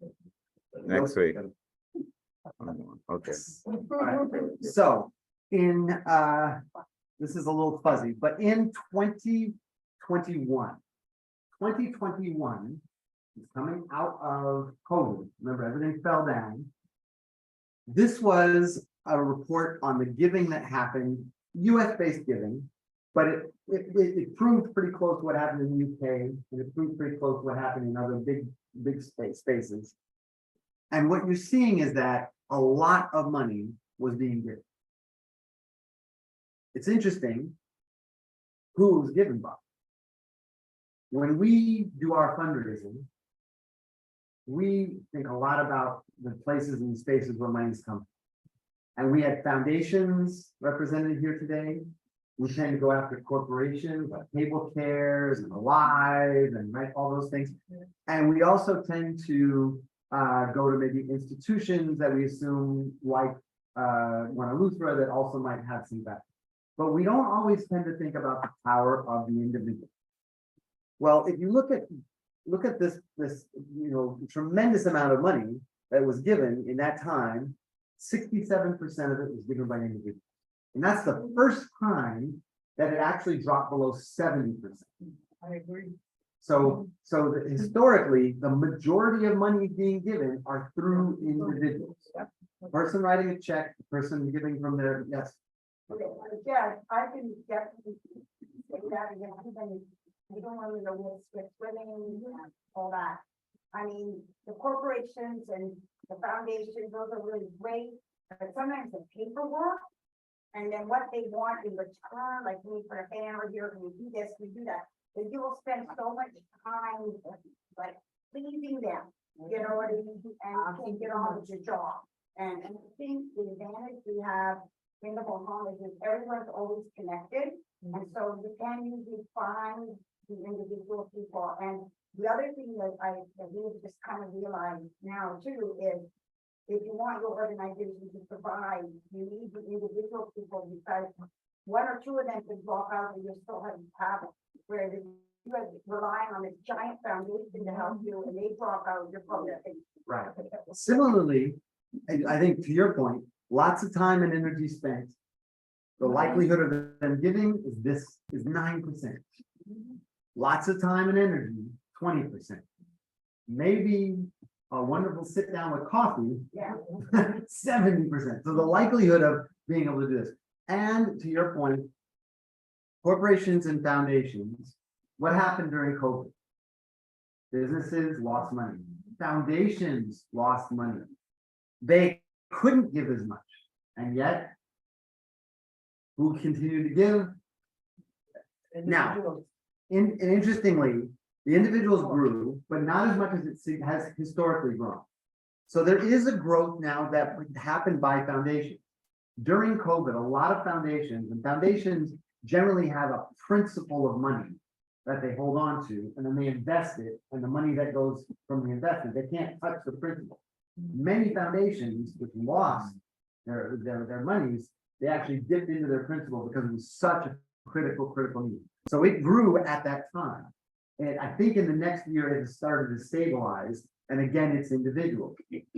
next week? Okay. Right. So in this is a little fuzzy, but in 2021 is coming out of COVID. Remember, everything fell down. This was a report on the giving that happened, US-based giving, but it proved pretty close to what happened in the UK, and it proved pretty close to what happened in other big spaces. And what you're seeing is that a lot of money was being given. It's interesting who was given by. When we do our fundraising, we think a lot about the places and spaces where money's come from. And we had foundations represented here today. We tend to go after corporations like Table Cares and Alive and right, all those things. And we also tend to go to maybe institutions that we assume like Guanaluthra that also might have some back. But we don't always tend to think about the power of the individual. Well, if you look at this tremendous amount of money that was given in that time, 67% of it was given by individuals. And that's the first time that it actually dropped below 70%. I agree. So historically, the majority of money being given are through individuals. The person writing a check, the person giving from their, yes. Okay, yeah, I can definitely say that again, we don't want to know what's winning and all that. I mean, the corporations and the foundations, those are really great, but sometimes the paperwork and then what they want in return, like we put a banner here, we do this, we do that. That you will spend so much time like pleasing them, you know what I mean? And you can't get on with your job. And I think the advantage we have in the Bahamas is everyone's always connected. And so you can usually find the individual people. And the other thing that we just kind of realize now too is if you want your organization to survive, you need the individual people because one or two of them can drop out and you still have it. Whereas if you are relying on this giant foundation to help you and they drop out, you're probably right. Similarly, I think to your point, lots of time and energy spent The likelihood of them giving is 9%. Lots of time and energy, 20%. Maybe a wonderful sit down with coffee, 70%. So the likelihood of being able to do this. And to your point, corporations and foundations, what happened during COVID? Businesses lost money. Foundations lost money. They couldn't give as much. And yet, who continued to give? Now, and interestingly, the individuals grew, but not as much as it has historically grown. So there is a growth now that happened by foundations. During COVID, a lot of foundations, and foundations generally have a principal of money that they hold on to, and then they invest it, and the money that goes from the investment, they can't touch the principal. Many foundations which lost their monies, they actually dipped into their principal because it was such a critical need. So it grew at that time. And I think in the next year, it has started to stabilize. And again, it's individual.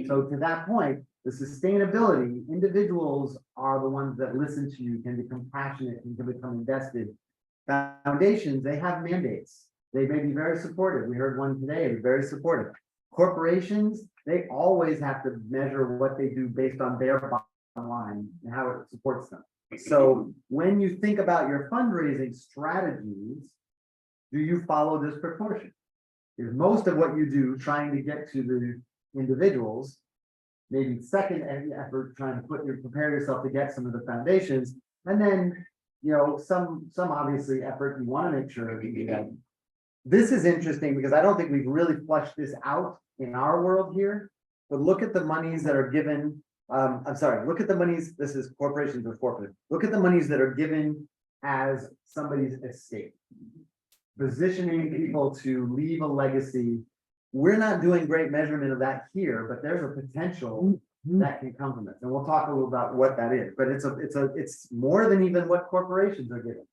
So to that point, the sustainability, individuals are the ones that listen to you, can be compassionate, and can become invested. Foundations, they have mandates. They may be very supportive. We heard one today, they're very supportive. Corporations, they always have to measure what they do based on their bottom line and how it supports them. So when you think about your fundraising strategies, do you follow this proportion? Is most of what you do trying to get to the individuals, maybe second effort trying to prepare yourself to get some of the foundations, and then some obviously effort you want to make sure that you do that. This is interesting because I don't think we've really fleshed this out in our world here, but look at the monies that are given. Look at the monies, this is corporations or corporate. Look at the monies that are given as somebody's estate. Positioning people to leave a legacy. We're not doing great measurement of that here, but there's a potential that can come from it. And we'll talk a little about what that is, but it's more than even what corporations are giving.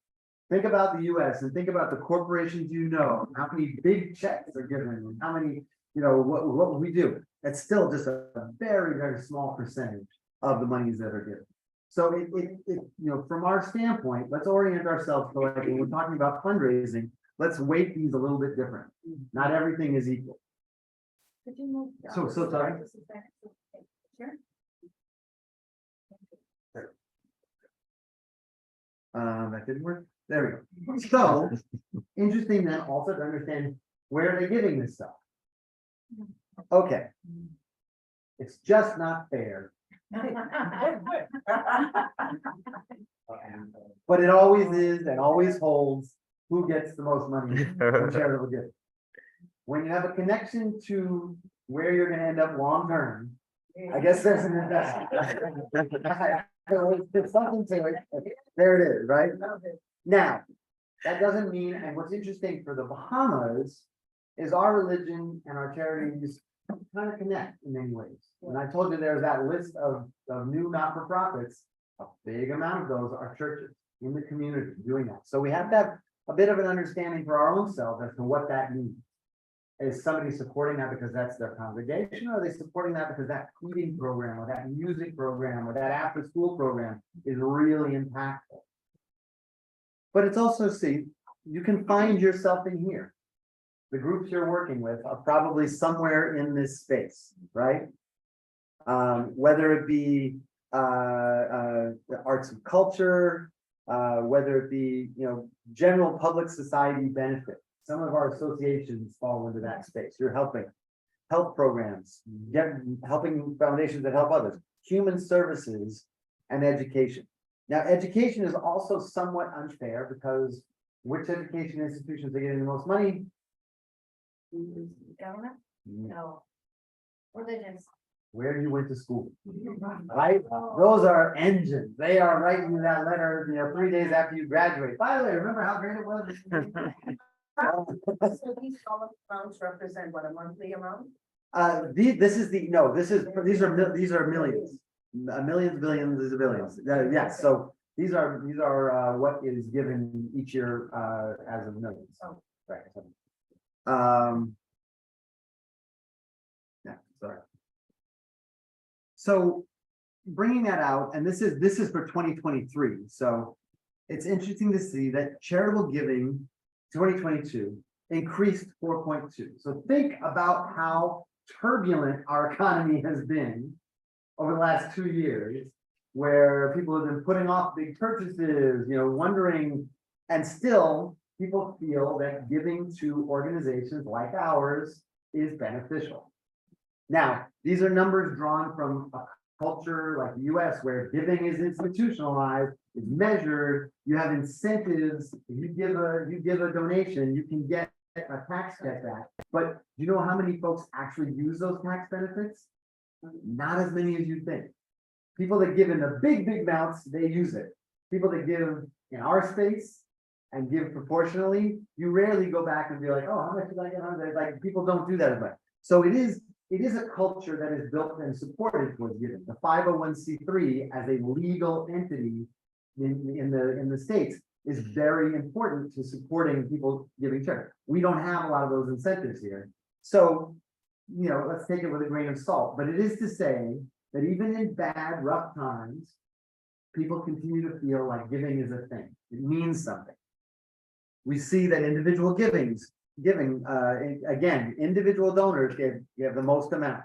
Think about the US and think about the corporations, how many big checks are given and how many, what we do. It's still just a very, very small percentage of the monies that are given. So from our standpoint, let's orient ourselves to like when we're talking about fundraising, let's weight these a little bit different. Not everything is equal. Could you move? So sorry. Sure. That didn't work. There we go. So interesting then also to understand where are they giving this stuff? Okay. It's just not fair. But it always is and always holds who gets the most money from charitable giving. When you have a connection to where you're gonna end up long term, I guess there's an investment. There's something to it. There it is, right? Now, that doesn't mean, and what's interesting for the Bahamas is our religion and our charities kind of connect in many ways. And I told you there's that list of new not-for-profits, a big amount of those are churches in the community doing that. So we have to have a bit of an understanding for our own selves as to what that means. Is somebody supporting that because that's their congregation, or are they supporting that because that feeding program or that music program or that after school program is really impactful? But it's also, you can find yourself in here. The groups you're working with are probably somewhere in this space, right? Whether it be the arts and culture, whether it be general public society benefit. Some of our associations fall into that space. You're helping health programs, helping foundations that help others, human services, and education. Now, education is also somewhat unfair because which education institutions are getting the most money? Government? No. Religions. Where you went to school, right? Those are engines. They are writing you that letter, 3 days after you graduate. By the way, remember how great it was? So these dollar amounts represent what, a monthly amount? These are millions. Millions, billions, is billions. Yes, so these are what is given each year as of millions. Right. Yeah, sorry. So bringing that out, and this is for 2023, so it's interesting to see that charitable giving 2022 increased 4.2. So think about how turbulent our economy has been over the last 2 years, where people have been putting off big purchases, wondering, and still people feel that giving to organizations like ours is beneficial. Now, these are numbers drawn from a culture like the US where giving is institutionalized, is measured, you have incentives. If you give a donation, you can get a tax kickback. But do you know how many folks actually use those tax benefits? Not as many as you think. People that give in the big amounts, they use it. People that give in our space and give proportionally, you rarely go back and be like, oh, how much did I get? Like, people don't do that as much. So it is a culture that is built and supported towards giving. The 501c3 as a legal entity in the States is very important to supporting people giving charity. We don't have a lot of those incentives here. So, let's take it with a grain of salt. But it is to say that even in bad, rough times, people continue to feel like giving is a thing. It means something. We see that individual giving, again, individual donors give the most amount.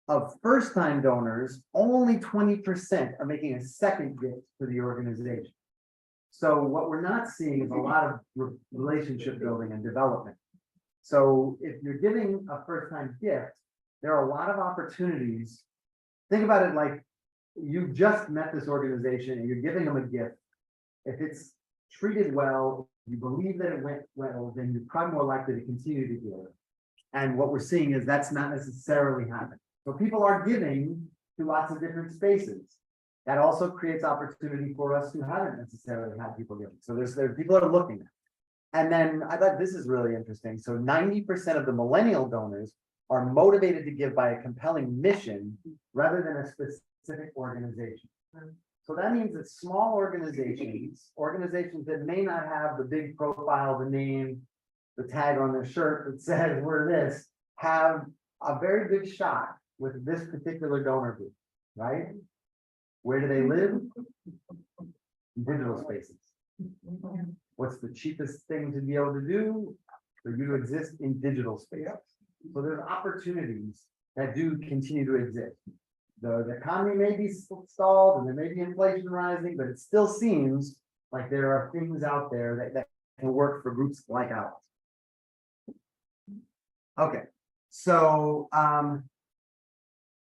Of first-time donors, only 20% are making a second gift to the organization. So what we're not seeing is a lot of relationship building and development. So if you're giving a first-time gift, there are a lot of opportunities. Think about it like you just met this organization and you're giving them a gift. If it's treated well, you believe that it went well, then you're probably more likely to continue to give. And what we're seeing is that's not necessarily happening. So people are giving to lots of different spaces. That also creates opportunity for us who haven't necessarily had people giving. So there's people that are looking at. And then I thought this is really interesting. So 90% of the millennial donors are motivated to give by a compelling mission rather than a specific organization. So that means that small organizations that may not have the big profile, the name, the tag on their shirt that says we're this, have a very good shot with this particular donor group, right? Where do they live? Digital spaces. What's the cheapest thing to be able to do? For you to exist in digital spaces. So there's opportunities that do continue to exist. The economy may be stalled and there may be inflation rising, but it still seems like there are things out there that can work for groups like ours. Okay, so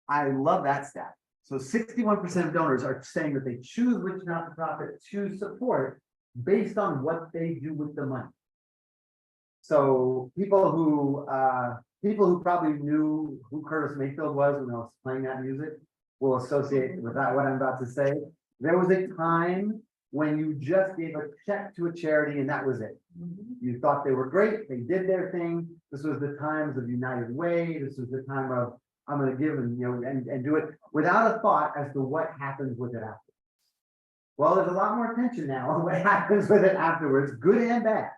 I love that stat. So 61% of donors are saying that they choose which not-for-profit to support based on what they do with the money. So people who probably knew who Curtis Mayfield was when I was playing that music will associate with that what I'm about to say. There was a time when you just gave a check to a charity and that was it. You thought they were great, they did their thing. This was the times of United Way. This was the time of I'm going to give and do it without a thought as to what happens with it afterwards. Well, there's a lot more attention now on what happens with it afterwards, good and bad.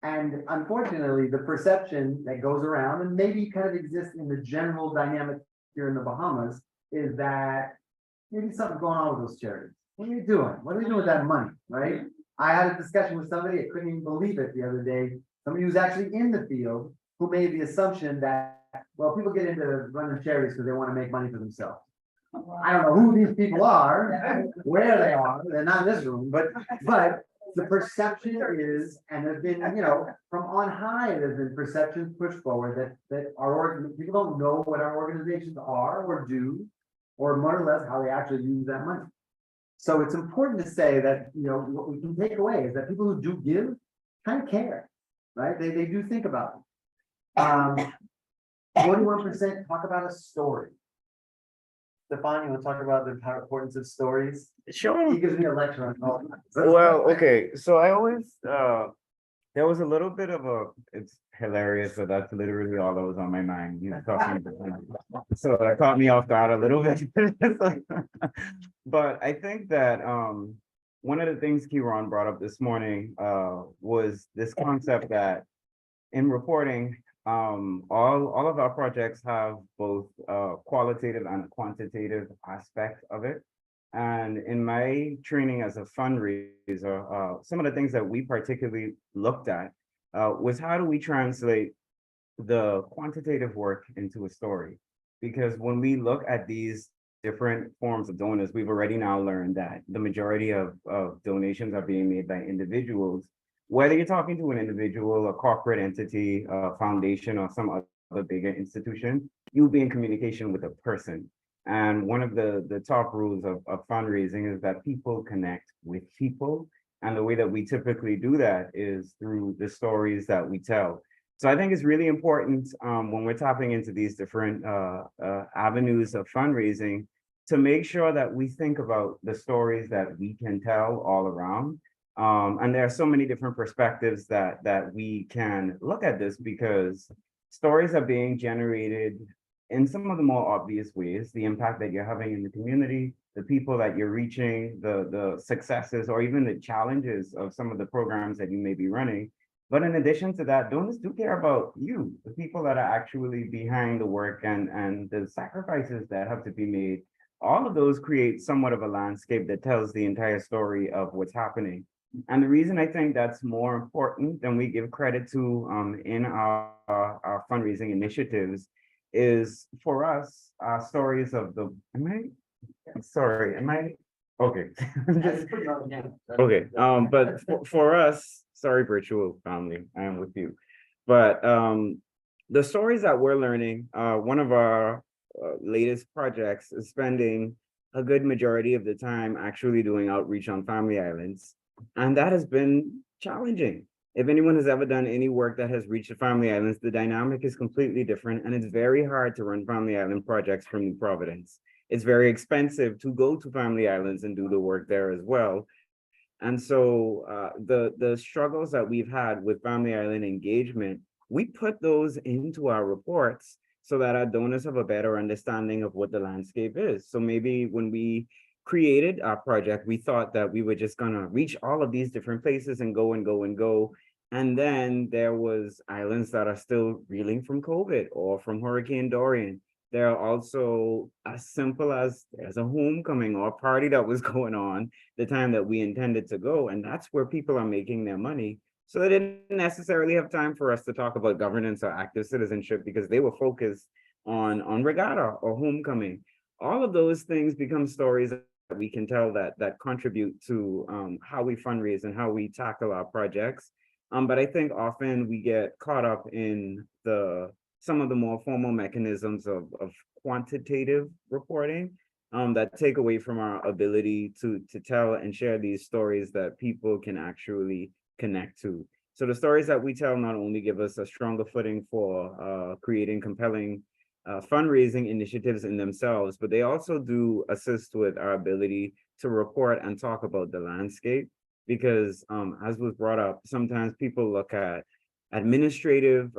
And unfortunately, the perception that goes around and maybe kind of exists in the general dynamic here in the Bahamas is that maybe something's going on with those charities. What are you doing? What are they doing with that money, right? I had a discussion with somebody, I couldn't even believe it the other day, somebody who's actually in the field who made the assumption that, well, people get into running charities because they want to make money for themselves. I don't know who these people are, where they are, they're not in this room, but the perception is, and there's been, from on high, there's been perceptions pushed forward that people don't know what our organizations are or do, or more or less how they actually use that money. So it's important to say that, what we can take away is that people who do give kind of care, right? They do think about it. 41% talk about a story. Stefan, you want to talk about the importance of stories? Sure. He gives me a lecture on all. Well, okay, so I always, there was a little bit of it's hilarious, so that's literally all that was on my mind. You talking so that caught me off guard a little bit. But I think that one of the things Kieran brought up this morning was this concept that in reporting, all of our projects have both qualitative and quantitative aspect of it. And in my training as a fundraiser, some of the things that we particularly looked at was how do we translate the quantitative work into a story? Because when we look at these different forms of donors, we've already now learned that the majority of donations are being made by individuals. Whether you're talking to an individual, a corporate entity, a foundation, or some other bigger institution, you'll be in communication with a person. And one of the top rules of fundraising is that people connect with people. And the way that we typically do that is through the stories that we tell. So I think it's really important when we're tapping into these different avenues of fundraising to make sure that we think about the stories that we can tell all around. And there are so many different perspectives that we can look at this, because stories are being generated in some of the more obvious ways, the impact that you're having in the community, the people that you're reaching, the successes, or even the challenges of some of the programs that you may be running. But in addition to that, donors do care about you, the people that are actually behind the work and the sacrifices that have to be made. All of those create somewhat of a landscape that tells the entire story of what's happening. And the reason I think that's more important than we give credit to in our fundraising initiatives is, for us, stories of the, okay. Okay, but for us, sorry, virtual family, I am with you. But the stories that we're learning, one of our latest projects is spending a good majority of the time actually doing outreach on family islands. And that has been challenging. If anyone has ever done any work that has reached the family islands, the dynamic is completely different, and it's very hard to run family island projects from New Providence. It's very expensive to go to family islands and do the work there as well. And so the struggles that we've had with family island engagement, we put those into our reports so that our donors have a better understanding of what the landscape is. So maybe when we created our project, we thought that we were just gonna reach all of these different places and go and go and go. And then there was islands that are still reeling from COVID or from Hurricane Dorian. There are also as simple as there's a homecoming or a party that was going on the time that we intended to go. And that's where people are making their money. So they didn't necessarily have time for us to talk about governance or active citizenship because they were focused on regatta or homecoming. All of those things become stories that we can tell that contribute to how we fundraise and how we tackle our projects. But I think often we get caught up in some of the more formal mechanisms of quantitative reporting that take away from our ability to tell and share these stories that people can actually connect to. So the stories that we tell not only give us a stronger footing for creating compelling fundraising initiatives in themselves, but they also do assist with our ability to report and talk about the landscape. Because as was brought up, sometimes people look at administrative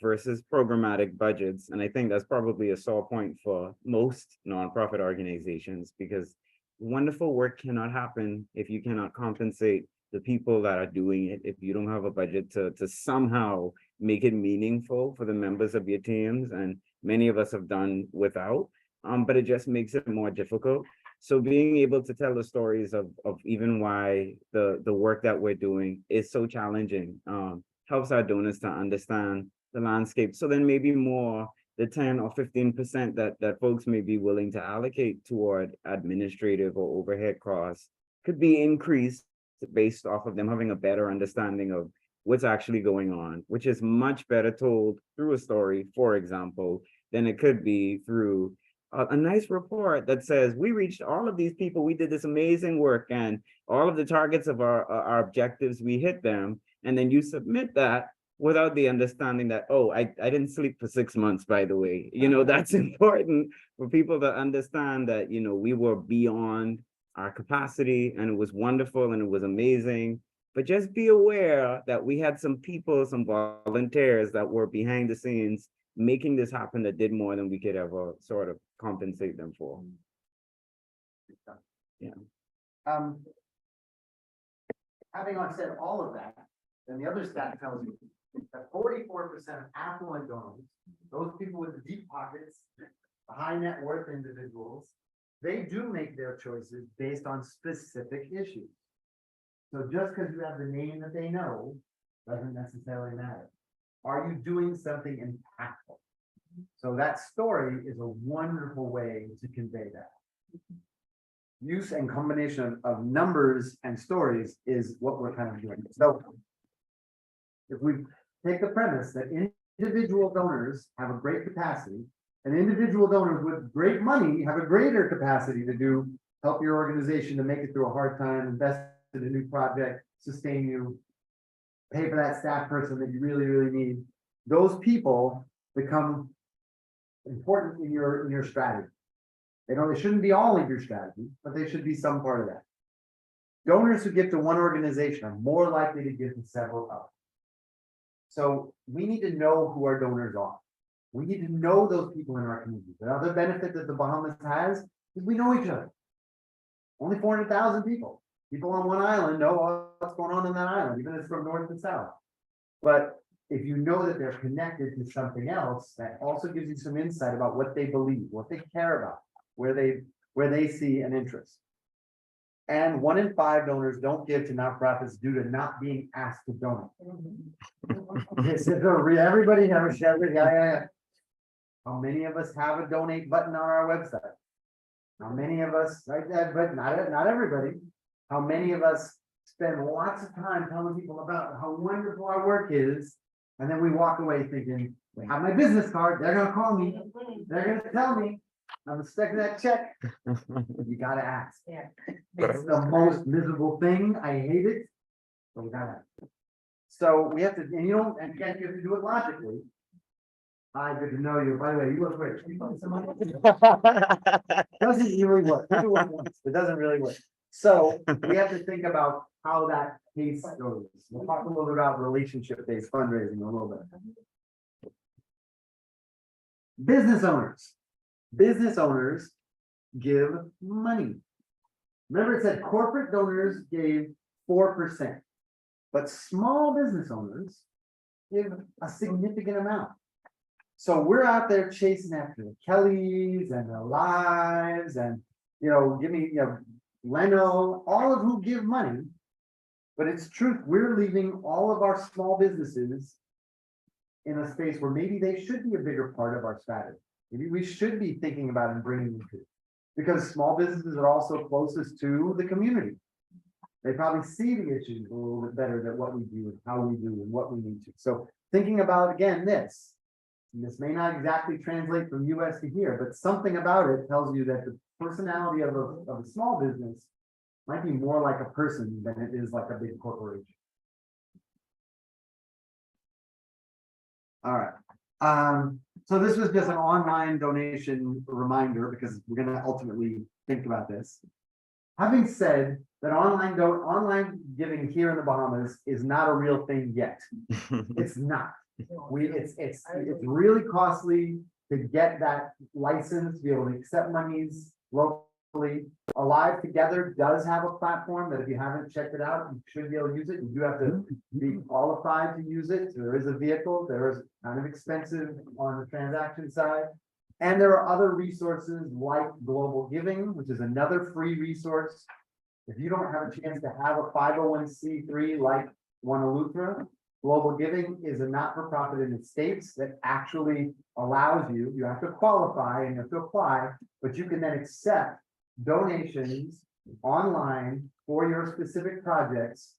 versus programmatic budgets. And I think that's probably a sore point for most nonprofit organizations, because wonderful work cannot happen if you cannot compensate the people that are doing it, if you don't have a budget to somehow make it meaningful for the members of your teams. And many of us have done without, but it just makes it more difficult. So being able to tell the stories of even why the work that we're doing is so challenging helps our donors to understand the landscape. So then maybe more the 10 or 15% that folks may be willing to allocate toward administrative or overhead costs could be increased based off of them having a better understanding of what's actually going on, which is much better told through a story, for example, than it could be through a nice report that says we reached all of these people, we did this amazing work, and all of the targets of our objectives, we hit them. And then you submit that without the understanding that, oh, I didn't sleep for 6 months, by the way. That's important for people to understand that, we were beyond our capacity, and it was wonderful and it was amazing. But just be aware that we had some people, some volunteers that were behind the scenes making this happen that did more than we could ever sort of compensate them for. Yeah. Having said all of that, then the other stat tells you that 44% of affluent donors, those people with the deep pockets, the high net worth individuals, they do make their choices based on specific issues. So just because you have the name that they know, doesn't necessarily matter. Are you doing something impactful? So that story is a wonderful way to convey that. Use and combination of numbers and stories is what we're kind of doing. So if we take the premise that individual donors have a great capacity, and individual donors with great money have a greater capacity to help your organization to make it through a hard time, invest in a new project, sustain you, pay for that staff person that you really, really need. Those people become important in your strategy. They shouldn't be all of your strategy, but they should be some part of that. Donors who give to one organization are more likely to give to several others. So we need to know who our donors are. We need to know those people in our community. The other benefit that the Bahamas has is we know each other. Only 400,000 people. People on one island know what's going on that island, even if it's from north to south. But if you know that they're connected to something else, that also gives you some insight about what they believe, what they care about, where they see an interest. And 1 in 5 donors don't give to nonprofits due to not being asked to donate. Everybody never shares it. Yeah. How many of us have a donate button on our website? How many of us, right, but not everybody. How many of us spend lots of time telling people about how wonderful our work is, and then we walk away thinking, they have my business card, they're gonna call me, they're gonna tell me, I'm expecting that check. You gotta ask. Yeah. It's the most miserable thing. I hate it. But we gotta ask. So we have to, and and again, you have to do it logically. Hi, good to know you. By the way, you look great. Doesn't really work. It doesn't really work. So we have to think about how that case goes. We'll talk a little bit about relationship-based fundraising a little bit. Business owners. Business owners give money. Remember, it said corporate donors gave 4%, but small business owners give a significant amount. So we're out there chasing after the Kellys and the Lives and, give me, Leno, all of who give money. But it's truth, we're leaving all of our small businesses in a space where maybe they should be a bigger part of our strategy. Maybe we should be thinking about and bringing them to, because small businesses are also closest to the community. They probably see the issues a little bit better than what we do and how we do and what we need to. So thinking about, again, this may not exactly translate from US to here, but something about it tells you that the personality of a small business might be more like a person than it is like a big corporation. All right. So this was just an online donation reminder because we're going to ultimately think about this. Having said that, online giving here in the Bahamas is not a real thing yet. It's not. It's really costly to get that license, to be able to accept monies locally. Alive Together does have a platform that if you haven't checked it out, you should be able to use it. You do have to be qualified to use it. So there is a vehicle, there is kind of expensive on the transaction side. And there are other resources like Global Giving, which is another free resource. If you don't have a chance to have a 501c3 like One Eleuthera, Global Giving is a not-for-profit in the States that actually allows you have to qualify and you have to apply, but you can then accept donations online for your specific projects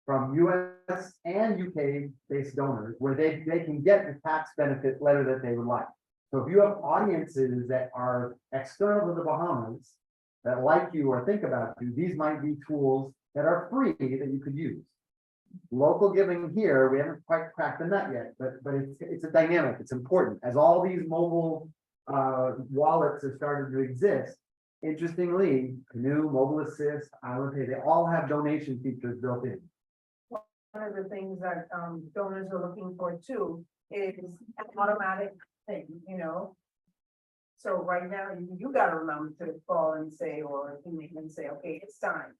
from US and UK based donors where they can get the tax benefit letter that they would like. So if you have audiences that are external to the Bahamas that like you or think about you, these might be tools that are free that you could use. Local giving here, we haven't quite cracked the nut yet, but it's a dynamic, it's important. As all these mobile wallets have started to exist, interestingly, Canoe, Mobile Assist, Island Pay, they all have donation features built in. One of the things that donors are looking for too is an automatic thing, So right now, you gotta remember to call and say, or even say, okay, it's time.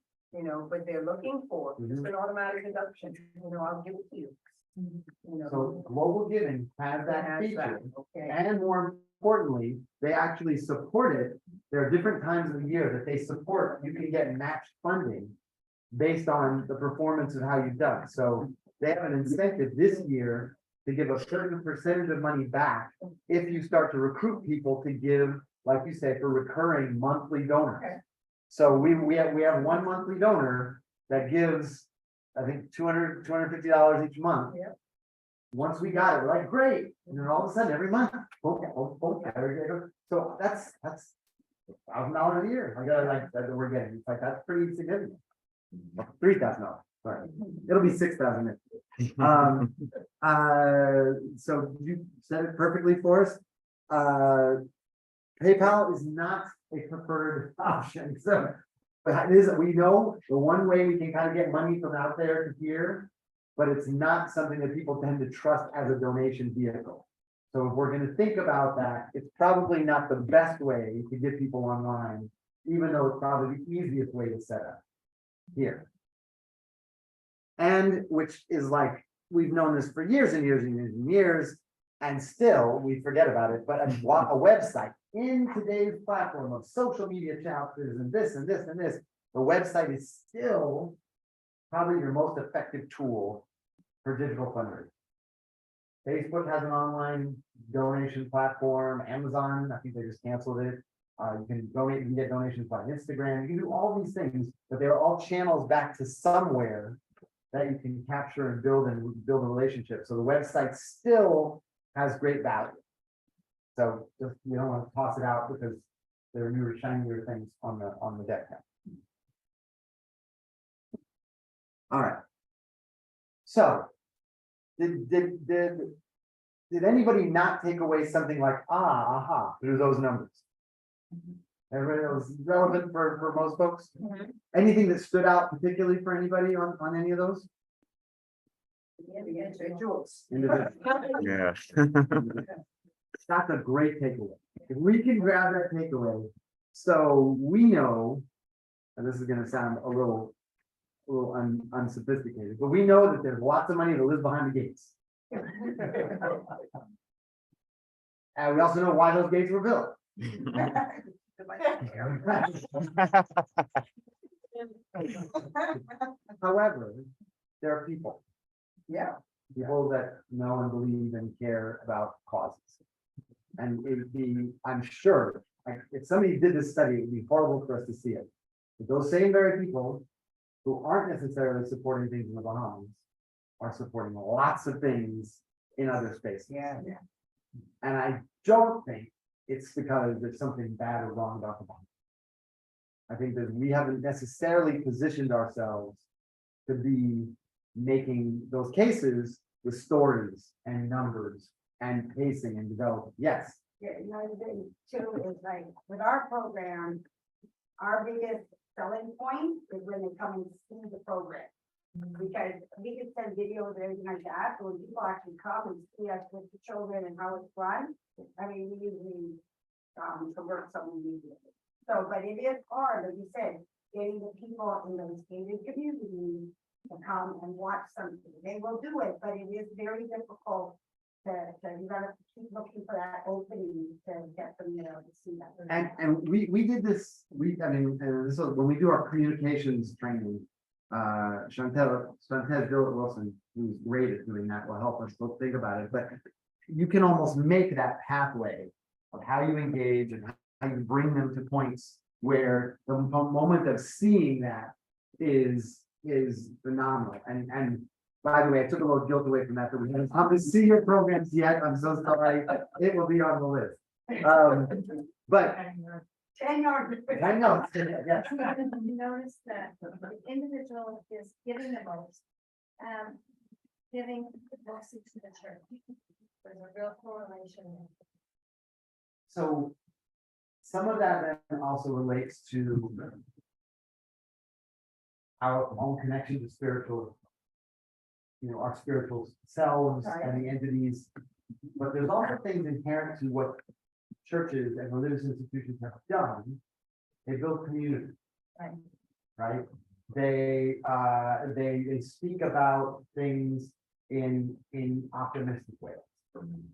But they're looking for just an automatic deduction, I'll give it to you. So global giving has that Has feature. that, okay. And more importantly, they actually support it. There are different times of the year that they support, you can get matched funding based on the performance of how you've done. So they have an incentive this year to give a certain percentage of money back if you start to recruit people to give, like you say, for recurring monthly donors. So we have one monthly donor that gives, I think, $250 each month. Yep. Once we got it, we're like, great, and then all of a sudden, every month, so that's $1,000 a year, I got like, that we're getting, it's like, that's pretty significant. $3,000, sorry, it'll be 6,000. So you said it perfectly for us. PayPal is not a preferred option, so, but it is, we know the one way we can kind of get money from out there to here, but it's not something that people tend to trust as a donation vehicle. So if we're gonna think about that, it's probably not the best way to get people online, even though it's probably the easiest way to set up here. And which is like, we've known this for years and years and years and years, and still we forget about it, but a website in today's platform of social media chapters and this and this and this, the website is still probably your most effective tool for digital fundraising. Facebook has an online donation platform, Amazon, I think they just canceled it. You can donate, you can get donations by Instagram, you can do all these things, but they're all channels back to somewhere that you can capture and build a relationship. So the website still has great value. So just, you don't want to toss it out because there are newer, shinier things on the deck now. All right. So did anybody not take away something like aha through those numbers? Everybody, that was relevant for most folks? Anything that stood out particularly for anybody on any of those? Individuals. Yeah. That's a great takeaway. If we can grab that takeaway, so we know, and this is gonna sound a little unsophisticated, but we know that there's lots of money that lives behind the gates. And we also know why those gates were built. However, there are people. Yeah. People that know and believe and care about causes. And it'd be, I'm sure, like, if somebody did this study, it'd be horrible for us to see it. But those same very people who aren't necessarily supporting things in the Bahamas are supporting lots of things in other spaces. Yeah. And I don't think it's because there's something bad or wrong about the Bahamas. I think that we haven't necessarily positioned ourselves to be making those cases with stories and numbers and pacing and development. Yes. Yeah, you know, the thing too is like, with our program, our biggest selling point is when they come and see the program. Because we can send videos and everything like that, but when people actually come and see us with the children and how it's run, I mean, we usually convert someone immediately. So, but it is hard, like you said, getting the people in those gated communities to come and watch something. They will do it, but it is very difficult to you gotta keep looking for that opening to get them there to see that. And we did this, I mean, this was when we do our communications training, Chantel Wilson, who's great at doing that, will help us both think about it, but you can almost make that pathway of how you engage and how you bring them to points where the moment of seeing that is phenomenal. And by the way, I took a little guilt away from that, we haven't come to see your programs yet. I'm so sorry. It will be on the list. But 10 yards. I know. Yes. You notice that the individual is giving the most, giving mostly to the church. There's a real correlation. So some of that then also relates to our own connection to spiritual, our spiritual selves and the entities. But there's also things inherent to what churches and religious institutions have done. They build community. Right? They speak about things in optimistic ways,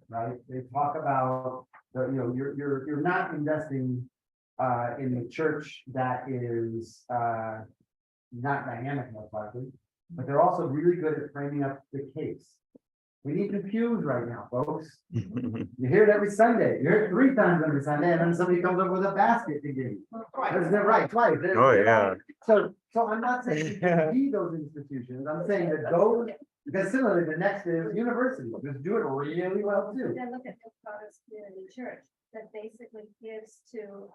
right? They talk about, you're not investing in the church that is not dynamic enough, likely, but they're also really good at framing up the case. We need the pews right now, folks. You hear it every Sunday. You hear it 3 times every Sunday, and then somebody comes up with a basket to give you. Isn't it right? Twice. Oh, yeah. So I'm not saying you need those institutions. I'm saying that those, because similarly, the next is universities, just do it really well too. Then look at the Providence Community Church that basically gives to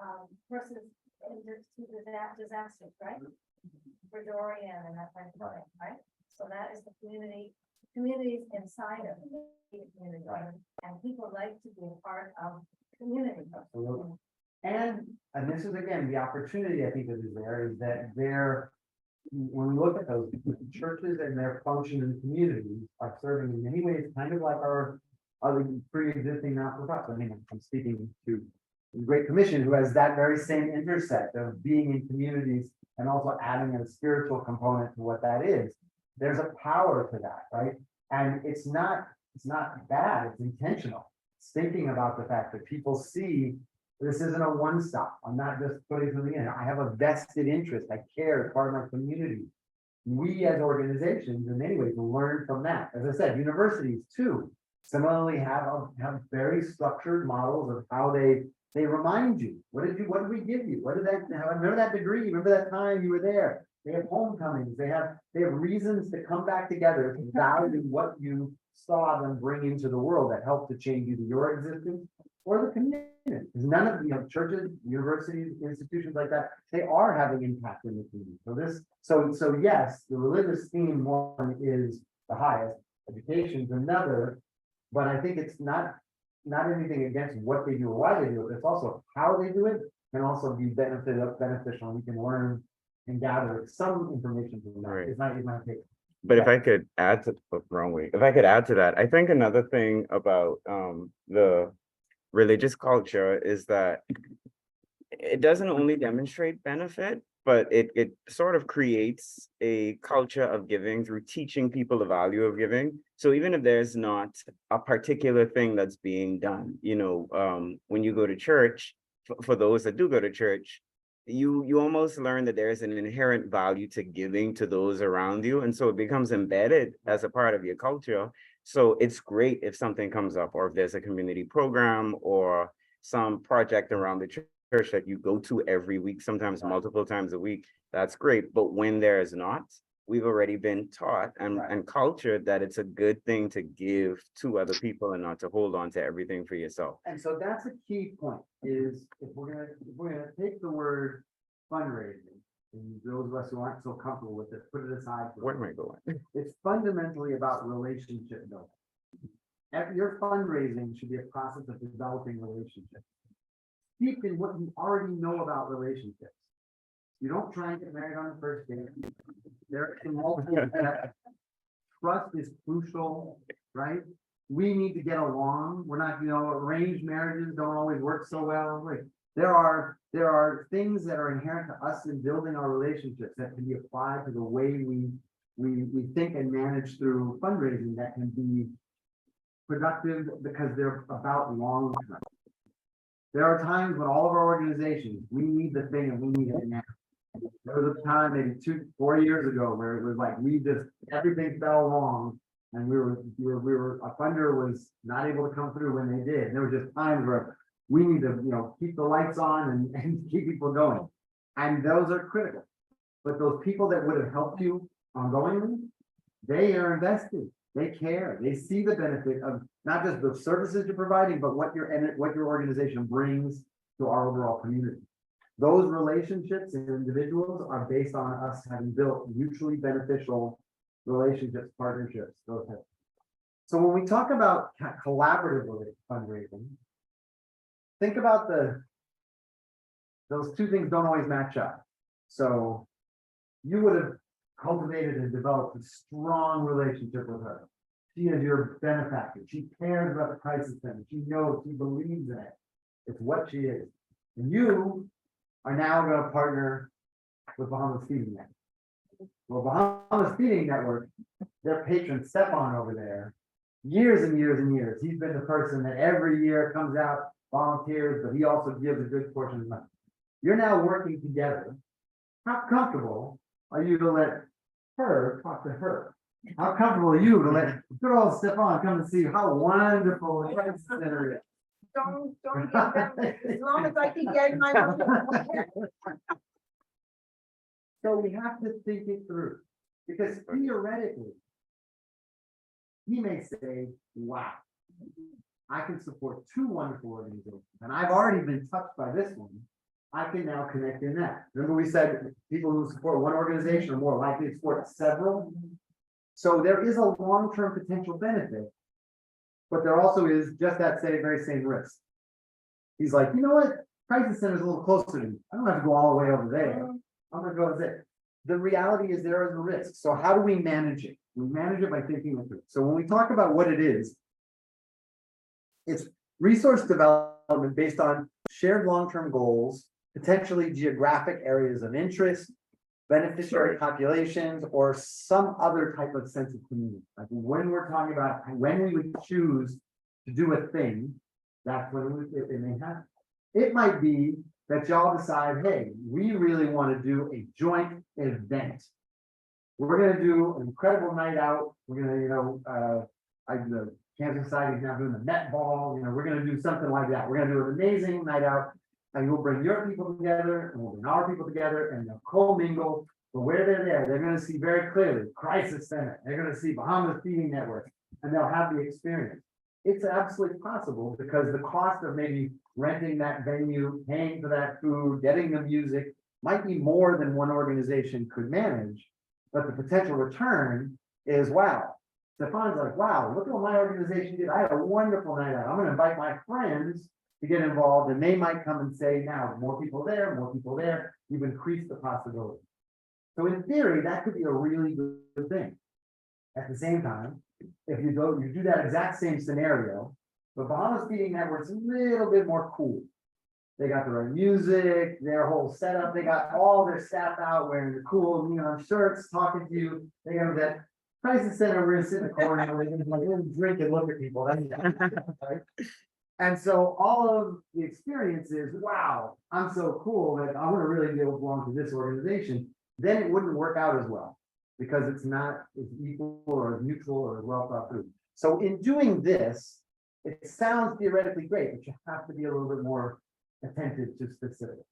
persons into disasters, right? For Dorian and that kind of thing, right? So that is the communities inside of the community, and people like to be a part of community. Absolutely. And this is again, the opportunity I think that is there is that when we look at those churches and their function in the communities are serving in many ways, kind of like our pre-existing not-for-profit. I mean, I'm speaking to the Great Commission, who has that very same intersect of being in communities and also adding a spiritual component to what that is. There's a power to that, right? And it's not bad, it's intentional. It's thinking about the fact that people see this isn't a one-stop. I'm not just putting something in. I have a vested interest. I care as part of my community. We as organizations, in many ways, learn from that. As I said, universities too, similarly have very structured models of how they remind you. What did we give you? Remember that degree? Remember that time you were there? They have homecomings. They have reasons to come back together to value what you saw them bring into the world that helped to change either your existence or the community. Because none of churches, universities, institutions like that, they are having impact in the community. So yes, the religious theme one is the highest, education is another, but I think it's not anything against what they do or why they do it. It's also how they do it can also be beneficial. We can learn and gather some information from that. Right. It's not take. But if I could add to if I could add to that, I think another thing about the religious culture is that it doesn't only demonstrate benefit, but it sort of creates a culture of giving through teaching people the value of giving. So even if there's not a particular thing that's being done, when you go to church, for those that do go to church, you almost learn that there's an inherent value to giving to those around you. And so it becomes embedded as a part of your culture. So it's great if something comes up, or if there's a community program or some project around the church that you go to every week, sometimes multiple times a week, that's great. But when there is not, we've already been taught and cultured that it's a good thing to give to other people and not to hold on to everything for yourself. And so that's a key point, is if we're gonna take the word fundraising, and those of us who aren't so comfortable with it, put it aside. Where am I going? It's fundamentally about relationship building. Your fundraising should be a process of developing relationships. Speak in what you already know about relationships. You don't try and get married on the first date. There are multiple. Trust is crucial, right? We need to get along. We're not, arranged marriages don't always work so well. Like, there are things that are inherent to us in building our relationships that can be applied to the way we think and manage through fundraising that can be productive because they're about long term. There are times when all of our organizations, we need the thing and we need it now. There was a time maybe 4 years ago where it was like everything fell along, and we were a funder was not able to come through when they did. And there were just times where we need to keep the lights on and keep people going, and those are critical. But those people that would have helped you ongoingly, they are invested. They care. They see the benefit of not just the services you're providing, but what your organization brings to our overall community. Those relationships and individuals are based on us having built mutually beneficial relationships, partnerships, those types. So when we talk about collaborative fundraising, think about those two things don't always match up. So you would have cultivated and developed a strong relationship with her. She is your benefactor. She cares about the crisis center. She knows, she believes in it. It's what she is. And you are now going to partner with Bahamas Feeding Net. Well, Bahamas Feeding Network, their patron Stefan over there, years and years and years, he's been the person that every year comes out, volunteers, but he also gives a good portion of money. You're now working together. How comfortable are you to let her talk to her? How comfortable are you to let good old Stefan come and see how wonderful the crisis center is? Don't get that, as long as I can get my money. So we have to think it through, because theoretically, he may say, wow, I can support two wonderful organizations, and I've already been touched by this one. I can now connect in that. Remember we said people who support one organization are more likely to support several? So there is a long-term potential benefit, but there also is just that very same risk. He's like, you know what? Crisis center is a little closer to me. I don't have to go all the way over there. I'm gonna go there. The reality is there is a risk. So how do we manage it? We manage it by thinking it through. So when we talk about what it is, it's resource development based on shared long-term goals, potentially geographic areas of interest, beneficiary populations, or some other type of sense of community. Like when we're talking about when we would choose to do a thing, that's when it may happen. It might be that y'all decide, hey, we really want to do a joint event. We're gonna do an incredible night out. We're gonna, the Cancer Society is now doing the Met Ball. We're gonna do something like that. We're gonna do an amazing night out. And we'll bring your people together, and we'll bring our people together, and they'll co-mingle. But where they're there, they're gonna see very clearly Crisis Center. They're gonna see Bahamas Feeding Network, and they'll have the experience. It's absolutely possible because the cost of maybe renting that venue, paying for that food, getting the music might be more than one organization could manage. But the potential return is, wow. Stefan's like, wow, look at what my organization did. I had a wonderful night out. I'm gonna invite my friends to get involved, and they might come and say, now, more people there, you've increased the possibility. So in theory, that could be a really good thing. At the same time, if you do that exact same scenario, the Bahamas Feeding Network's a little bit more cool. They got their own music, their whole setup, they got all their staff out wearing the cool neon shirts, talking to you. They have that crisis center, we're gonna sit in the corner, we're gonna drink and look at people. Right? And so all of the experience is, wow, I'm so cool that I want to really be able to belong to this organization. Then it wouldn't work out as well because it's not as equal or as mutual or as well thought through. So in doing this, it sounds theoretically great, but you have to be a little bit more attentive to specifics.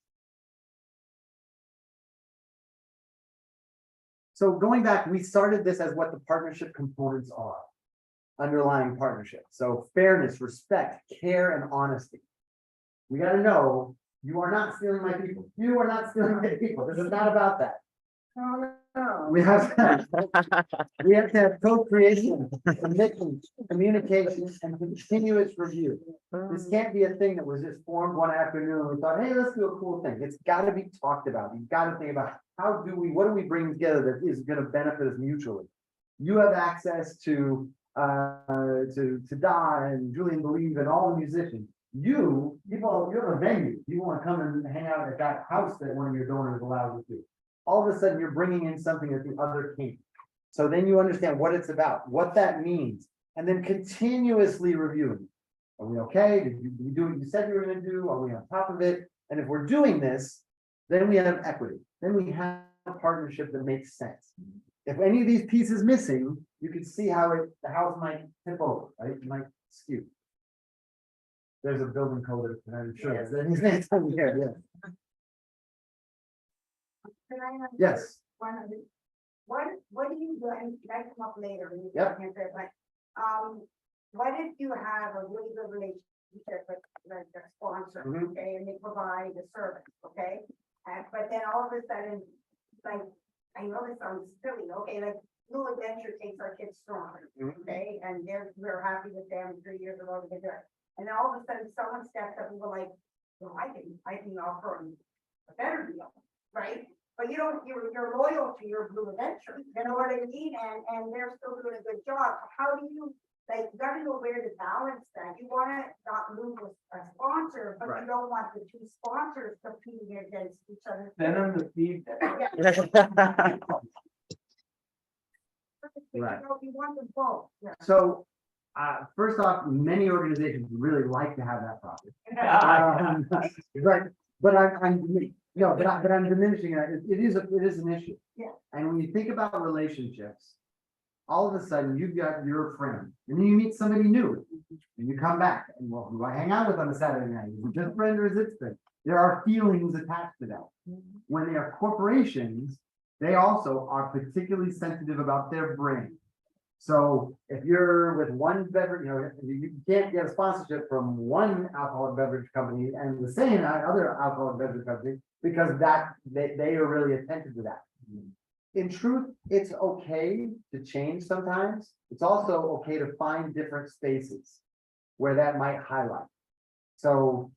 So going back, we started this as what the partnership components are. Underlying partnership. So fairness, respect, care, and honesty. We got to know you are not stealing my people. You are not stealing my people. This is not about that. Oh, no. We have to have co-creation, commitment, communication, and continuous review. This can't be a thing that was just formed one afternoon and we thought, hey, let's do a cool thing. It's got to be talked about. You've got to think about what do we bring together that is going to benefit us mutually. You have access to Di and Julian Believe and all the musicians. You have a venue. You want to come and hang out at that house that one of your donors allows you to. All of a sudden, you're bringing in something that the other can't. So then you understand what it's about, what that means, and then continuously reviewing. Are we okay? Did you do what you said you were going to do? Are we on top of it? And if we're doing this, then we have equity. Then we have a partnership that makes sense. If any of these pieces missing, you can see how the house might tip over, right? It might skew. There's a building code, and I'm sure. Yes. Yes. Can I ask Yes. one of the- What do you do, and that come up later, you Yep. can answer, but, what if you have a really good relationship with the sponsor, Mhm. okay, and they provide the service, okay? But then all of a sudden, like, I know this sounds silly, okay, like, Blue Adventure takes our kids stronger, Mhm. okay, and we're happy with them 3 years ago, they did it. And then all of a sudden, someone steps up and we're like, well, I can offer them a better deal, right? But you're loyal to your Blue Adventure, you know what I mean? And they're still doing a good job. How do you, like, you gotta know where to balance that. You wanna not lose a sponsor, but Right. you don't want the two sponsors competing against each other. Send them the feed. Right. You want them both. Yeah. So, first off, many organizations would really like to have that process. Right, but I'm diminishing it. It is an issue. Yeah. And when you think about relationships, all of a sudden you've got your friend, and then you meet somebody new, and you come back, and well, who do I hang out with on a Saturday night? Is it just a friend or is it friend? There are feelings attached to that. When they are corporations, they also are particularly sensitive about their brand. So if you're with one beverage, you can't get a sponsorship from one alcoholic beverage company and the same other alcoholic beverage company because they are really attentive to that. In truth, it's okay to change sometimes. It's also okay to find different spaces where that might highlight. So,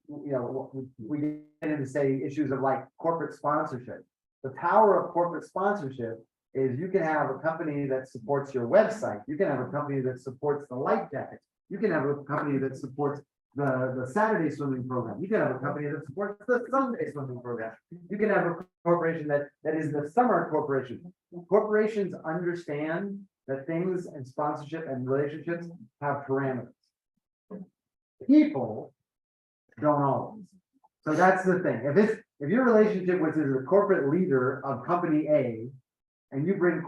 we get into say issues of like corporate sponsorship. The power of corporate sponsorship is you can have a company that supports your website. You can have a company that supports the light jackets. You can have a company that supports the Saturday swimming program. You can have a company that supports the Sunday swimming program. You can have a corporation that is the summer corporation. Corporations understand that things and sponsorship and relationships have parameters. People don't always. So that's the thing. If your relationship with the corporate leader of company A and you bring new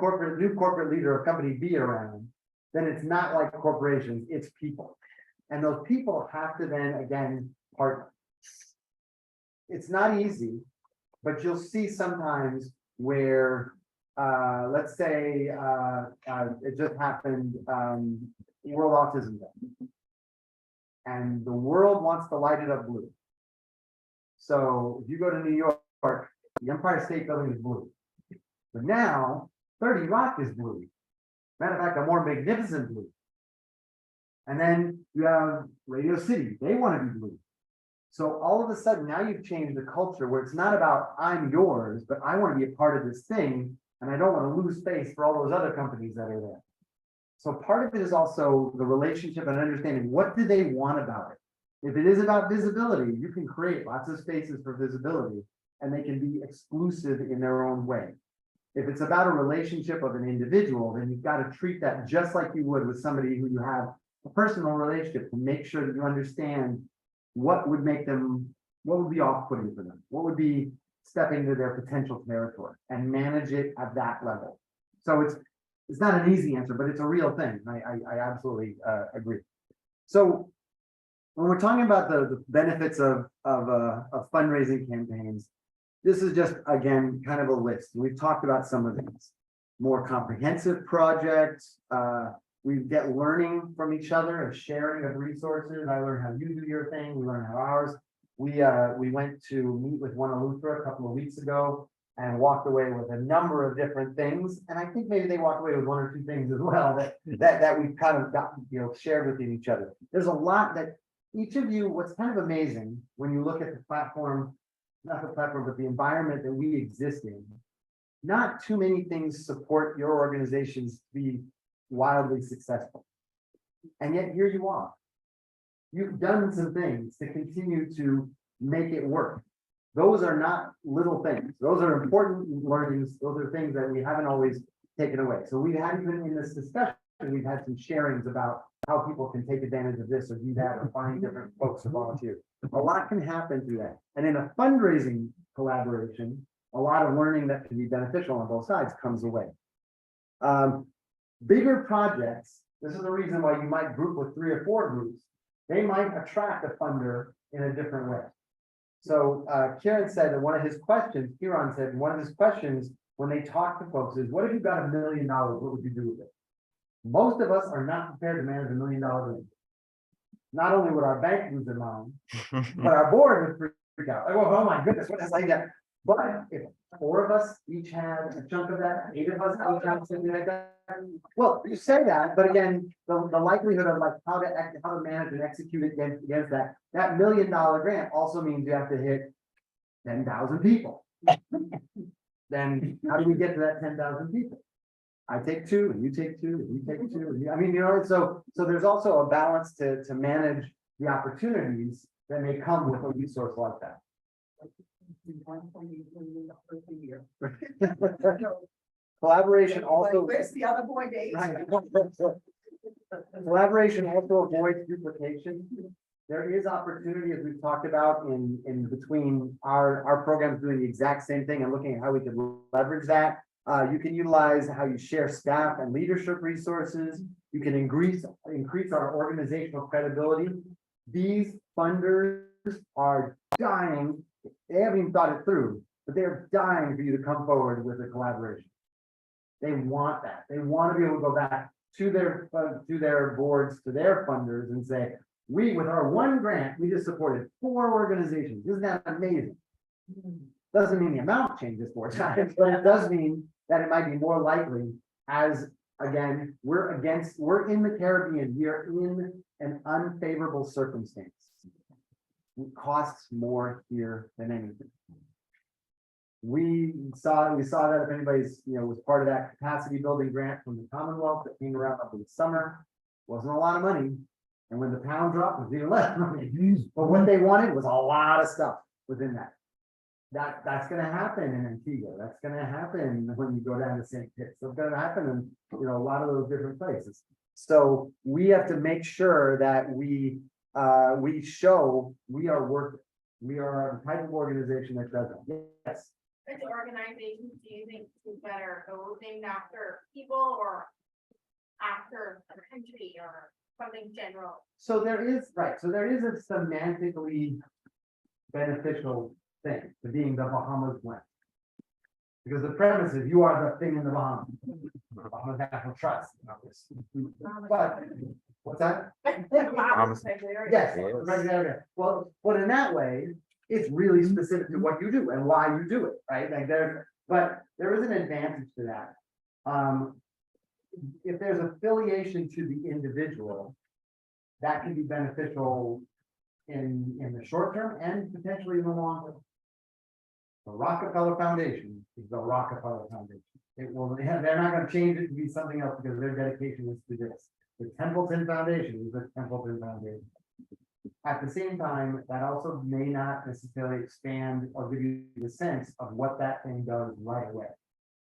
corporate leader of company B around, then it's not like corporations, it's people. And those people have to then again partner. It's not easy, but you'll see sometimes where let's say it just happened World Autism Day. And the world wants to light it up blue. So if you go to New York, the Empire State Building is blue. But now 30 Rock is blue. Matter of fact, a more magnificent blue. And then you have Radio City, they want to be blue. So all of a sudden now you've changed the culture where it's not about I'm yours, but I want to be a part of this thing. And I don't want to lose space for all those other companies that are there. So part of it is also the relationship and understanding what do they want about it. If it is about visibility, you can create lots of spaces for visibility and they can be exclusive in their own way. If it's about a relationship of an individual, then you've got to treat that just like you would with somebody who you have a personal relationship to make sure that you understand what would make them, what would be off-putting for them, what would be stepping into their potential territory and manage it at that level. So it's not an easy answer, but it's a real thing. I absolutely agree. So when we're talking about the benefits of fundraising campaigns, this is just, again, kind of a list. We've talked about some of these. More comprehensive projects. We get learning from each other, a sharing of resources. I learn how you do your thing. We learn how ours. We went to meet with One Eleuthera a couple of weeks ago and walked away with a number of different things. And I think maybe they walked away with one or two things as well that we've kind of got, shared with each other. There's a lot that each of you, what's kind of amazing when you look at the platform, not the platform, but the environment that we exist in, not too many things support your organizations to be wildly successful. And yet here you are. You've done some things to continue to make it work. Those are not little things. Those are important learnings. Those are things that we haven't always taken away. So we had even in this discussion, we've had some sharings about how people can take advantage of this or do that or find different folks to volunteer. A lot can happen through that. And in a fundraising collaboration, a lot of learning that can be beneficial on both sides comes away. Bigger projects, this is the reason why you might group with 3 or 4 groups. They might attract a funder in a different way. So Kieran said that one of his questions, Kieran said one of his questions when they talk to folks is, what if you got $1 million? What would you do with it? Most of us are not prepared to manage $1 million. Not only would our bank lose their mind, but our board would freak out. Like, oh my goodness, what is like that? But if 4 of us each had a chunk of that, 8 of us each had something like that. Well, you say that, but again, the likelihood of like how to manage and execute against that $1 million grant also means you have to hit 10,000 people. Then how do we get to that 10,000 people? I take 2, and you take 2, and you take 2. And I mean, so there's also a balance to manage the opportunities that may come with a resource like that. Collaboration also. Where's the other boy, Dave? Right. Collaboration also avoids duplication. There is opportunity, as we've talked about, in between our programs doing the exact same thing and looking at how we can leverage that. You can utilize how you share staff and leadership resources. You can increase our organizational credibility. These funders are dying. They haven't even thought it through, but they're dying for you to come forward with a collaboration. They want that. They want to be able to go back to their boards, to their funders and say, we, with our one grant, we just supported 4 organizations. Isn't that amazing? Doesn't mean the amount changes 4 times, but it does mean that it might be more likely as, again, we're in the Caribbean, we are in an unfavorable circumstance. It costs more here than anything. We saw that if anybody's, was part of that capacity building grant from the Commonwealth that came around up in the summer, wasn't a lot of money. And when the pound dropped, it was even less money. But what they wanted was a lot of stuff within that. That's gonna happen in Antigua. That's gonna happen when you go down to St. Kitts. It's gonna happen in, a lot of those different places. So we have to make sure that we show we are worth it. We are a type of organization that does it. Yes. Which organizations do you think do better, those named after people or after a country or something general? So there is a semantically beneficial thing to being the Bahamas blend. Because the premise is you are the thing in the Bahamas. Bahamas National Trust. But what's that? Yes. Well, but in that way, it's really specific to what you do and why you do it, right? But there is an advantage to that. If there's affiliation to the individual, that can be beneficial in the short term and potentially in the long term. The Rockefeller Foundation is the Rockefeller Foundation. They're not going to change it to be something else because their dedication is to this. The Templeton Foundation is the Templeton Foundation. At the same time, that also may not necessarily expand or give you the sense of what that thing does right away.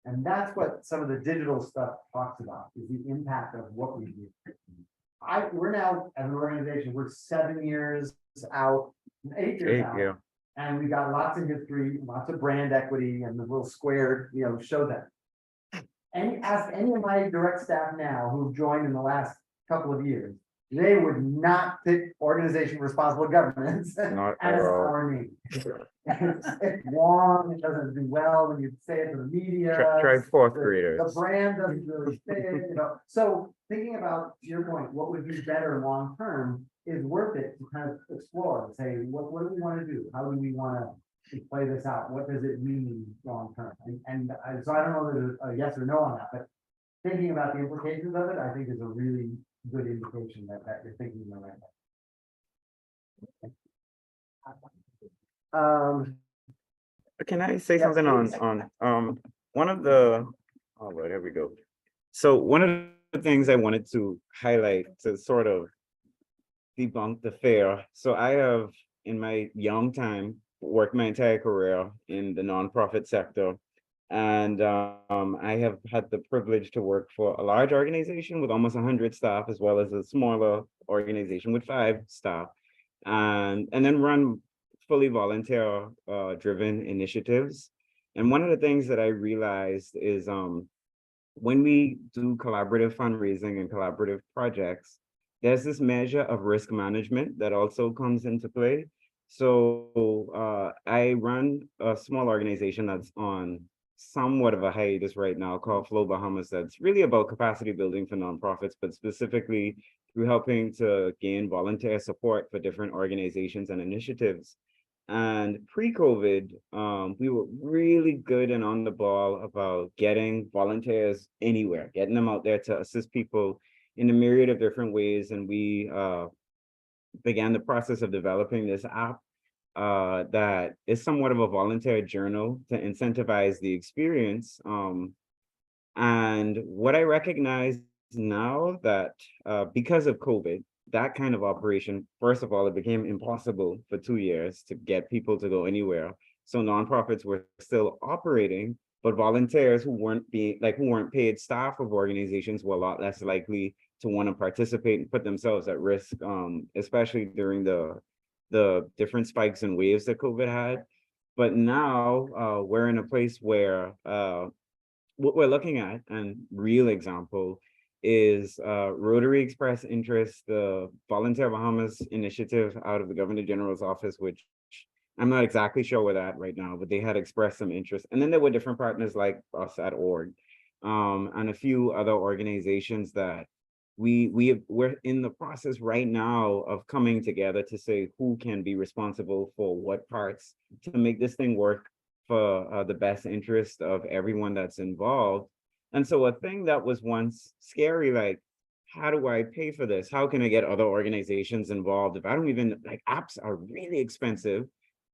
And that's what some of the digital stuff talks about, is the impact of what we do. We're now, as an organization, we're 7 years out, 8 years out. Yeah. And we got lots of history, lots of brand equity, and the little square, show that. And ask any of my direct staff now who've joined in the last couple of years, they would not pick organization responsible governance as our name. It's long, it doesn't do well when you say it to the media. Try 4th graders. The brand doesn't really fit, So thinking about, to your point, what would be better long term is worth it to kind of explore and say, what do we want to do? How do we want to play this out? What does it mean long term? So I don't know if there's a yes or no on that, but thinking about the implications of it, I think is a really good indication that you're thinking the right way. Can I say Yes, something please. on one of the, there we go. So one of the things I wanted to highlight to sort of debunk the fear. So I have, in my young time, worked my entire career in the nonprofit sector. And I have had the privilege to work for a large organization with almost 100 staff, as well as a smaller organization with 5 staff, and then run fully volunteer driven initiatives. And one of the things that I realized is when we do collaborative fundraising and collaborative projects, there's this measure of risk management that also comes into play. So I run a small organization that's on somewhat of a hiatus right now called Flow Bahamas. That's really about capacity building for nonprofits, but specifically through helping to gain volunteer support for different organizations and initiatives. And pre-COVID, we were really good and on the ball about getting volunteers anywhere, getting them out there to assist people in a myriad of different ways. And we began the process of developing this app that is somewhat of a volunteer journal to incentivize the experience. And what I recognize now that because of COVID, that kind of operation, first of all, it became impossible for 2 years to get people to go anywhere. So nonprofits were still operating, But volunteers who weren't paid staff of organizations were a lot less likely to want to participate and put themselves at risk, especially during the different spikes and waves that COVID had. But now we're in a place where what we're looking at, and real example, is Rotary expressed interest, the Volunteer Bahamas initiative out of the Governor General's office, which I'm not exactly sure where that right now, but they had expressed some interest. And then there were different partners like us at org, and a few other organizations that we're in the process right now of coming together to say who can be responsible for what parts to make this thing work for the best interest of everyone that's involved. And so a thing that was once scary, like, how do I pay for this? How can I get other organizations involved? If I don't even, like, apps are really expensive.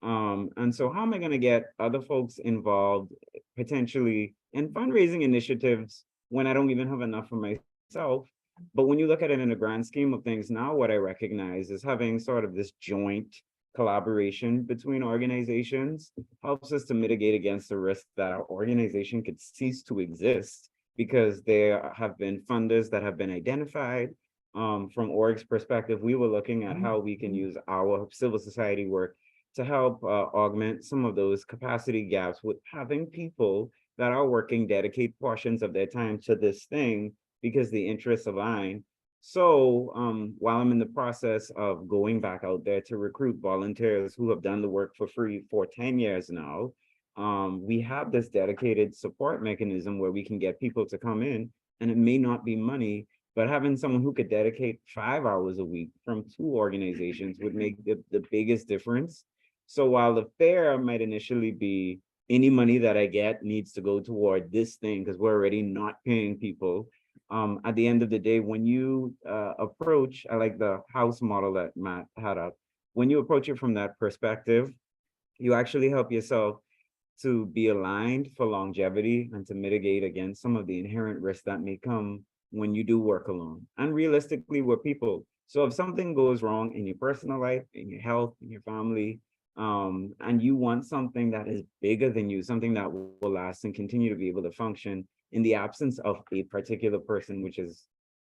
And so how am I going to get other folks involved potentially in fundraising initiatives when I don't even have enough for myself? But when you look at it in a grand scheme of things, now what I recognize is having sort of this joint collaboration between organizations helps us to mitigate against the risk that our organization could cease to exist, because there have been funders that have been identified. From org's perspective, we were looking at how we can use our civil society work to help augment some of those capacity gaps with having people that are working dedicate portions of their time to this thing because the interests align. So while I'm in the process of going back out there to recruit volunteers who have done the work for free for 10 years now, we have this dedicated support mechanism where we can get people to come in, and it may not be money, but having someone who could dedicate 5 hours a week from 2 organizations would make the biggest difference. So while the fare might initially be any money that I get needs to go toward this thing because we're already not paying people, at the end of the day, when you approach, I like the house model that Matt had up. When you approach it from that perspective, you actually help yourself to be aligned for longevity and to mitigate against some of the inherent risks that may come when you do work alone. And realistically, we're people. So if something goes wrong in your personal life, in your health, in your family, and you want something that is bigger than you, something that will last and continue to be able to function in the absence of a particular person, which is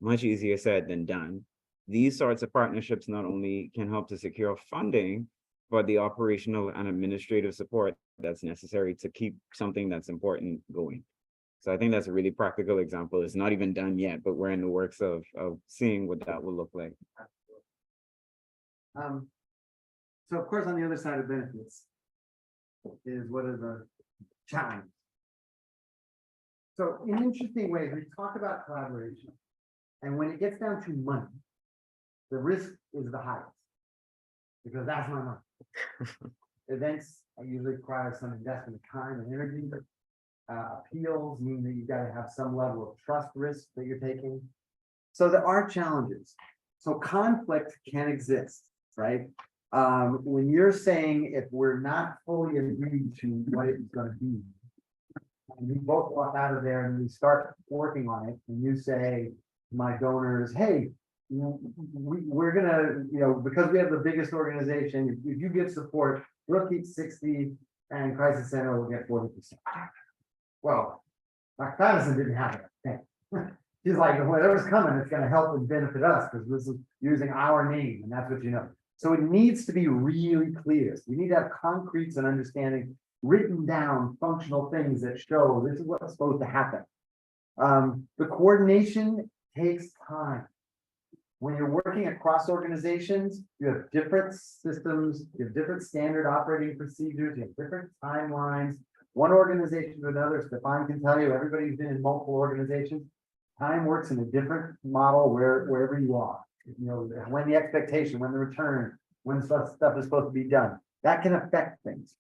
much easier said than done. These sorts of partnerships not only can help to secure funding, but the operational and administrative support that's necessary to keep something that's important going. So I think that's a really practical example. It's not even done yet, but we're in the works of seeing what that will look like. So of course, on the other side of benefits is what are the challenges. So in interesting ways, we talk about collaboration, and when it gets down to money, the risk is the highest, because that's my money. Events usually require some investment of time and energy. Appeals mean that you've got to have some level of trust risk that you're taking. So there are challenges. So conflict can exist, right? When you're saying if we're not fully agreed to what it's going to be, and we both walk out of there and we start working on it, and you say to my donors, hey, we're gonna, because we have the biggest organization, if you give support, we'll keep 60 and Crisis Center will get 40%. Well, Dr. Patterson didn't have that thing. He's like, whatever's coming, it's gonna help and benefit us because this is using our name, and that's what you know. So it needs to be really clear. We need to have concretes and understanding, written down functional things that show this is what's supposed to happen. The coordination takes time. When you're working across organizations, you have different systems, you have different standard operating procedures, you have different timelines. One organization to another, Stefan can tell you, everybody's been in multiple organizations. Time works in a different model wherever you are. When the expectation, when the return, when stuff is supposed to be done, that can affect things.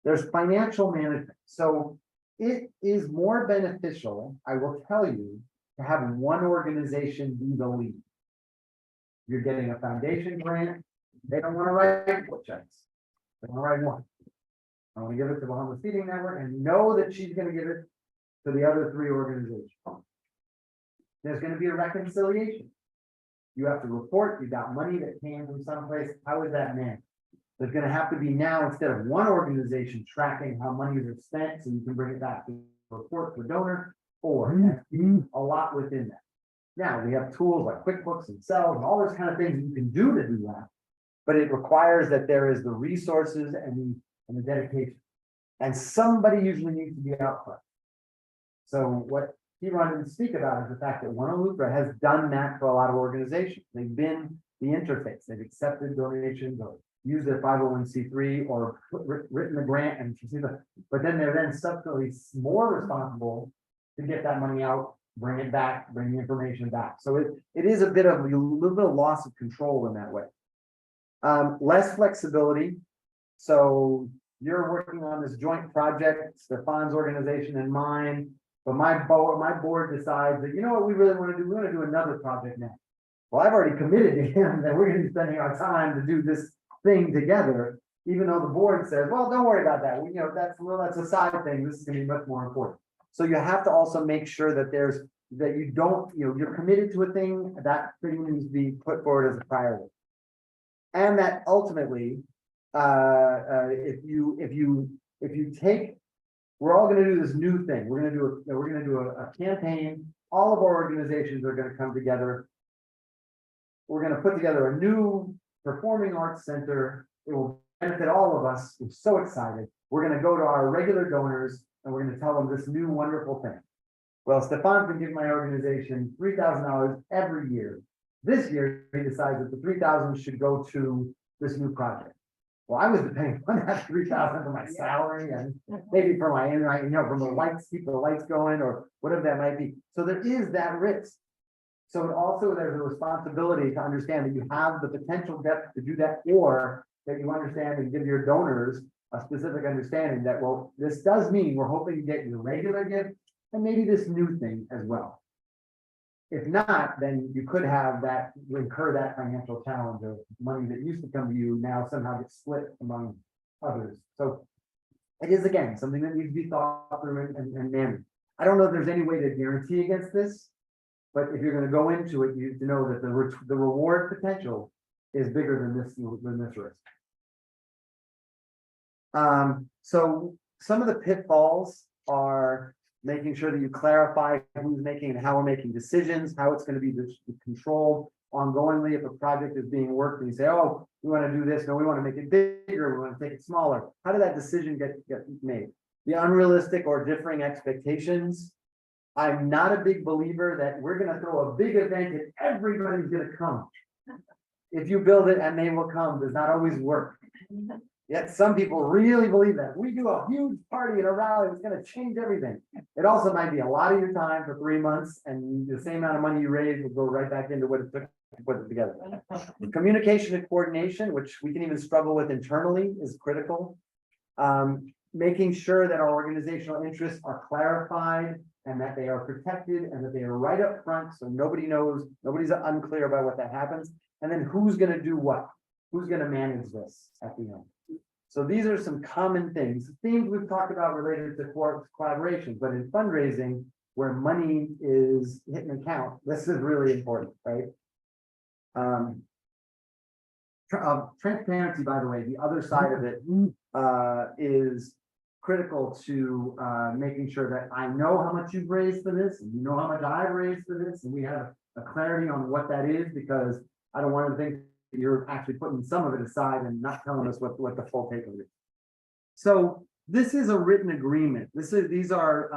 There's financial management. So it is more beneficial, I will tell you, to have one organization be the lead. You're getting a foundation grant. They don't want to write 4 checks. They want to write 1. I want to give it to the Bahamas Feeding Network and know that she's going to give it to the other 3 organizations. There's going to be a reconciliation. You have to report, you got money that came from someplace. How is that managed? There's gonna have to be now, instead of one organization tracking how monies are spent, so you can bring it back to a report for donor, or a lot within that. Now, we have tools like QuickBooks and Excel and all those kind of things you can do to do that. But it requires that there is the resources and the dedication. And somebody usually needs to be out front. So what Kiran didn't speak about is the fact that One Eleuthera has done that for a lot of organizations. They've been the interface. They've accepted donations or used their 501c3 or written a grant and but then they're then subsequently more responsible to get that money out, bring it back, bring the information back. So it is a little bit of loss of control in that way. Less flexibility. So you're working on this joint project, Stefan's organization and mine, but my board decides that, you know what we really want to do? We want to do another project now. Well, I've already committed to him that we're going to be spending our time to do this thing together, even though the board says, well, don't worry about that. That's a side thing. This is going to be much more important. So you have to also make sure that you don't, you're committed to a thing, that thing needs to be put forward as a priority. And that ultimately, if you take, we're all going to do this new thing. We're going to do a campaign. All of our organizations are going to come together. We're going to put together a new performing arts center. It will benefit all of us. We're so excited. We're going to go to our regular donors and we're going to tell them this new wonderful thing. Well, Stefan's been giving my organization $3,000 every year. This year, he decides that the $3,000 should go to this new project. Well, I was depending on that $3,000 for my salary and maybe for my, from the lights, keep the lights going or whatever that might be. So there is that risk. So there's a responsibility to understand that you have the potential depth to do that, or that you understand and give your donors a specific understanding that, well, this does mean we're hoping to get your regular gift and maybe this new thing as well. If not, then you could have that, incur that financial challenge of money that used to come to you now somehow gets split among others. So it is, again, something that needs to be thought through and managed. I don't know if there's any way to guarantee against this, but if you're going to go into it, you know that the reward potential is bigger than this risk. So some of the pitfalls are making sure that you clarify who's making and how we're making decisions, how it's going to be controlled ongoingly. If a project is being worked and you say, oh, we want to do this, no, we want to make it bigger, we want to make it smaller. How did that decision get made? The unrealistic or differing expectations. I'm not a big believer that we're going to throw a big event and everybody's going to come. If you build it and they will come, does not always work. Yet some people really believe that. We do a huge party and a rally, it's going to change everything. It also might be a lot of your time for 3 months, and the same amount of money you raise will go right back into what it took to put it together. Communication and coordination, which we can even struggle with internally, is critical. Making sure that our organizational interests are clarified and that they are protected and that they are right up front, so nobody knows, nobody's unclear about what that happens. And then who's going to do what? Who's going to manage this at the end? So these are some common things we've talked about related to collaboration, but in fundraising, where money is hitting an account, this is really important, right? Transparency, by the way, the other side of it is critical to making sure that I know how much you've raised for this, and you know how much I've raised for this, and we have a clarity on what that is, because I don't want to think you're actually putting some of it aside and not telling us what the full takeaway is. So this is a written agreement. These are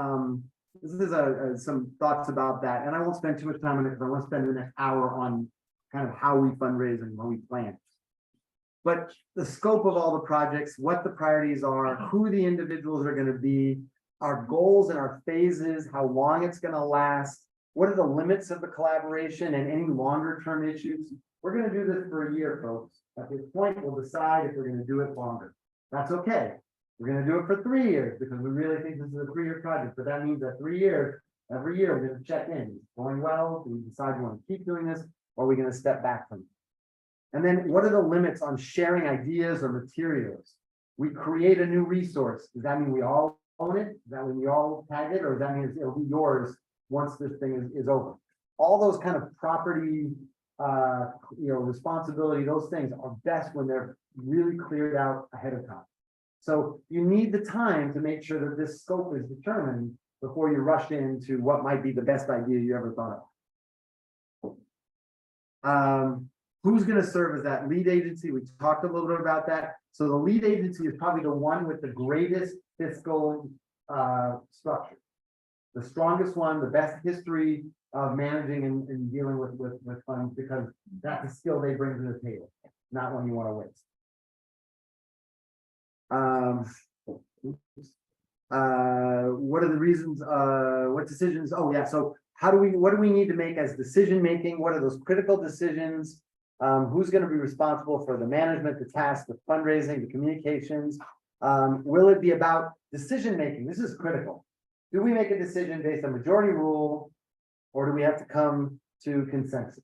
some thoughts about that, and I won't spend too much time on it because I want to spend the next hour on kind of how we fundraise and how we plan. But the scope of all the projects, what the priorities are, who the individuals are going to be, our goals and our phases, how long it's going to last, what are the limits of the collaboration and any longer term issues. We're going to do this for a year, folks. At this point, we'll decide if we're going to do it longer. That's okay. We're going to do it for 3 years because we really think this is a 3-year project. But that means that 3 years, every year, we're going to check in. Is it going well? Do we decide we want to keep doing this, or are we going to step back from it? And then what are the limits on sharing ideas or materials? We create a new resource. Does that mean we all own it? Does that mean we all tag it? Or does that mean it'll be yours once this thing is over? All those kind of property responsibility, those things are best when they're really cleared out ahead of time. So you need the time to make sure that this scope is determined before you rush into what might be the best idea you ever thought of. Who's gonna serve as that lead agency? We talked a little bit about that. So the lead agency is probably the one with the greatest fiscal structure. The strongest one, the best history of managing and dealing with funds, because that's a skill they bring to the table, not one you want to waste. What are the reasons, what decisions? Oh, yeah. So what do we need to make as decision making? What are those critical decisions? Who's going to be responsible for the management, the task, the fundraising, the communications? Will it be about decision making? This is critical. Do we make a decision based on majority rule, or do we have to come to consensus?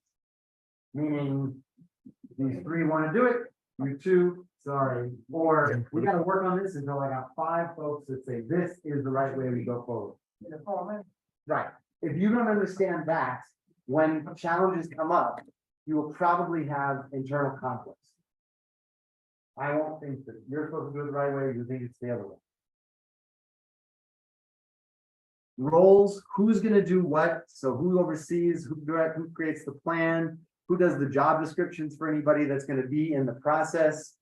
Meaning, these three want to do it, you two, sorry, or we got to work on this until I got 5 folks that say this is the right way we go forward. Right. If you don't understand that, when challenges come up, you will probably have internal conflicts. I won't think that you're supposed to do it the right way, you think it's the other way. Roles, who's going to do what? So who oversees, who creates the plan, who does the job descriptions for anybody that's going to be in the process.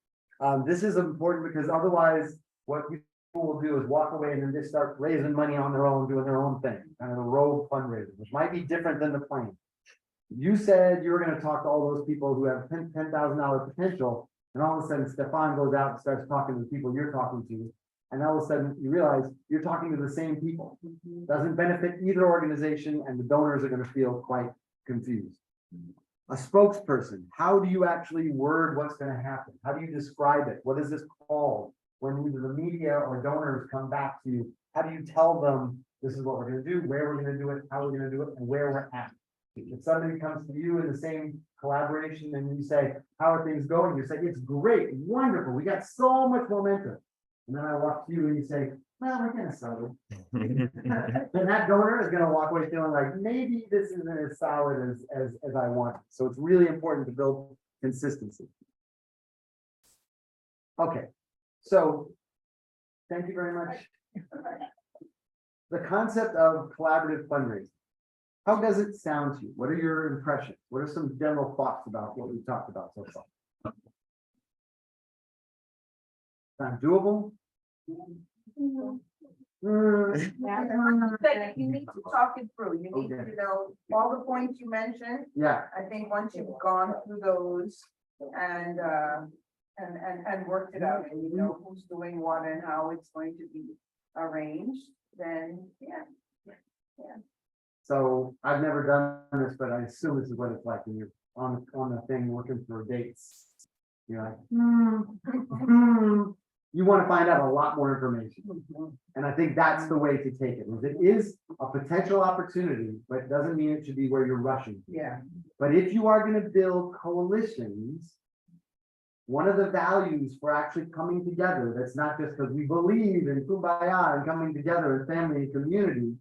This is important because otherwise what people will do is walk away and then just start raising money on their own, doing their own thing, kind of a rogue fundraiser, which might be different than the plan. You said you were going to talk to all those people who have $10,000 potential, and all of a sudden Stefan goes out and starts talking to the people you're talking to. And all of a sudden you realize you're talking to the same people. Doesn't benefit either organization, and the donors are going to feel quite confused. A spokesperson, how do you actually word what's going to happen? How do you describe it? What is this called? When either the media or donors come back to you, how do you tell them this is what we're going to do, where we're going to do it, how we're going to do it, and where we're at? If somebody comes to you in the same collaboration and you say, how are things going? You say, it's great, wonderful, we got so much momentum. And then I walk to you and you say, well, we're gonna settle. Then that donor is gonna walk away feeling like maybe this isn't as solid as I want. So it's really important to build consistency. Okay, so thank you very much. The concept of collaborative fundraising. How does it sound to you? What are your impressions? What are some general thoughts about what we've talked about so far? Sound doable? But you need to talk it through. You need to know all the points you mentioned. Yeah. I think once you've gone through those and worked it out, and you know who's doing what and how it's going to be arranged, then yeah. So I've never done this, but I assume this is what it's like when you're on the thing looking for dates. You're like, you want to find out a lot more information. And I think that's the way to take it. It is a potential opportunity, but it doesn't mean it should be where you're rushing. Yeah. But if you are going to build coalitions, one of the values for actually coming together, that's not just because we believe in kumbaya and coming together as family and community,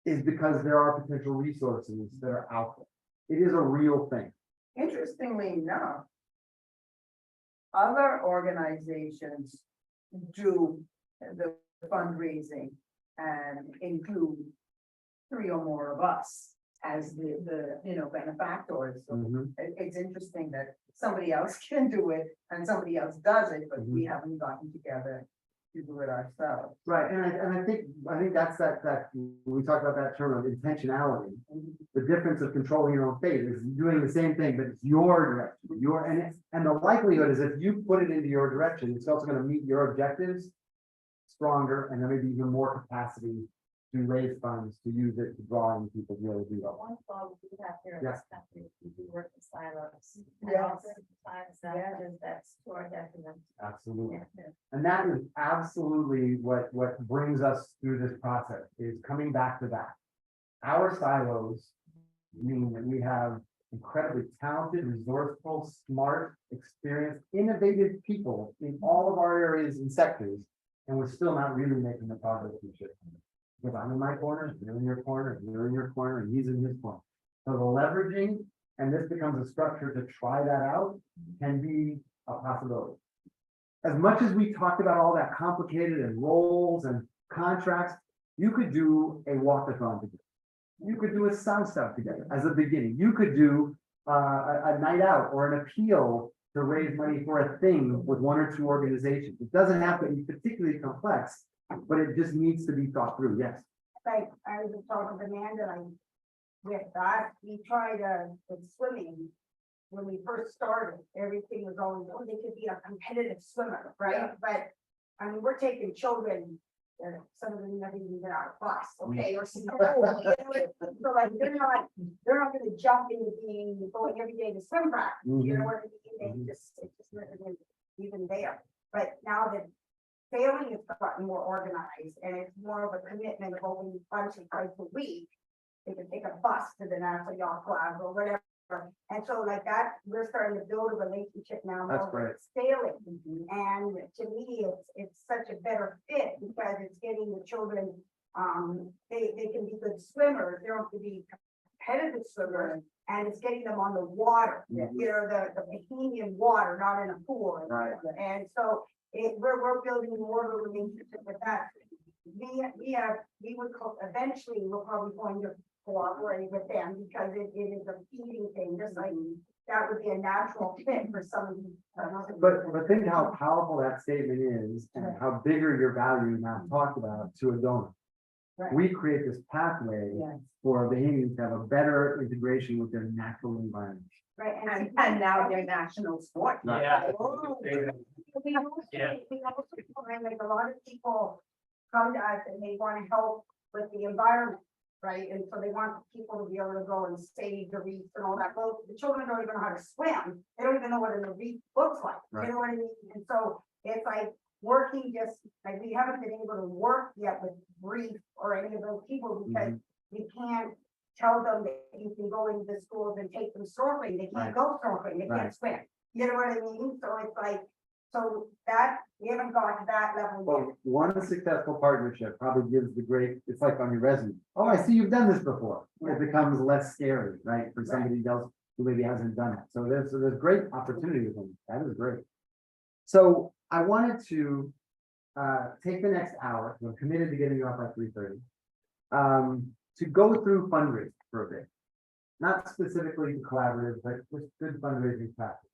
is because there are potential resources that are out there. It is a real thing. Interestingly enough, other organizations do the fundraising and include 3 or more of us as the benefactors. So it's interesting that somebody else can do it and somebody else does it, but we haven't gotten together to do it ourselves. Right, and I think that's that when we talk about that term of intentionality, the difference of controlling your own fate is doing the same thing, but it's your direction. And the likelihood is if you put it into your direction, it's also going to meet your objectives stronger, and there may be even more capacity to raise funds to use it to draw in people to really do that. One thought we have here in Yeah. this country, we do work in silos. Yes. That's to our detriment. Absolutely. Yeah. And that is absolutely what brings us through this process, is coming back to that. Our silos mean that we have incredibly talented, resourceful, smart, experienced, innovative people in all of our areas and sectors, and we're still not really making the progress we should. Because I'm in my corner, you're in your corner, you're in your corner, and he's in his corner. So the leveraging and this becomes a structure to try that out, can be a possibility. As much as we talked about all that complicated and roles and contracts, you could do a walkathon together. You could do a sound stuff together as a beginning. You could do a night out or an appeal to raise money for a thing with one or two organizations. It doesn't have to be particularly complex, but it just needs to be thought through. Yes. Like, I was talking to Amanda, like, with that, we tried, with swimming. When we first started, everything was always, oh, they could be a competitive swimmer, right? But, I mean, we're taking children, some of them never even been on a bus, okay, or school. So like, they're not gonna jump into being, going every day to swim practice, you know what I mean? They just, it's just not even there. But now that sailing has gotten more organized and it's more of a commitment of only once or twice a week, they can take a bus to the National Yacht Club or whatever. And so like that, we're starting to build a relationship now. That's more great. with sailing. And to me, it's such a better fit because it's getting the children, they can be good swimmers, they don't have to be competitive swimmers, and it's getting them on the water, you know, the Bahamian water, not in a pool. Right. And so we're building more of a relationship with that. Eventually, we're probably going to cooperate with them because it is a feeding thing, just like that would be a natural fit for some of these. But think how powerful that statement is and how bigger your value now talked about to a donor. Right. We create this pathway for Bahamians to have a better integration with their natural environment. Right, And now they're national sport. Right. Yeah. We also find like a lot of people come to us and they want to help with the environment, right? And so they want people to be able to go and save the reef and all that. Well, the children don't even know how to swim. They don't even know what a reef looks like. Right. You know what I mean? And so it's like working just, like we haven't been able to work yet with reef or any of those people because we can't tell them that you can go into the schools and take them snorkeling. They can't go snorkeling, they can't swim. You know what I mean? So it's like, so that, we haven't got to that level yet. Well, one successful partnership probably gives the great, it's like on your resume. Oh, I see you've done this before. It becomes less scary, right? For somebody else who maybe hasn't done it. So there's great opportunity with them. That is great. So I wanted to take the next hour, we're committed to getting you up by 3:30, to go through fundraising for a bit. Not specifically collaborative, but just good fundraising practice.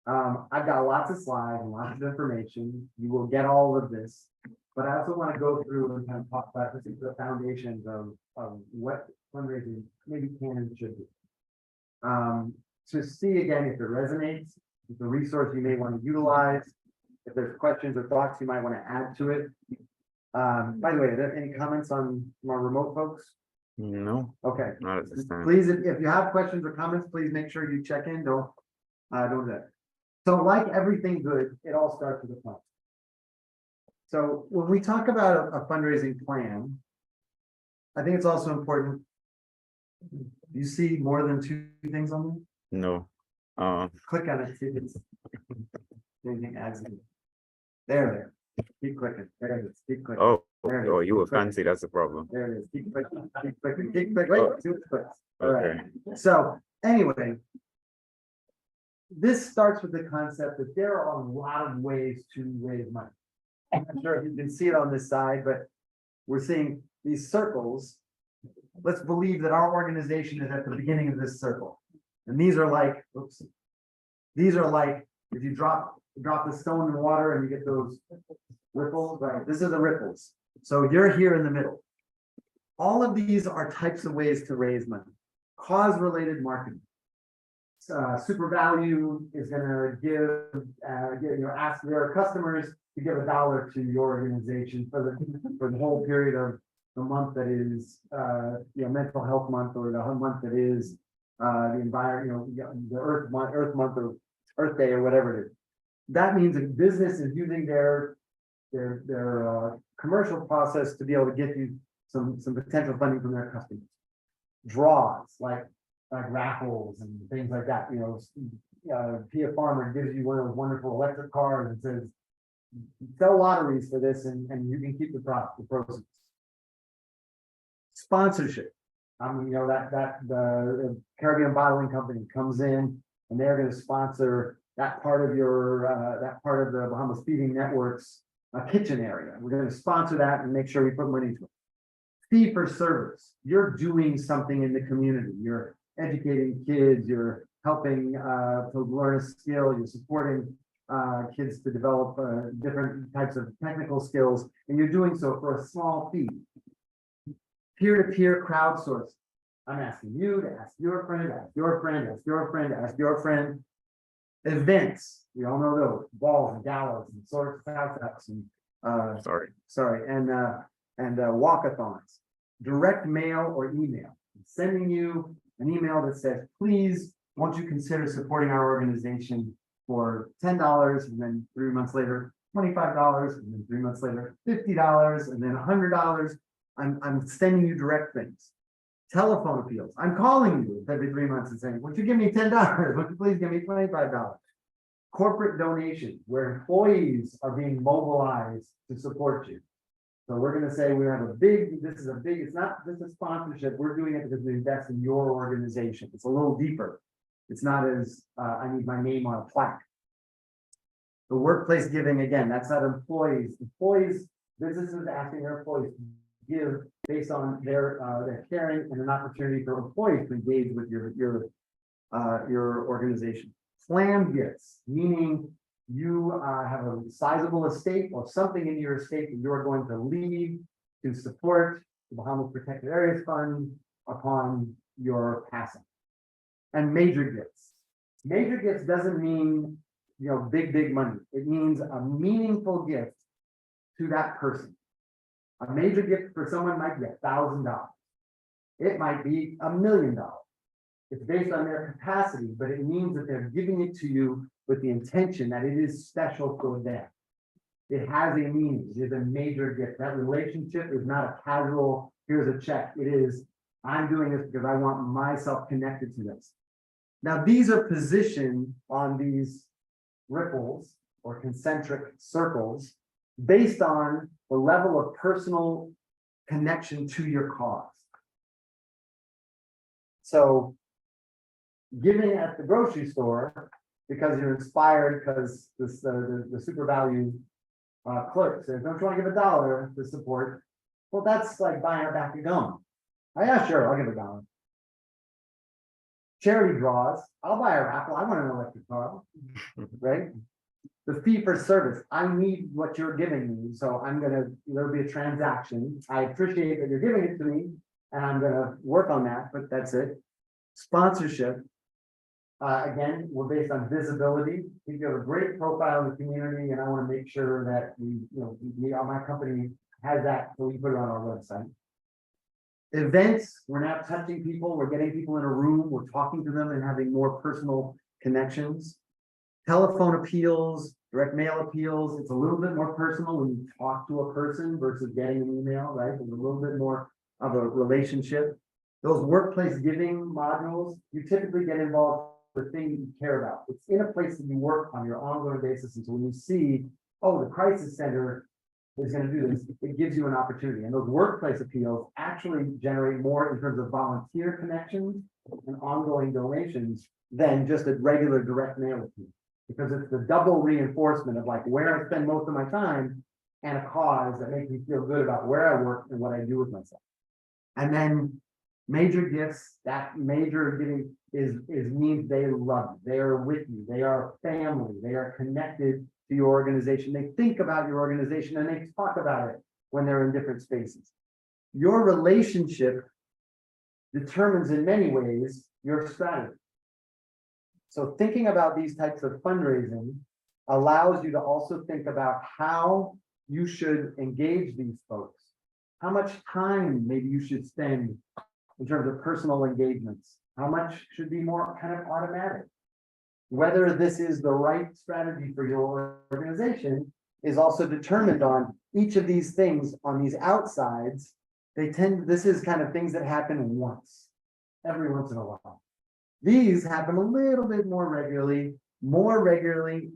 I've got lots of slides and lots of information. You will get all of this, but I also want to go through and kind of talk about the foundations of what fundraising maybe can and should be. To see again if it resonates, if the resource you may want to utilize, if there's questions or thoughts you might want to add to it. By the way, are there any comments on our remote folks? No, Okay. not at this time. Please, if you have questions or comments, please make sure you check in. Don't do that. So like everything good, it all starts with a plan. So when we talk about a fundraising plan, I think it's also important. You see more than two things on No. there? Click on it, see if it's anything adds. There. Keep clicking. There it is. Keep clicking. There it is. You were Keep clicking. fancy, that's the problem. There it is. Keep clicking. Keep clicking. Keep clicking. Wait, see what it clicks. All right. Okay. So anyway, this starts with the concept that there are a lot of ways to raise money. I'm not sure if you can see it on this side, but we're seeing these circles. Let's believe that our organization is at the beginning of this circle. And these are like, oops. These are like, if you drop the stone in water and you get those ripples, right? This is the ripples. So you're here in the middle. All of these are types of ways to raise money. Cause-related marketing. Super Value is going to give, ask their customers to give $1 to your organization for the whole period of the month that is, mental health month, or the month that is the environment, the Earth month or Earth Day or whatever it is. That means a business is using their commercial process to be able to get you some potential funding from their customers. Draws like raffles and things like that. Pia Farmer gives you one of those wonderful electric cars and says, sell lotteries for this and you can keep the proceeds. Sponsorship. The Caribbean Bottling Company comes in and they're gonna sponsor that part of that part of the Bahamas Feeding Network's kitchen area. We're gonna sponsor that and make sure we put money into it. Fee for service, you're doing something in the community, you're educating kids, you're helping to learn a skill, you're supporting kids to develop different types of technical skills, and you're doing so for a small fee. Peer-to-peer crowdsourcing. I'm asking you to ask your friend, ask your friend, ask your friend, ask your friend. Events, we all know those, balls and galas and sorts of outs and and walkathons. Direct mail or email. I'm sending you an email that says, please, won't you consider supporting our organization for $10, and then 3 months later, $25, and then 3 months later, $50, and then $100. I'm sending you direct things. Telephone appeals. I'm calling you every 3 months and saying, would you give me $10? Would you please give me $25? Corporate donation, where employees are being mobilized to support you. So we're gonna say we have it's not just a sponsorship, we're doing it because we invest in your organization. It's a little deeper. It's not as, I need my name on a plaque. The workplace giving, again, that's not employees. Businesses asking their employees to give based on their caring and an opportunity for employees to engage with your organization. Planned gifts, meaning you have a sizable estate or something in your estate that you're going to leave to support the Bahamas Protected Areas Fund upon your passing. And major gifts. Major gifts doesn't mean, big money. It means a meaningful gift to that person. A major gift for someone might be $1,000. It might be $1 million. It's based on their capacity, but it means that they're giving it to you with the intention that it is special for them. It has a meaning. It is a major gift. That relationship is not a casual, here's a check. It is, I'm doing this because I want myself connected to this. Now, these are positioned on these ripples or concentric circles based on the level of personal connection to your cause. So giving at the grocery store because you're inspired because the super value clerk says, don't you want to give $1 to support? Well, that's like buying a pack of gum. Oh, yeah, sure, I'll give $1. Charity draws, I'll buy a raffle, I want an electric car, right? The fee for service, I need what you're giving me, so there'll be a transaction. I appreciate that you're giving it to me, and I'm gonna work on that, but that's it. Sponsorship, again, we're based on visibility. You have a great profile in the community, and I want to make sure that my company has that, so we put it on our website. Events, we're not touching people, we're getting people in a room, we're talking to them and having more personal connections. Telephone appeals, direct mail appeals, it's a little bit more personal when you talk to a person versus getting an email, right? There's a little bit more of a relationship. Those workplace giving modules, you typically get involved with things you care about. It's in a place that you work on your ongoing basis. And so when you see, oh, the crisis center is going to do this, it gives you an opportunity. And those workplace appeals actually generate more in terms of volunteer connections and ongoing donations than just a regular direct mail appeal. Because it's the double reinforcement of like where I spend most of my time and a cause that makes me feel good about where I work and what I do with myself. And then major gifts, that major giving means they love you, they are with you, they are family, they are connected to your organization, they think about your organization and they talk about it when they're in different spaces. Your relationship determines in many ways your strategy. So thinking about these types of fundraising allows you to also think about how you should engage these folks, how much time maybe you should spend in terms of personal engagements, how much should be more kind of automatic. Whether this is the right strategy for your organization is also determined on each of these things on these outsides. This is kind of things that happen every once in a while. These happen a little bit more regularly,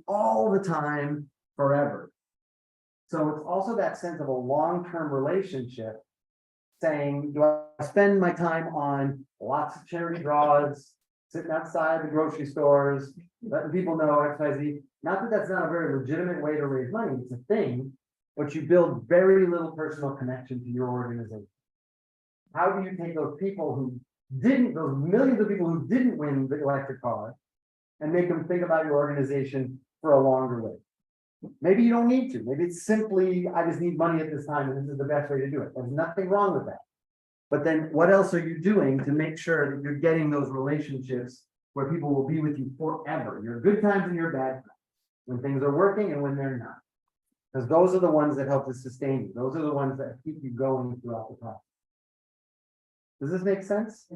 all the time, forever. So it's also that sense of a long-term relationship saying, do I spend my time on lots of charity draws, sitting outside the grocery stores, letting people know XYZ? Not that that's not a very legitimate way to raise money, it's a thing, but you build very little personal connection to your organization. How do you take those people who didn't, those millions of people who didn't win the electric car, and make them think about your organization for a longer way? Maybe you don't need to. Maybe it's simply, I just need money at this time and this is the best way to do it. There's nothing wrong with that. But then what else are you doing to make sure that you're getting those relationships where people will be with you forever? Your good times and your bad times, when things are working and when they're not. Because those are the ones that help to sustain you. Those are the ones that keep you going throughout the process. Does this make sense?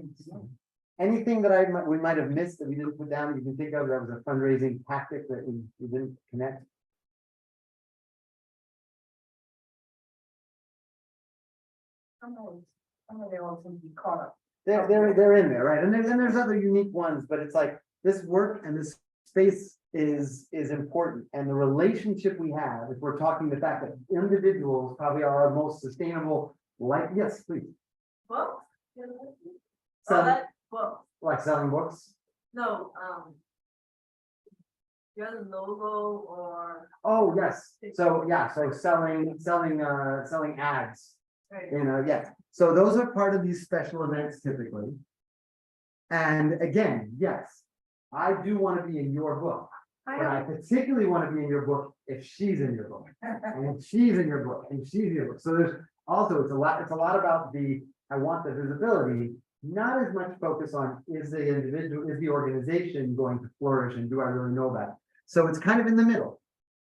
Anything that we might have missed that we didn't put down, you can think of that was a fundraising tactic that we didn't connect? Some of they also be caught up. They're in there, right? And there's other unique ones, but it's like this work and this space is important. And the relationship we have, if we're talking the fact that individuals probably are our most sustainable, like, yes, please. Books? Selling, Books. like selling books. No, your logo or. Oh, yes. So, yeah, so selling ads. Right. You know, yes. So those are part of these special events typically. And again, yes, I do want to be in your book. But I particularly want to be in your book if she's in your book. And if she's in your book, and she's in your book. So there's also, it's a lot about I want the visibility, not as much focus on is the individual, is the organization going to flourish and do I really know about it? So it's kind of in the middle.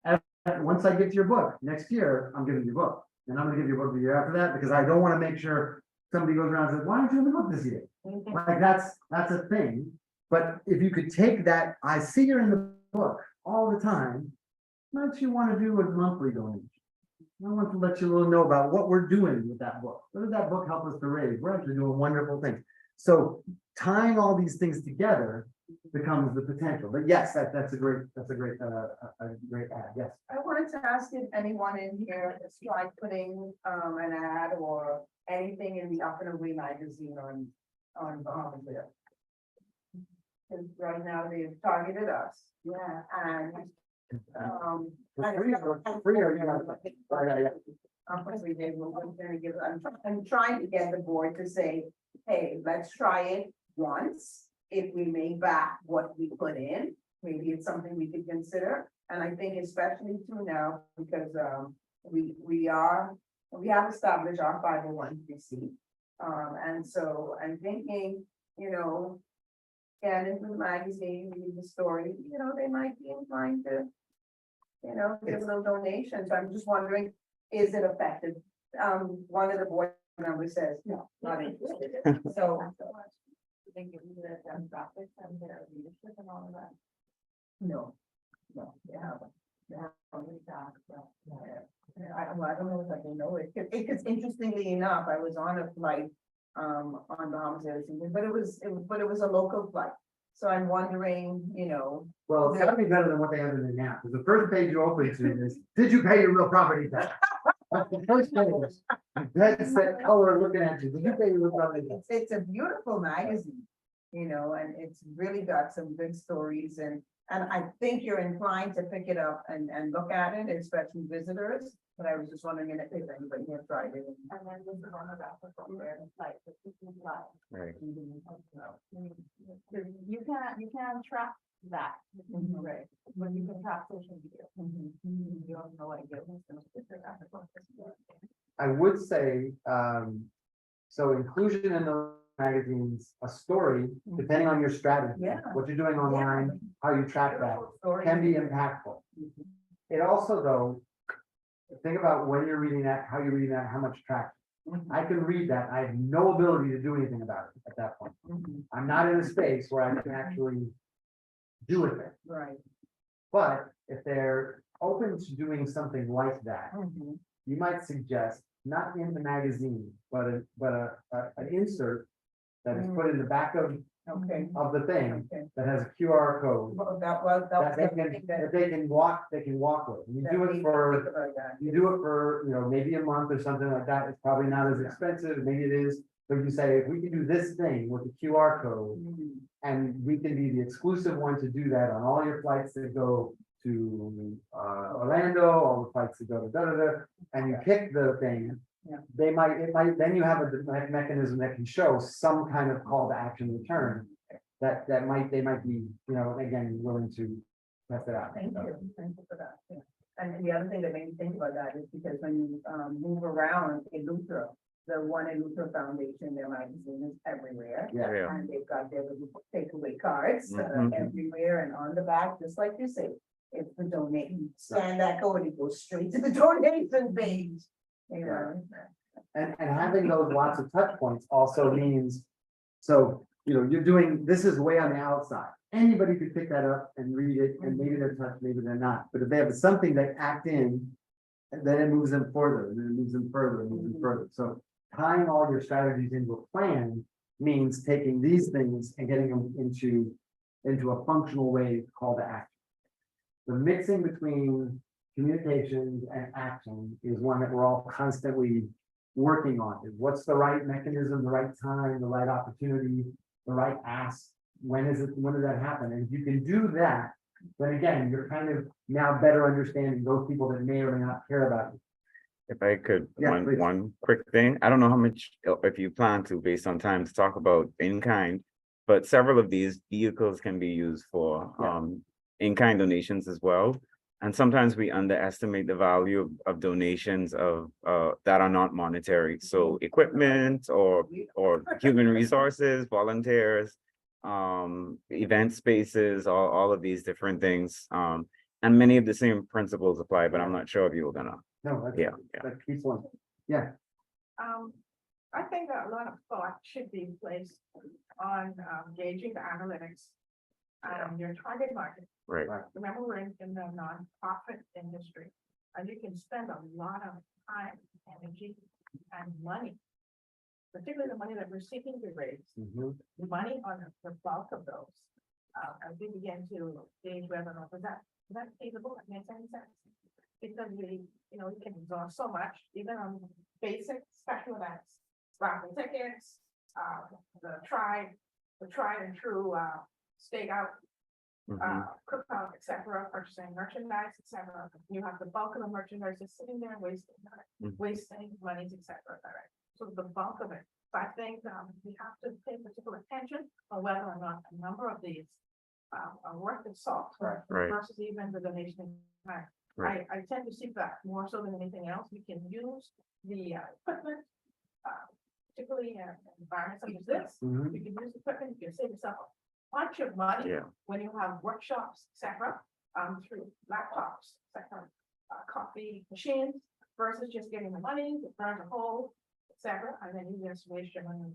And once I get to your book, next year, I'm giving you a book. And I'm gonna give you a book the year after that, because I don't want to make sure somebody goes around and says, why aren't you in the book this year? Like that's a thing. But if you could take that, I see you're in the book all the time, don't you want to do a monthly donation? I want to let you know about what we're doing with that book. What did that book help us to raise? We're actually doing wonderful things. So tying all these things together becomes the potential. But yes, that's a great ad. Yes. I wanted to ask if anyone in here has tried putting an ad or anything in the Up and Away magazine on Bahamasville. Because right now they've targeted us. Yeah. And Free or you know, obviously they were going to give, I'm trying to get the board to say, hey, let's try it once. If we make back what we put in, maybe it's something we could consider. And I think especially too now, because we have established our 501(c)(3). And so I'm thinking, you know, get into the magazine, read the story, you know, they might be inclined to, you know, give a little donation. So I'm just wondering, is it effective? One of the board members says, no, not interested. So They give you the demographics and their leadership and all of that. no, they haven't. They haven't really talked about that. I don't know if I can know it. Because interestingly enough, I was on a flight on Bahamas, but it was a local flight. So I'm wondering, you know. Well, it's gotta be better than what they have in there now, because the first page you open to is, did you pay your real property tax? That's the first page. That's that color looking at you. Did you pay your real property tax? It's a beautiful magazine, you know, and it's really got some good stories and I think you're inclined to pick it up and look at it, especially visitors. But I was just wondering if anybody had tried it. And then this is on the wrap up on there, like the people live. Right. You can't track that, right? But you can track social media. You have no idea who's gonna put their I would say, so inclusion in those magazines, a story, depending on your strategy, Yeah. what you're doing online, how you track that, Story. can be impactful. It also, though, think about when you're reading that, how you're reading that, how much traction. I can read that. I have no ability to do anything about it at that point. I'm not in a space where I can actually do with it. Right. But if they're open to doing something like that, you might suggest, not in the magazine, but an insert that is put in the back of Okay. of the thing Okay. that has a QR code Well, that was that they the can, thing that they can walk with. You that do we it think for, about that. you do it for, maybe a month or something like that. It's probably not as expensive, maybe it is. But you say, if we can do this thing with the QR code, Mhm. and we can be the exclusive one to do that on all your flights that go to Orlando, all the flights that go to da-da-da, and you pick the thing. Yeah. Then you have a mechanism that can show some kind of call to action return. They might be, again, willing to test it out. Thank you for that. Yeah. And the other thing that made me think about that is because when you move around in Luthra, the one in Luthra Foundation, their magazine is everywhere. Yeah. Yeah. And they've got their little takeaway cards Mhm. everywhere, and on the back, just like you say, it's the donate, you scan that code, it goes straight to the donation page. You know? And having those lots of touch points also means, so, you're doing, this is way on the outside. Anybody could pick that up and read it, and maybe they're touched, maybe they're not. But if they have something that act in, then it moves them further, and then it moves them further, and moves them further. So tying all your strategies into a plan means taking these things and getting them into a functional way call to action. The mixing between communications and action is one that we're all constantly working on. Is what's the right mechanism, the right time, the right opportunity, the right ask? When does that happen? And if you can do that, then again, you're kind of now better understanding those people that may or may not care about you. If I could, Yeah, please. one quick thing, I don't know how much, if you plan to, based on time, to talk about in-kind, but several of these vehicles can be used for in-kind donations as well. And sometimes we underestimate the value of donations of that are not monetary. So equipment or human resources, volunteers, event spaces, all of these different things. And many of the same principles apply, but I'm not sure if you were gonna. No, that's, Yeah. that's key point. Yeah, I think that a lot of thought should be placed on gauging the analytics and your target market. Right. Remember, we're in the nonprofit industry, and you can spend a lot of time, energy, and money, particularly the money that we're seeking to raise, mhm. the money on the bulk of those. As we begin to gauge whether or not, was that feasible, that makes any sense? Because we can exhaust so much, even on basic special events, raffle tickets, the tried and true stake out, cookout, et cetera, purchasing merchandise, et cetera. You have the bulk of the merchandise just sitting there wasting monies, et cetera. Right? So the bulk of it. So I think we have to pay particular attention on whether or not a number of these are worth the salt Right. versus even the donation. Right. I tend to see that more so than anything else. We can use the equipment, particularly in environments such as this. Mhm. You can use equipment, you can save yourself a bunch of money Yeah. when you have workshops, et cetera, through laptops, et cetera, coffee machines versus just getting the money, to burn a hole, et cetera, and then you just waste your money.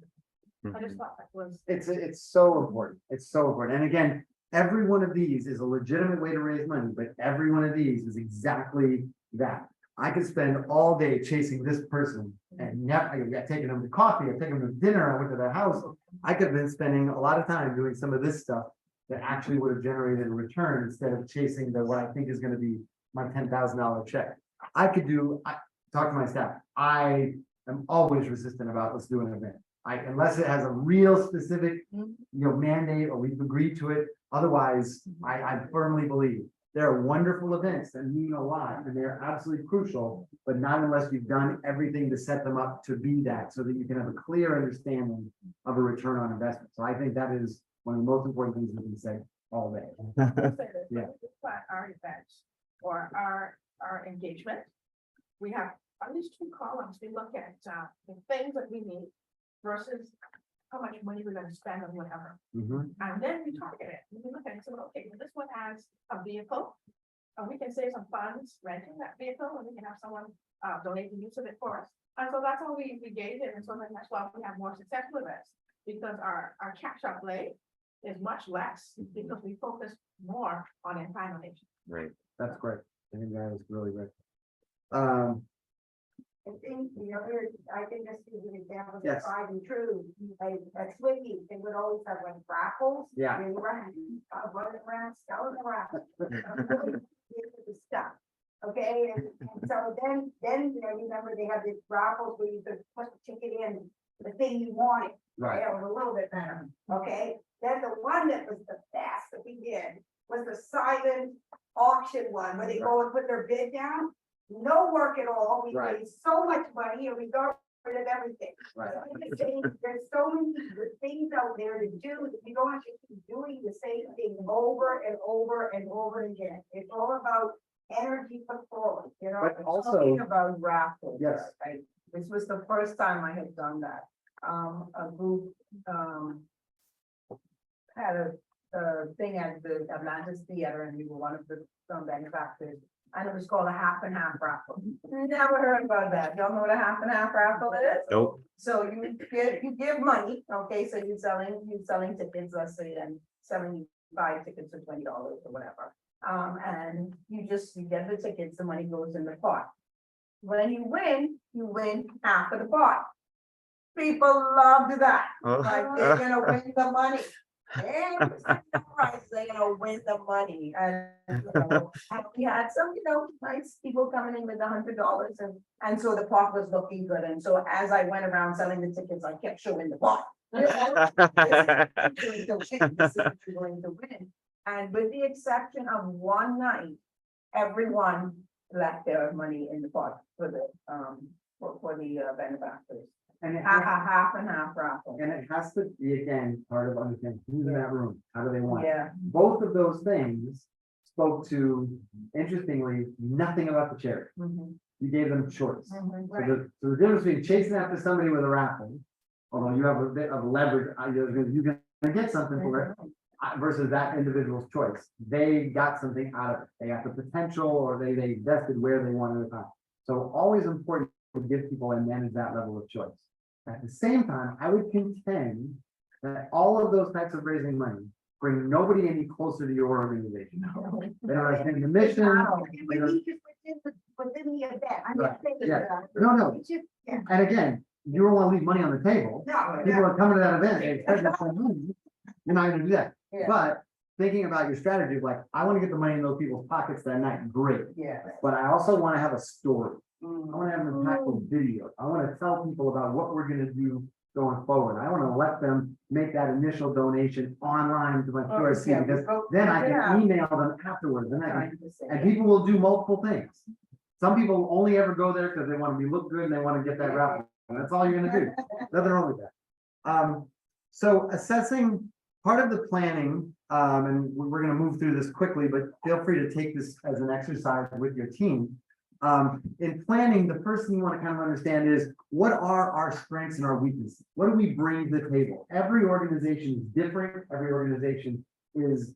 I just thought that was. It's so important. It's so important. And again, every one of these is a legitimate way to raise money, but every one of these is exactly that. I could spend all day chasing this person and I've taken them to coffee, I've taken them to dinner, I went to their house. I could have been spending a lot of time doing some of this stuff that actually would have generated a return instead of chasing what I think is going to be my $10,000 check. I talk to my staff. I am always resistant about let's do an event. Unless it has a real specific, mandate or we've agreed to it. Otherwise, I firmly believe there are wonderful events that mean a lot and they're absolutely crucial, but not unless you've done everything to set them up to be that so that you can have a clear understanding of a return on investment. So I think that is one of the most important things we can say all day. Yeah. Our events or our engagement, we have on these two columns, we look at the things that we need versus how much money we're going to spend on whatever. Mhm. And then we target it. We look at it, so okay, well, this one has a vehicle. We can save some funds renting that vehicle, and we can have someone donate the use of it for us. And so that's how we gauge it. And so then that's why we have more successful events, because our cash outlay is much less because we focus more on in-kind donation. Right. That's great. I think that is really great. I think, I think this is an example of Yes. tried and true, like, at Swiggy, they would always have like raffles. Yeah. They run, running around, selling around. The stuff, okay, and so then, you remember they have these raffles where you could put the ticket in, the thing you wanted. Right. It was a little bit better, okay, then the one that was the best that we did was the silent auction one, where they go and put their bid down. No work at all, we Right. paid so much money and we got rid of everything. Right. So I'm just saying, there's so many good things out there to do, that you don't have to keep doing the same thing over and over and over again. It's all about energy performance, you know. But also, Talking about raffles. yes, Right, this was the first time I had done that. A group, had a thing at the Atlantis Theater, and we were one of the film benefactors. And it was called a half and half raffle. Never heard about that. Y'all know what a half and half raffle is? Nope. So you give money, okay, so you're selling tickets, let's say, and selling 5 tickets for $20 or whatever. And you get the tickets, the money goes in the pot. When you win half of the pot. People loved that, like they're gonna win the money. And they're gonna win the money, and we had some, nice people coming in with $100, and so the pot was looking good, and so as I went around selling the tickets, I kept showing the pot. This is going to win, and with the exception of one night, everyone left their money in the pot for the benefactors. and it Half and half raffle. And it has to be, again, part of understanding who's in that room, how do they want it. Yeah. Both of those things spoke to, interestingly, nothing about the charity. Mhm. You gave them choice. Mhm, So right. the difference between chasing after somebody with a raffle, although you have a bit of leverage, you're gonna get something for it, versus that individual's choice. They got something out of it. They got the potential, or they invested where they wanted to. So always important to give people and manage that level of choice. At the same time, I would contend that all of those types of raising money bring nobody any closer to your organization. They don't understand the mission. They don't- Within the event, I'm Right, not saying yeah. that. No. It's just, yeah. And again, you don't want to leave money on the table. No, People are coming to that event, they expect to spend money. You're not gonna do that. Yeah. But thinking about your strategy, like, I want to get the money in those people's pockets that night, great. Yeah. But I also want to have a story. I Mm. want to have an impactful video. I want to tell people about what we're gonna do going forward. I want to let them make that initial donation online to my Oh, QRC, yeah, because go- then I yeah. can email them afterwards, and Trying to say, and yeah. people will do multiple things. Some people only ever go there because they want to be look good and they want to get that raffle, and that's all you're gonna do. Nothing wrong with that. So assessing part of the planning, and we're gonna move through this quickly, but feel free to take this as an exercise with your team. In planning, the first thing you want to kind of understand is, what are our strengths and our weaknesses? What do we bring to the table? Every organization is different. Every organization is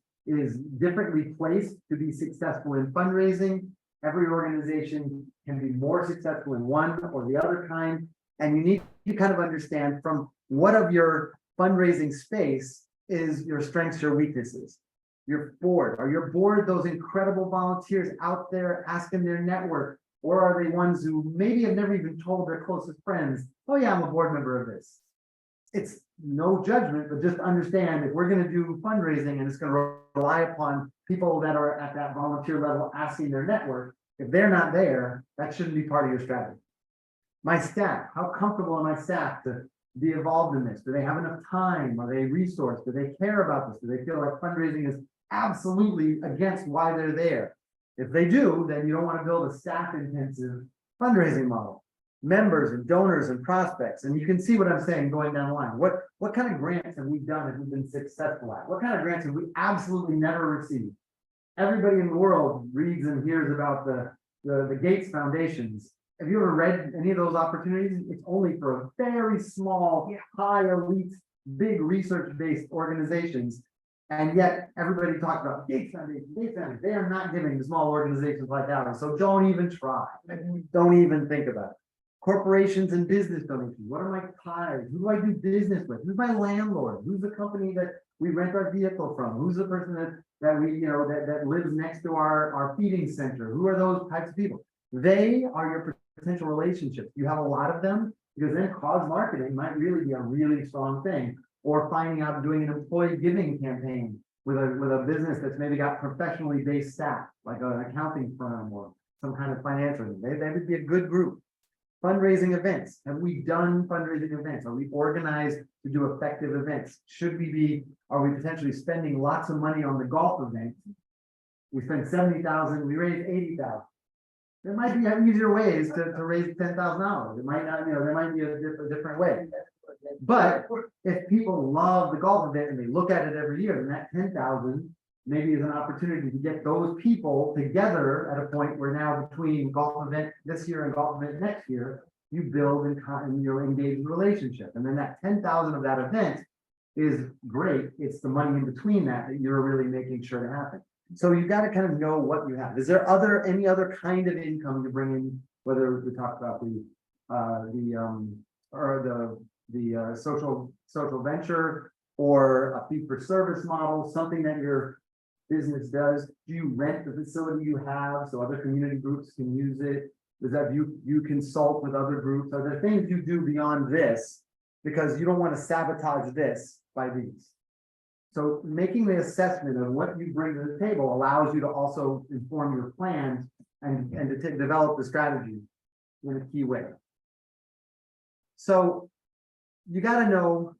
differently placed to be successful in fundraising. Every organization can be more successful in one or the other kind. And you need to kind of understand from what of your fundraising space is your strengths, your weaknesses. Your board, are your board those incredible volunteers out there asking their network? Or are they ones who maybe have never even told their closest friends, oh yeah, I'm a board member of this. It's no judgment, but just understand, if we're gonna do fundraising and it's gonna rely upon people that are at that volunteer level asking their network, if they're not there, that shouldn't be part of your strategy. My staff, how comfortable am my staff to be involved in this? Do they have enough time? Are they resourced? Do they care about this? Do they feel like fundraising is absolutely against why they're there? If they do, then you don't want to build a staff intensive fundraising model. Members and donors and prospects, and you can see what I'm saying going down the line. What kind of grants have we done and we've been successful at? What kind of grants have we absolutely never received? Everybody in the world reads and hears about the Gates Foundations. Have you ever read any of those opportunities? It's only for a very small, high elite, big research-based organizations. And yet everybody talks about Gates Foundation, Gates Foundation. They are not giving to small organizations like ours. So don't even try. Don't even think about it. Corporations and business donations. What are my ties? Who do I do business with? Who's my landlord? Who's the company that we rent our vehicle from? Who's the person that we, that lives next to our feeding center? Who are those types of people? They are your potential relationships. You have a lot of them, because then cause marketing might really be a really strong thing. Or finding out doing an employee giving campaign with a business that's maybe got professionally based staff, like an accounting firm or some kind of financial, they would be a good group. Fundraising events. Have we done fundraising events? Are we organized to do effective events? Are we potentially spending lots of money on the golf event? We spend 70,000, we raise 80,000. There might be easier ways to raise $10,000. It might not, there might be a different way. But if people love the golf event and they look at it every year, then that 10,000 maybe is an opportunity to get those people together at a point where now between golf event this year and golf event next year, you build and engage in relationship. And then that 10,000 of that event is great. It's the money in between that you're really making sure to happen. So you've got to kind of know what you have. Is there any other kind of income to bring in, whether we talk about the social venture or a fee for service model, something that your business does? Do you rent the facility you have so other community groups can use it? Is that you consult with other groups? Are there things you do beyond this? Because you don't want to sabotage this by these. So making the assessment of what you bring to the table allows you to also inform your plans and to develop the strategy in a key way. So you got to know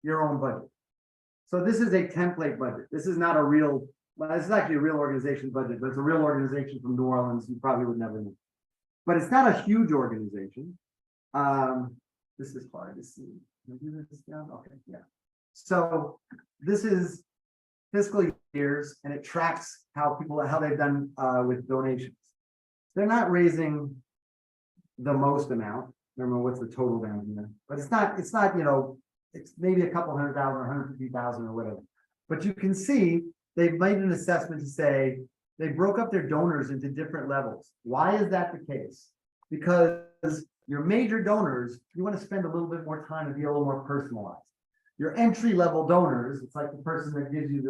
your own budget. So this is a template budget. This is not a real, well, this is actually a real organization budget, but it's a real organization from New Orleans. You probably would never know. But it's not a huge organization. This is hard to see. Can I do this down? Okay, yeah. So this is fiscal years, and it tracks how they've done with donations. They're not raising the most amount. I don't remember what's the total down here, but it's not, it's maybe a couple 100,000 or 150,000 or whatever. But you can see they've made an assessment to say they broke up their donors into different levels. Why is that the case? Because your major donors, you want to spend a little bit more time to be a little more personalized. Your entry level donors, it's like the person that gives you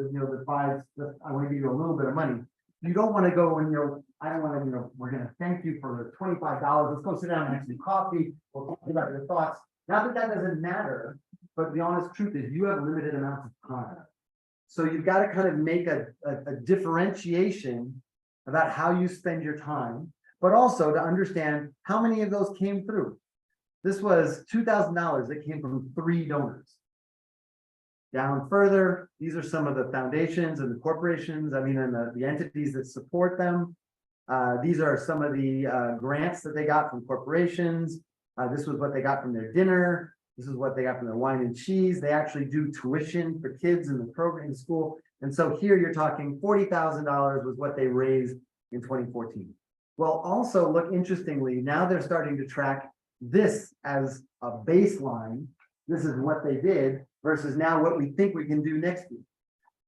I want to give you a little bit of money. You don't want to go and, I don't want to, we're going to thank you for $25. Let's go sit down and have some coffee. We'll talk about your thoughts. Not that doesn't matter, but the honest truth is you have limited amounts of time. So you've got to kind of make a differentiation about how you spend your time, but also to understand how many of those came through. This was $2,000 that came from 3 donors. Down further, these are some of the foundations and the corporations, and the entities that support them. These are some of the grants that they got from corporations. This was what they got from their dinner. This is what they got from their wine and cheese. They actually do tuition for kids in the program in school. And so here you're talking $40,000 was what they raised in 2014. Well, also look, interestingly, now they're starting to track this as a baseline. This is what they did versus now what we think we can do next year.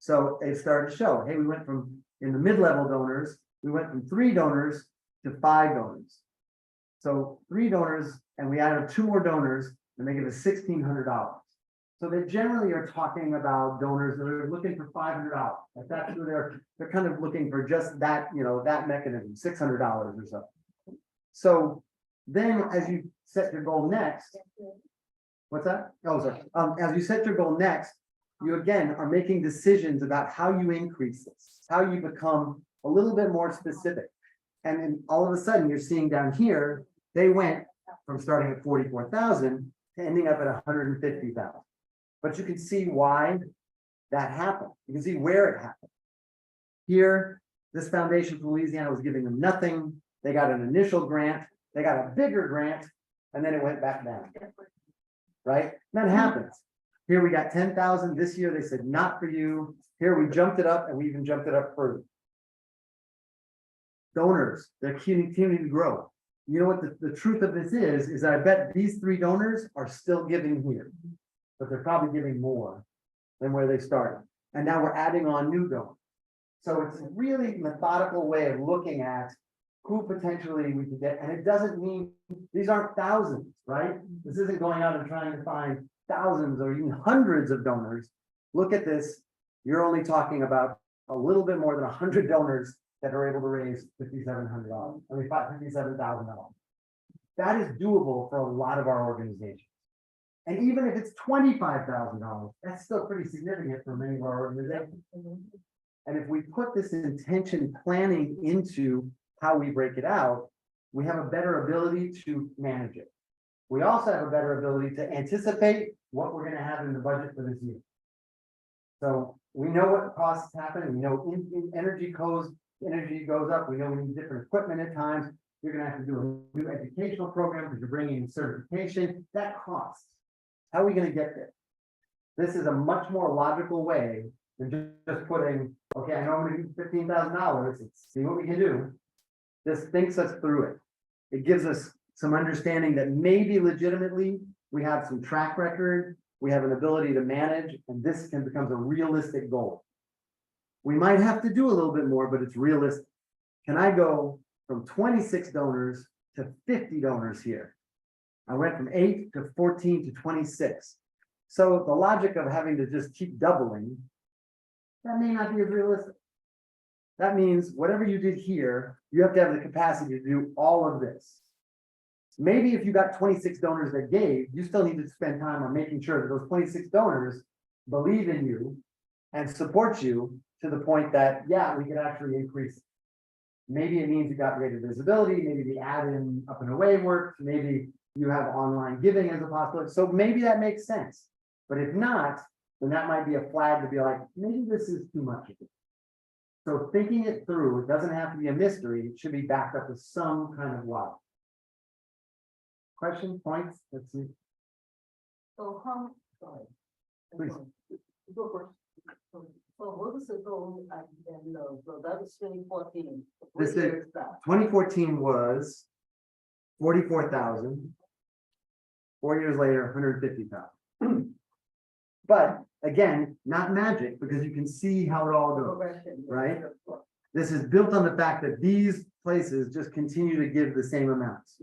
So it started to show, hey, we went from, in the mid-level donors, we went from 3 donors to 5 donors. So 3 donors, and we added 2 more donors, and they give us $1,600. So they generally are talking about donors that are looking for $500. Like that's who they're kind of looking for, just that, that mechanism, $600 or so. So then as you set your goal next, what's that? Oh, sorry. As you set your goal next, you again are making decisions about how you increase this, how you become a little bit more specific. And then all of a sudden you're seeing down here, they went from starting at 44,000 to ending up at 150,000. But you can see why that happened. You can see where it happened. Here, this foundation from Louisiana was giving them nothing. They got an initial grant, they got a bigger grant, and then it went back down. Right? That happens. Here we got 10,000. This year they said, not for you. Here we jumped it up, and we even jumped it up further. Donors, they're continuing to grow. You know what the truth of this is that I bet these 3 donors are still giving here, but they're probably giving more than where they started. And now we're adding on new donors. So it's a really methodical way of looking at who potentially we can get. And it doesn't mean these aren't thousands, right? This isn't going out and trying to find thousands or even hundreds of donors. Look at this. You're only talking about a little bit more than 100 donors that are able to raise $5,700. I mean, $57,000. that is doable for a lot of our organizations. And even if it's $25,000, that's still pretty significant for many of our organizations. And if we put this intention planning into how we break it out, we have a better ability to manage it. We also have a better ability to anticipate what we're gonna have in the budget for this year. So we know what costs happen, we know energy goes up, we know we need different equipment at times. You're gonna have to do a new educational program because you're bringing in certification, that costs. How are we gonna get there? This is a much more logical way than just putting, okay, I know I'm gonna do $15,000, let's see what we can do. This thinks us through it. It gives us some understanding that maybe legitimately we have some track record, we have an ability to manage, and this can become a realistic goal. We might have to do a little bit more, but it's realistic. Can I go from 26 donors to 50 donors here? I went from 8 to 14 to 26. So the logic of having to just keep doubling, that may not be as realistic. That means whatever you did here, you have to have the capacity to do all of this. Maybe if you got 26 donors that gave, you still need to spend time on making sure that those 26 donors believe in you and support you to the point that, yeah, we could actually increase it. Maybe it means you got greater visibility, maybe the add-in up and away works, maybe you have online giving as a possibility. So maybe that makes sense. But if not, then that might be a flag to be like, maybe this is too much. So thinking it through, it doesn't have to be a mystery, it should be backed up with some kind of logic. Question, points, let's see. So how, sorry. Please. Go first. So what was the goal at the end of, so that was 2014. What This year is, that? 2014 was 44,000. 4 years later, 150,000. But again, not magic, because you can see how it all goes, Progression, right? This is built on the fact that these places just continue to give the same amounts.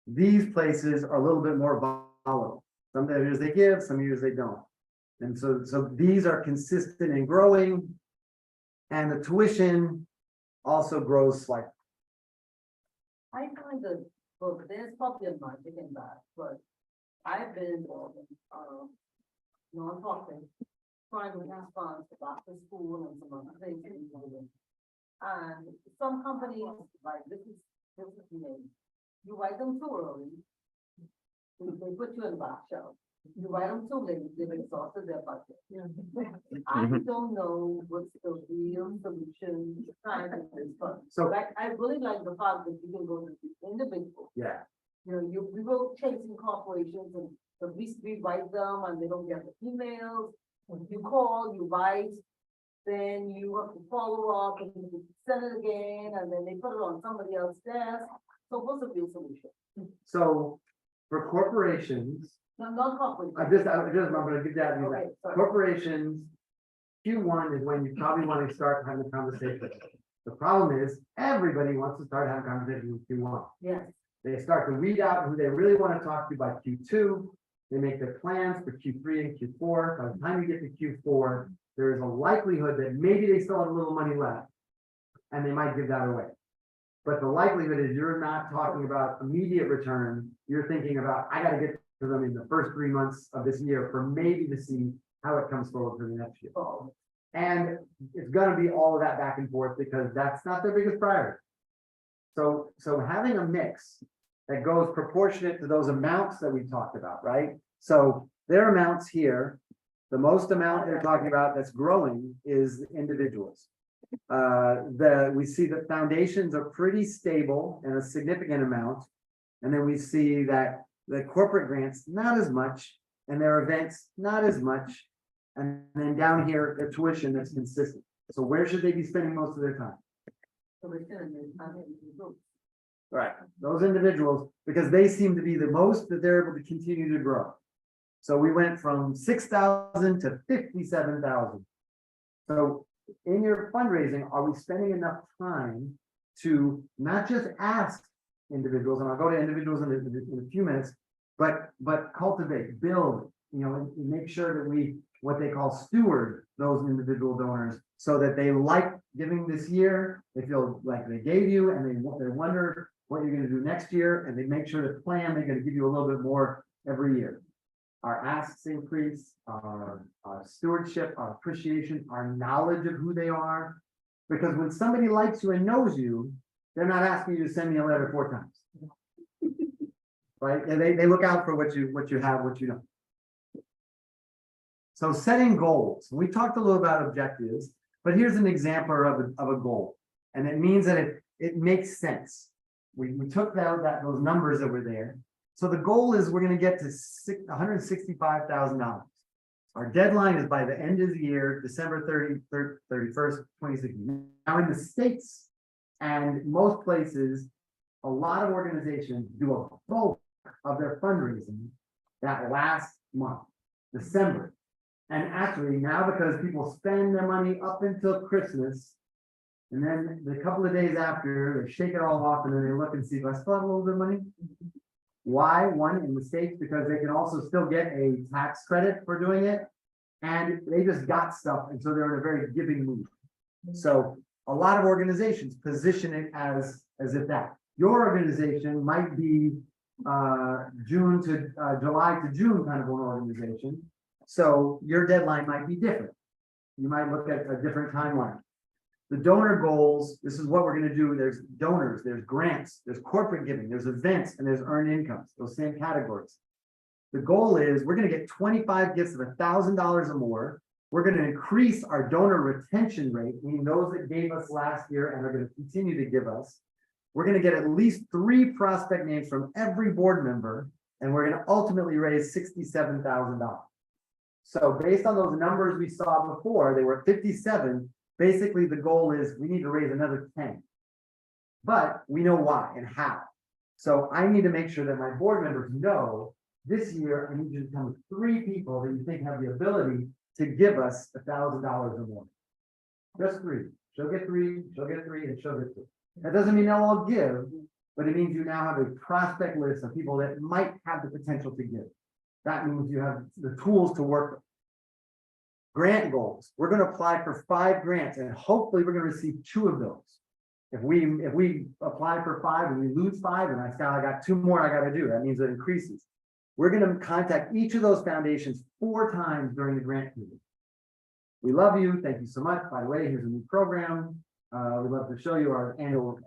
These places are a little bit more volatile. Some years they give, some years they don't. And so these are consistent and growing. And the tuition also grows slightly. I kind of, well, there's probably a magic in that, but I've been involved in, non-profit, trying to respond to back to school and some other things. And some companies, like this is me, you write them too early, they put you in the back shelf. You write them too late, they've exhausted their budget. I don't know what's the real solution to trying to this fund. So- Like, I really like the fact that you can go to the individual. Yeah. You know, we go chasing corporations and we write them and they don't get the emails. You call, you write, then you have to follow up and you send it again, and then they put it on somebody else's desk. So what's the real solution? So for corporations, No, not corporations. I'm gonna give that to you. Okay, sorry. Corporations, Q1 is when you probably want to start having a conversation. The problem is, everybody wants to start having conversations in Q1. Yes. They start to weed out who they really want to talk to by Q2. They make their plans for Q3 and Q4. By the time you get to Q4, there is a likelihood that maybe they still have a little money left and they might give that away. But the likelihood is you're not talking about immediate return. You're thinking about, I got to get to them in the first 3 months of this year for maybe to see how it comes forward for the next year. And it's going to be all of that back and forth because that's not their biggest priority. So having a mix that goes proportionate to those amounts that we talked about, right? So their amounts here, the most amount they're talking about that's growing is individuals. We see that foundations are pretty stable and a significant amount. And then we see that the corporate grants, not as much, and their events, not as much. And then down here, the tuition that's consistent. So where should they be spending most of their time? Right, those individuals, because they seem to be the most that they're able to continue to grow. So we went from 6,000 to 57,000. So in your fundraising, are we spending enough time to not just ask individuals, and I'll go to individuals in a few minutes, but cultivate, build, and make sure that we, what they call steward those individual donors so that they like giving this year, they feel like they gave you and they wonder what you're gonna do next year, and they make sure to plan, they're gonna give you a little bit more every year. Our asks increase, our stewardship, our appreciation, our knowledge of who they are. Because when somebody likes you and knows you, they're not asking you to send me a letter 4 times. Right? And they look out for what you have, what you don't. So setting goals. We talked a little about objectives, but here's an example of a goal. And it means that it makes sense. We took those numbers that were there. So the goal is we're going to get to $165,000. Our deadline is by the end of the year, December 31st, 2016. Now in the States and most places, a lot of organizations do a bulk of their fundraising that last month, December. And actually now because people spend their money up until Christmas, and then the couple of days after, they shake it all off and then they look and see, do I still have a little bit of money? Why? One, in the States, because they can also still get a tax credit for doing it. And they just got stuff, and so they're in a very giving mood. So a lot of organizations position it as if that. Your organization might be June to July to June kind of an organization. So your deadline might be different. You might look at a different timeline. The donor goals, this is what we're going to do. There's donors, there's grants, there's corporate giving, there's events, and there's earned incomes, those same categories. The goal is we're going to get 25 gifts of $1,000 or more. We're going to increase our donor retention rate, meaning those that gave us last year and are going to continue to give us. We're going to get at least 3 prospect names from every board member, and we're going to ultimately raise $67,000. So based on those numbers we saw before, they were 57. Basically, the goal is we need to raise another 10. But we know why and how. So I need to make sure that my board members know this year, I need you to come with 3 people that you think have the ability to give us $1,000 or more. Just 3. She'll get 3, she'll get 3, and she'll get 2. That doesn't mean they'll all give, but it means you now have a prospect list of people that might have the potential to give. That means you have the tools to work with. Grant goals. We're going to apply for 5 grants, and hopefully we're going to receive 2 of those. If we apply for 5 and we lose 5, and I got 2 more I got to do, that means it increases. We're going to contact each of those foundations 4 times during the grant period. We love you. Thank you so much. By the way, here's a new program. We'd love to show you our annual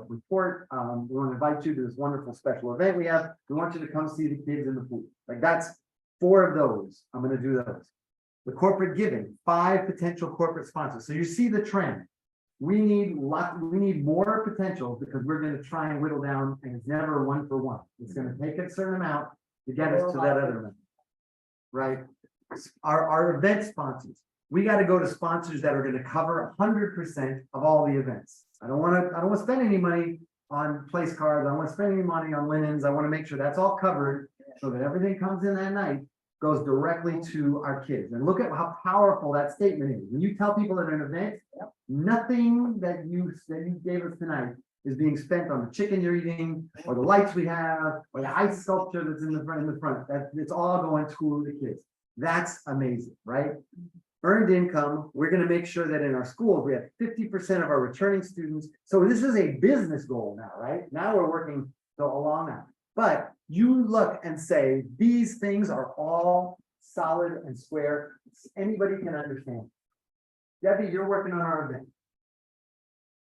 report. We want to invite you to this wonderful special event we have. We want you to come see the kids in the pool. Like that's 4 of those. I'm going to do those. The corporate giving, 5 potential corporate sponsors. So you see the trend. We need more potential because we're going to try and whittle down, and it's never 1 for 1. It's going to take a certain amount to get us to that other amount. Right? Our event sponsors. We got to go to sponsors that are going to cover 100% of all the events. I don't want to spend any money on place cards. I don't want to spend any money on linens. I want to make sure that's all covered so that everything comes in that night goes directly to our kids. And look at how powerful that statement is. When you tell people at an event, nothing that you gave us tonight is being spent on the chicken you're eating, or the lights we have, or the ice sculpture that's in the front. It's all going to the kids. That's amazing, right? Earned income, we're going to make sure that in our schools, we have 50% of our returning students. So this is a business goal now, right? Now we're working along that. But you look and say, these things are all solid and square. Anybody can understand. Debbie, you're working on our event.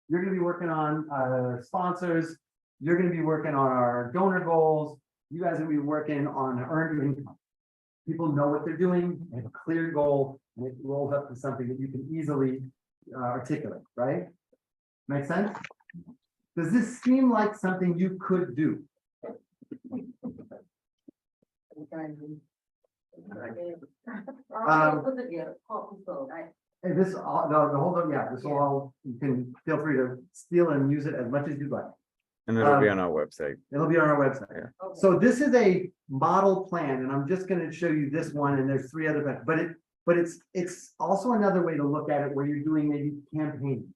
You're going to be working on sponsors. You're going to be working on our donor goals. You guys are going to be working on earned income. People know what they're doing. They have a clear goal, and it rolls up to something that you can easily articulate, right? Make sense? Does this seem like something you could do? Hey, this all the whole this will all, you can feel free to steal and use it as much as you'd like. And it'll be on our website. It'll be on our website. Yeah. So this is a model plan, and I'm just going to show you this one, and there's 3 other, but it's also another way to look at it where you're doing maybe campaigns.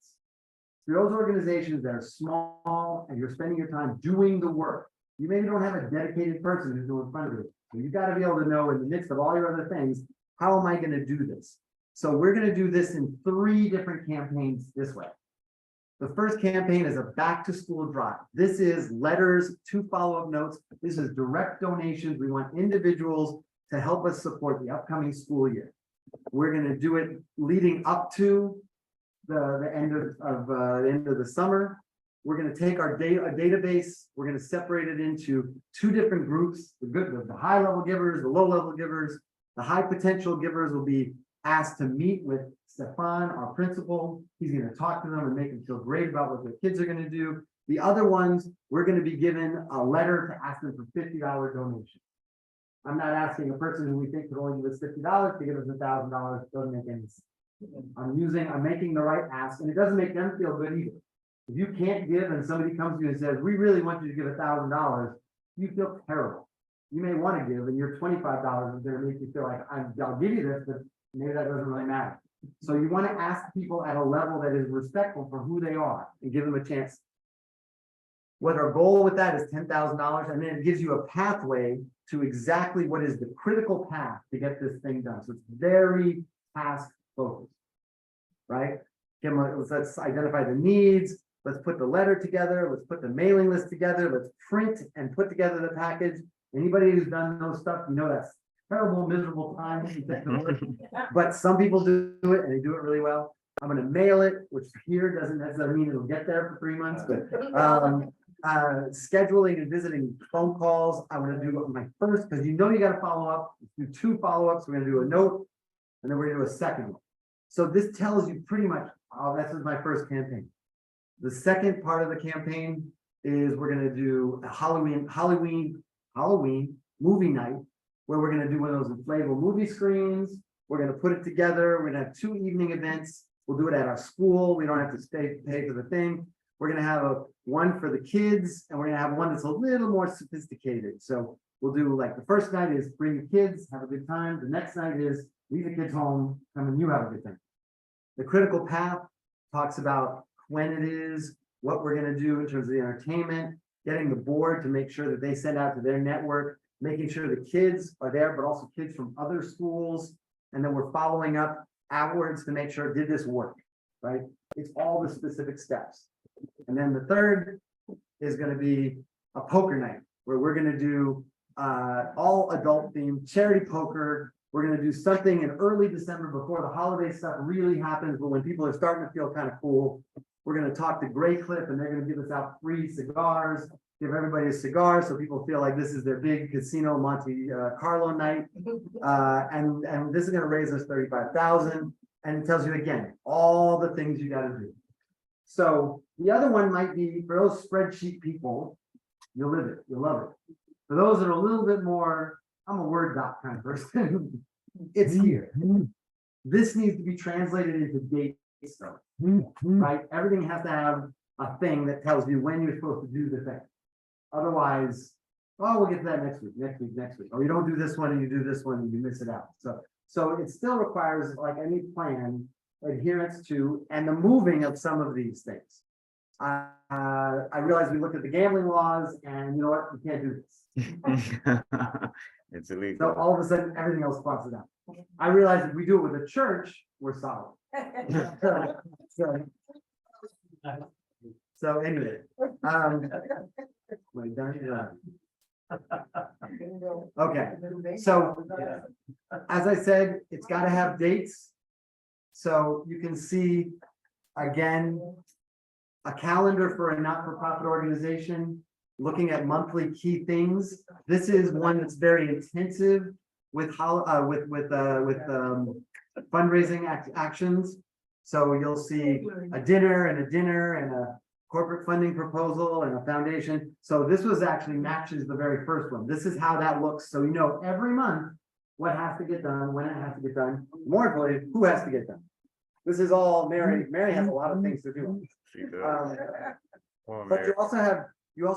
For those organizations that are small and you're spending your time doing the work, you maybe don't have a dedicated person who's doing fundraising. So you got to be able to know in the midst of all your other things, how am I going to do this? So we're going to do this in 3 different campaigns this way. The first campaign is a back to school drive. This is letters, 2 follow-up notes. This is direct donations. We want individuals to help us support the upcoming school year. We're gonna do it leading up to the end of the end of the summer. We're gonna take our database, we're gonna separate it into 2 different groups, the high level givers, the low level givers. The high potential givers will be asked to meet with Stefan, our principal. He's gonna talk to them and make them feel great about what their kids are gonna do. The other ones, we're gonna be given a letter to ask them for $50 donation. I'm not asking a person who we think could only give us $50 to give us $1,000, doesn't make any sense. I'm making the right ask, and it doesn't make them feel good either. If you can't give and somebody comes to you and says, we really want you to give $1,000, you feel terrible. You may want to give, and your $25 is gonna make you feel like, I'll give you this, but maybe that doesn't really matter. So you want to ask people at a level that is respectful for who they are and give them a chance. What our goal with that is $10,000, and then it gives you a pathway to exactly what is the critical path to get this thing done. So it's very task focused, right? Let's identify the needs. Let's put the letter together. Let's put the mailing list together. Let's print and put together the package. Anybody who's done those stuff, you know that's terrible, miserable time. But some people do it and they do it really well. I'm gonna mail it, which here doesn't necessarily mean it'll get there for 3 months, but scheduling and visiting phone calls. I'm gonna do my first, because you gotta follow up, do 2 follow-ups. We're gonna do a note, and then we're gonna do a second one. So this tells you pretty much, oh, this is my first campaign. The second part of the campaign is we're gonna do a Halloween movie night, where we're gonna do one of those inflatable movie screens. We're gonna put it together. We're gonna have 2 evening events. We'll do it at our school. We don't have to pay for the thing. We're gonna have one for the kids, and we're gonna have one that's a little more sophisticated. So we'll do like the first night is bring the kids, have a good time. The next night is leave the kids home, come and you have a good time. The critical path talks about when it is, what we're gonna do in terms of the entertainment, getting the board to make sure that they send out to their network, making sure the kids are there, but also kids from other schools. And then we're following up afterwards to make sure, did this work, right? It's all the specific steps. And then the third is gonna be a poker night, where we're gonna do all adult themed charity poker. We're gonna do something in early December before the holiday stuff really happens, but when people are starting to feel kind of cool. We're gonna talk to Gray Cliff, and they're gonna give us out free cigars, give everybody a cigar, so people feel like this is their big casino Monte Carlo night. And this is gonna raise us 35,000, and it tells you again, all the things you gotta do. So the other one might be for those spreadsheet people, you'll live it, you'll love it. For those that are a little bit more, I'm a Word doc kind of person, it's here. This needs to be translated into date stuff, right? Everything has to have a thing that tells you when you're supposed to do the thing. Otherwise, oh, we'll get to that next week. Or you don't do this one and you do this one and you miss it out. So it still requires, like any plan, adherence to and the moving of some of these things. I realize we looked at the gambling laws and you know what, we can't do this. It's illegal. So all of a sudden, everything else crosses out. I realize if we do it with a church, we're solid. So anyway, we're done. Okay, so as I said, it's got to have dates. So you can see again, a calendar for a not-for-profit organization, looking at monthly key things. This is one that's very intensive with fundraising actions. So you'll see a dinner and a corporate funding proposal and a foundation. So this was actually matches the very first one. This is how that looks. So you know every month what has to get done, when it has to get done, more importantly, who has to get done. This is all Mary. Mary has a lot of things to do. But you also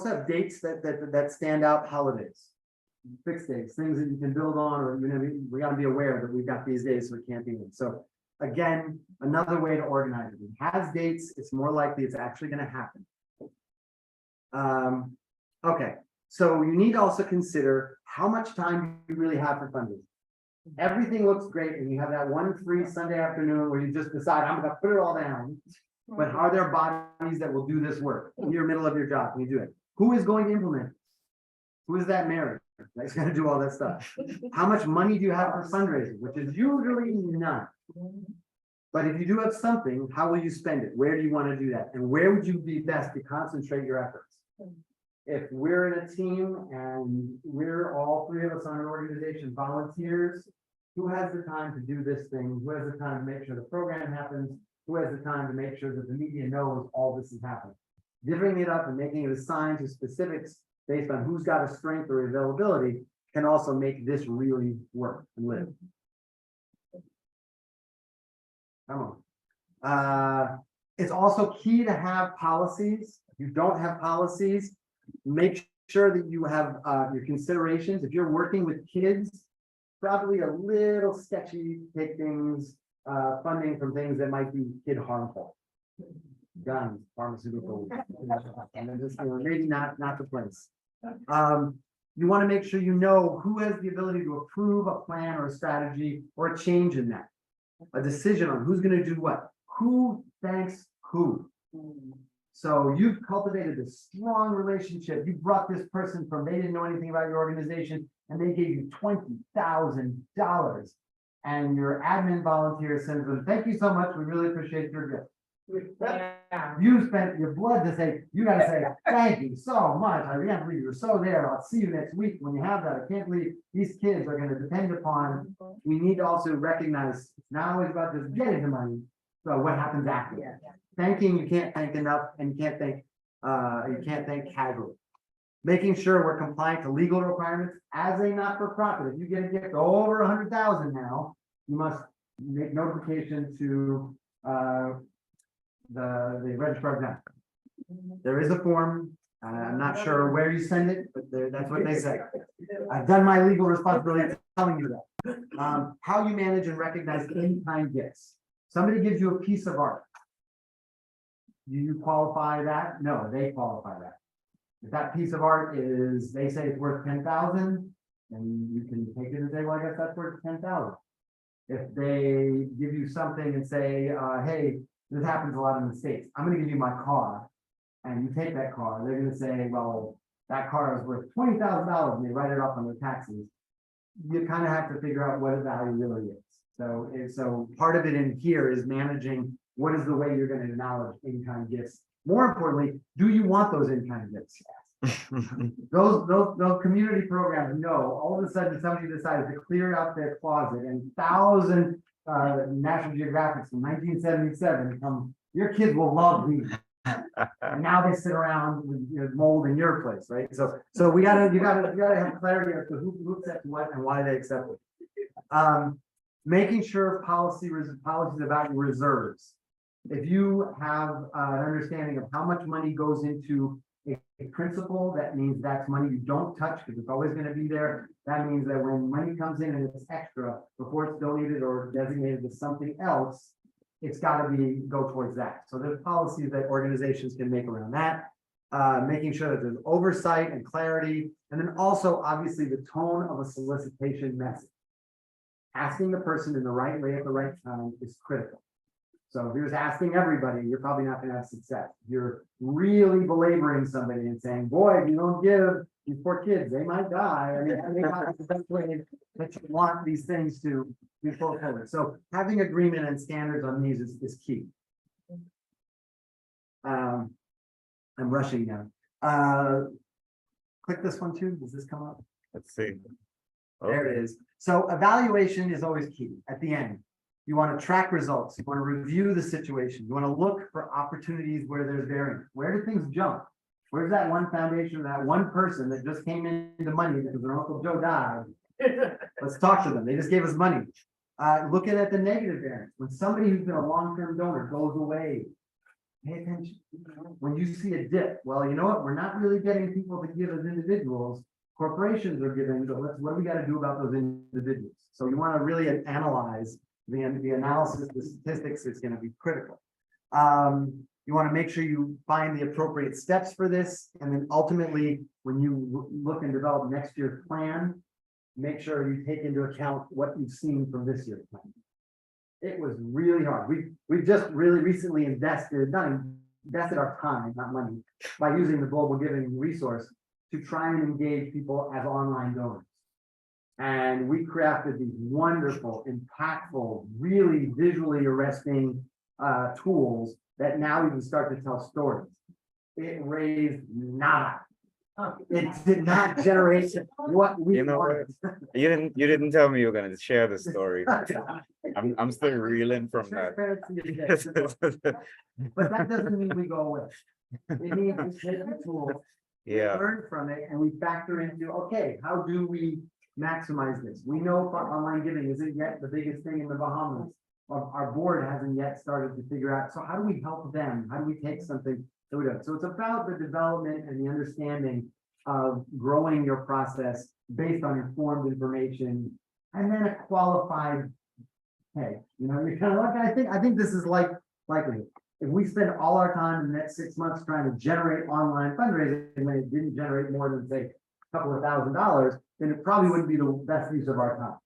have dates that stand out, holidays, fixed dates, things that you can build on, or we got to be aware that we've got these days, so it can't be in. So again, another way to organize it. It has dates, it's more likely it's actually going to happen. Okay, so you need to also consider how much time you really have for fundraising. Everything looks great, and you have that one free Sunday afternoon where you just decide, I'm going to put it all down But are there bodies that will do this work in your middle of your job? Can you do it? Who is going to implement? Who is that Mary that's gonna do all that stuff? How much money do you have for fundraising, which is usually none? But if you do have something, how will you spend it? Where do you want to do that? And where would you be best to concentrate your efforts? If we're in a team and we're all three of us on an organization volunteers, who has the time to do this thing? Who has the time to make sure the program happens? Who has the time to make sure that the media knows all this is happening? Divvying it up and making it assigned to specifics based on who's got a strength or availability can also make this really work and live. Come on. It's also key to have policies. If you don't have policies, make sure that you have your considerations. If you're working with kids, probably a little sketchy, take things, funding from things that might be kid harmful. Guns, pharmaceuticals, and then just, maybe not the place. You want to make sure you know who has the ability to approve a plan or a strategy or a change in that. A decision on who's going to do what. Who thanks who. So you've cultivated a strong relationship. You brought this person from, they didn't know anything about your organization, and they gave you $20,000. And your admin volunteer sends them, thank you so much. We really appreciate your gift. You spent your blood to say, you got to say, thank you so much. I can't believe you're so there. I'll see you next week when you have that. I can't believe these kids are going to depend upon. We need to also recognize it's not always about just getting the money. So what happens after? Thanking, you can't thank enough, and you can't thank casually. Making sure we're compliant to legal requirements as a not-for-profit. If you get a gift over 100,000 now, you must make notification to the registrar of town. There is a form. I'm not sure where you send it, but that's what they say. I've done my legal responsibility telling you that. How you manage and recognize in-kind gifts. Somebody gives you a piece of art. Do you qualify that? No, they qualify that. If that piece of art is, they say it's worth 10,000, then you can take it and say, well, I guess that's worth 10,000. If they give you something and say, hey, this happens a lot in the States. I'm going to give you my car, and you take that car. They're going to say, well, that car is worth $20,000, and they write it off on their taxes. You kind of have to figure out what the value really is. So part of it in here is managing what is the way you're going to acknowledge in-kind gifts. More importantly, do you want those in-kind gifts? Those community programs, no, all of a sudden somebody decided to clear out their closet and 1,000 National Geographics from 1977 come, your kids will love these. And now they sit around with mold in your place, right? So you gotta have clarity as to who accepts what and why they accept it. Making sure policies about reserves. If you have an understanding of how much money goes into a principal, that means that's money you don't touch because it's always going to be there. That means that when money comes in and it's extra, before it's donated or designated to something else, it's got to go towards that. So there's policies that organizations can make around that. Making sure that there's oversight and clarity, and then also obviously the tone of a solicitation message. Asking the person in the right way at the right time is critical. So if you're just asking everybody, you're probably not going to have success. If you're really belaboring somebody and saying, boy, if you don't give these poor kids, they might die. I mean, that may not be the best way that you want these things to be fulfilled. So having agreement and standards on these is key. I'm rushing now. Click this one too. Does this come up? Let's see. There it is. So evaluation is always key at the end. You want to track results. You want to review the situation. You want to look for opportunities where there's variance. Where do things jump? Where's that one foundation, that one person that just came into money because their Uncle Joe died? Let's talk to them. They just gave us money. Looking at the negative variance. When somebody who's been a long-term donor goes away, pay attention. When you see a dip, well, you know what? We're not really getting people to give as individuals. Corporations are giving, so what do we got to do about those individuals? So you want to really analyze the analysis, the statistics is going to be critical. You want to make sure you find the appropriate steps for this. And then ultimately, when you look and develop next year's plan, make sure you take into account what you've seen from this year's plan. It was really hard. We've just really recently invested our time, not money, by using the global giving resource to try and engage people as online donors. And we crafted these wonderful, impactful, really visually arresting tools that now we can start to tell stories. It raised nada. It did not generate what we wanted. You didn't tell me you were gonna share the story. I'm still reeling from that. But that doesn't mean we go away. It means we take the tools, we Yeah, learn from it, and we factor into, okay, how do we maximize this? We know online giving isn't yet the biggest thing in the Bahamas. Our board hasn't yet started to figure out, so how do we help them? How do we take something that we don't? So it's about the development and the understanding of growing your process based on informed information and then a qualified pay. You know, you're kind of like, I think this is likely. If we spend all our time in the next 6 months trying to generate online fundraising when it didn't generate more than say a couple of $1,000s, then it probably wouldn't be the best use of our time.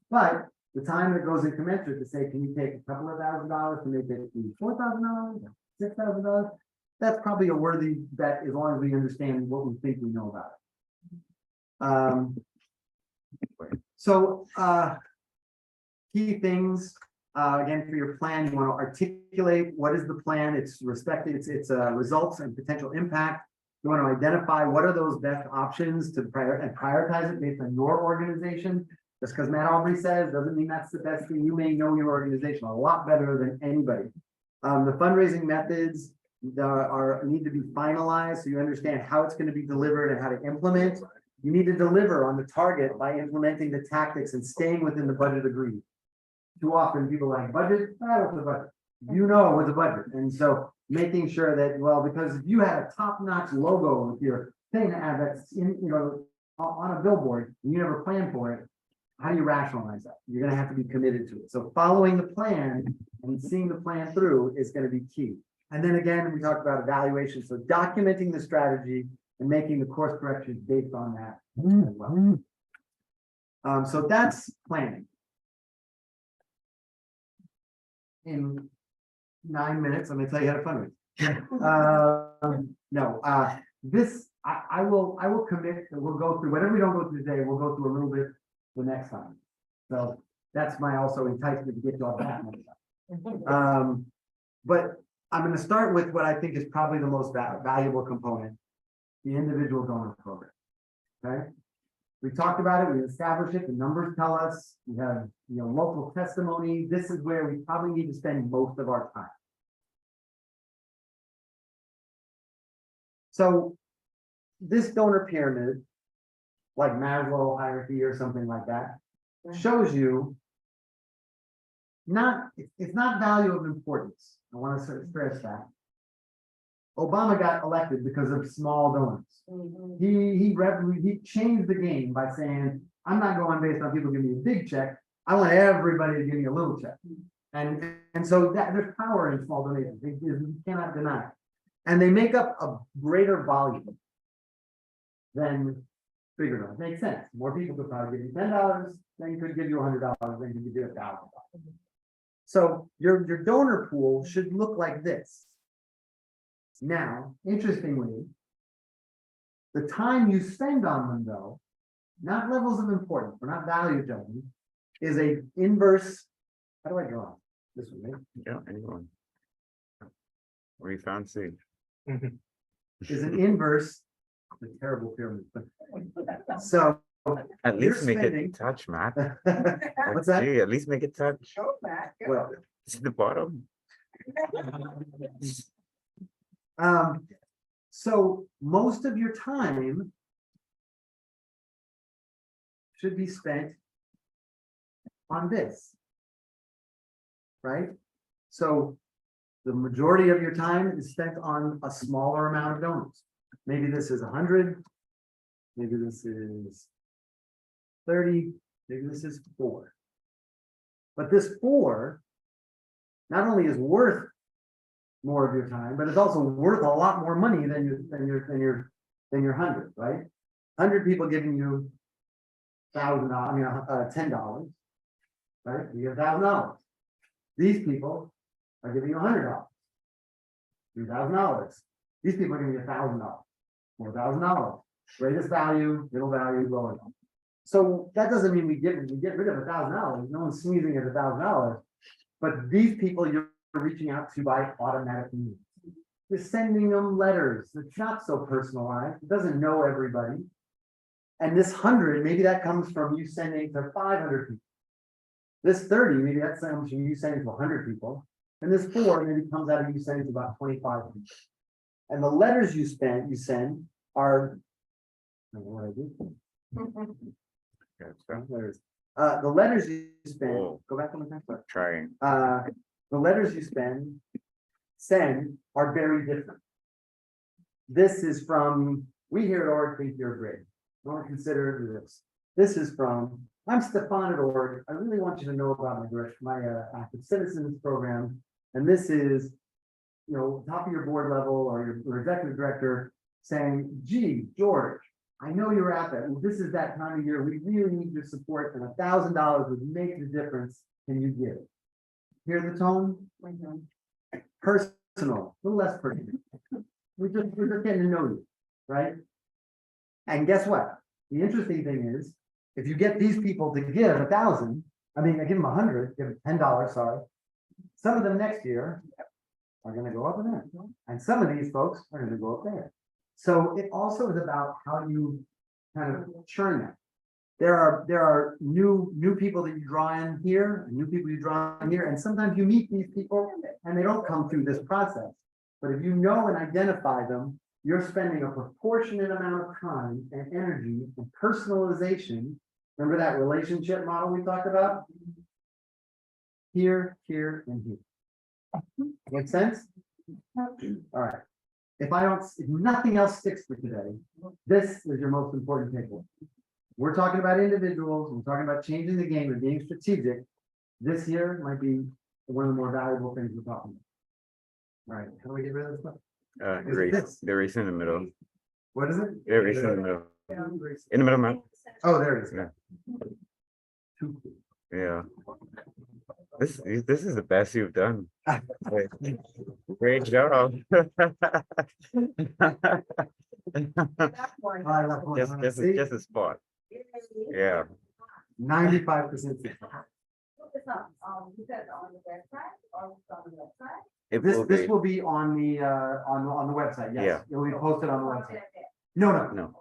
But the time that goes in commensurate to say, can you take a couple of $1,000s to make it $4,000, $6,000? That's probably a worthy bet as long as we understand what we think we know about it. So key things, again, for your plan, you want to articulate what is the plan, its respected, its results and potential impact. You want to identify what are those best options to prioritize it based on your organization. Just because Matt Aubrey says doesn't mean that's the best thing. You may know your organization a lot better than anybody. The fundraising methods need to be finalized so you understand how it's going to be delivered and how to implement. You need to deliver on the target by implementing the tactics and staying within the budget agreed. Too often people are like budget, what's the budget? You know what's the budget. And so making sure that, well, because if you had a top-notch logo with your thing that's in, on a billboard, and you never plan for it, how do you rationalize that? You're going to have to be committed to it. So following the plan and seeing the plan through is going to be key. And then again, we talked about evaluation. So documenting the strategy and making the course corrections based on that as well. So that's planning. In 9 minutes, I'm going to tell you how to fundraise. I will commit that we'll go through whatever we don't go through today. We'll go through a little bit the next time. So that's my also enticement to get you all back next time. But I'm going to start with what I think is probably the most valuable component, the individual donor program. Okay. We talked about it, we established it, the numbers tell us, we have local testimony. This is where we probably need to spend most of our time. So this donor pyramid, like Maslow hierarchy or something like that, shows you it's not value of importance. I want to stress that. Obama got elected because of small donors. He changed the game by saying, I'm not going based on people giving me a big check. I want everybody to give me a little check. And so there's power in small donations. You cannot deny it. And they make up a greater volume than bigger donors. Makes sense. More people could probably give you $10, then could give you $100, then could give you $1,000. So your donor pool should look like this. Now, interestingly, the time you spend on them, though, not levels of importance, we're not value judging, is a inverse. How do I draw this one? Right? yeah, anyone. We fancy. Is an inverse, a terrible pyramid. So At least make spending- it touch, Matt. What's that? Gee, at least make it touch. Show back. Well, It's at the bottom. So most of your time should be spent on this, right? So the majority of your time is spent on a smaller amount of donors. Maybe this is 100, maybe this is 30, maybe this is 4. But this 4 not only is worth more of your time, but it's also worth a lot more money than your 100, right? 100 people giving you $1,000, $10, right? You get $1,000. These people are giving you $100, $3,000. These people are giving you $1,000, $4,000. Greatest value, middle value, lower. So that doesn't mean we get rid of $1,000. No one's sneezing at $1,000. But these people you're reaching out to by automatic means. You're sending them letters. It's not so personalized. It doesn't know everybody. And this 100, maybe that comes from you sending to 500 people. This 30, maybe that comes from you sending to 100 people. And this 4 maybe comes out of you sending to about 25 people. And the letters you send are, I don't know what I did. The letters you spend, go back on the next slide. Trying. The letters you send are very different. This is from, we here at Org think you're great. Don't consider this. This is from, I'm Stefan at Org. I really want you to know about my active citizens program. And this is, you know, top of your board level or your executive director saying, gee, George, I know you're at that. Well, this is that time of year. We really need your support, and $1,000 would make the difference. Can you give? Hear the tone? Personal, a little less personal. We're just getting to know you, right? And guess what? The interesting thing is, if you get these people to give 1,000, I mean, I give them 100, give them $10, sorry. Some of them next year are going to go up in there, and some of these folks are going to go up there. So it also is about how you kind of churn that. There are new people that you draw in here, and new people you draw in here, and sometimes you meet these people and they don't come through this process. But if you know and identify them, you're spending a proportionate amount of time and energy and personalization. Remember that relationship model we talked about? Here, here, and here. Make sense? All right. If nothing else sticks for today, this is your most important takeaway. We're talking about individuals, we're talking about changing the game and being strategic. This here might be one of the more valuable things we're talking about. All right, how do we get rid of this stuff? The race in the middle. What is it? The race in the middle. In the middle, man. Oh, there it is. Yeah. This is the best you've done. Great job. Just a spot. Yeah. 95%. This will be on the website. Yes, Yeah. it will be posted on the website. No.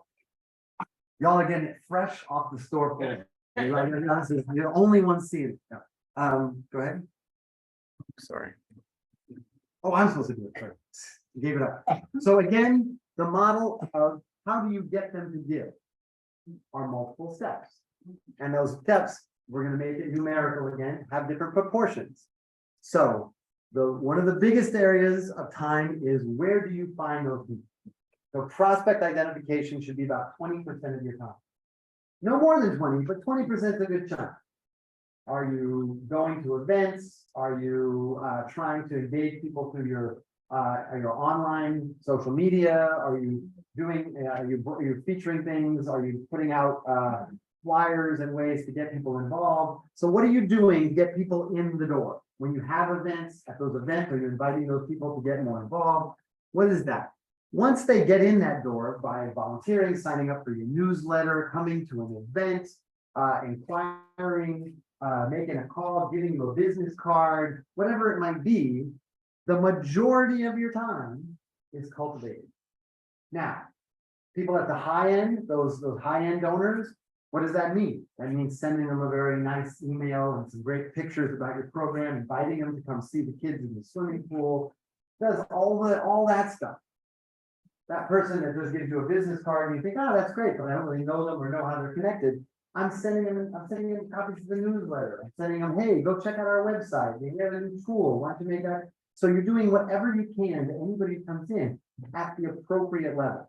Y'all are getting it fresh off the store floor. You're the only one seeing it. Go ahead. Sorry. Oh, I'm supposed to do it. Sorry. You gave it up. So again, the model of how do you get them to give are multiple steps. And those steps, we're going to make it numerical again, have different proportions. So one of the biggest areas of time is where do you find those people? So prospect identification should be about 20% of your time. No more than 20, but 20% is a good chunk. Are you going to events? Are you trying to engage people through your online social media? Are you doing? Are you featuring things? Are you putting out flyers and ways to get people involved? So what are you doing to get people in the door? When you have events, at those events, are you inviting those people to get more involved? What is that? Once they get in that door by volunteering, signing up for your newsletter, coming to an event, inquiring, making a call, giving you a business card, whatever it might be, the majority of your time is cultivated. Now, people at the high end, those high-end donors, what does that mean? That means sending them a very nice email and some great pictures about your program, inviting them to come see the kids in the swimming pool, does all that stuff. That person that just gives you a business card and you think, oh, that's great, but I don't really know them or know how they're connected. I'm sending them copies of the newsletter. I'm sending them, hey, go check out our website. We have a new tool. Why don't you make that? So you're doing whatever you can to anybody who comes in at the appropriate level.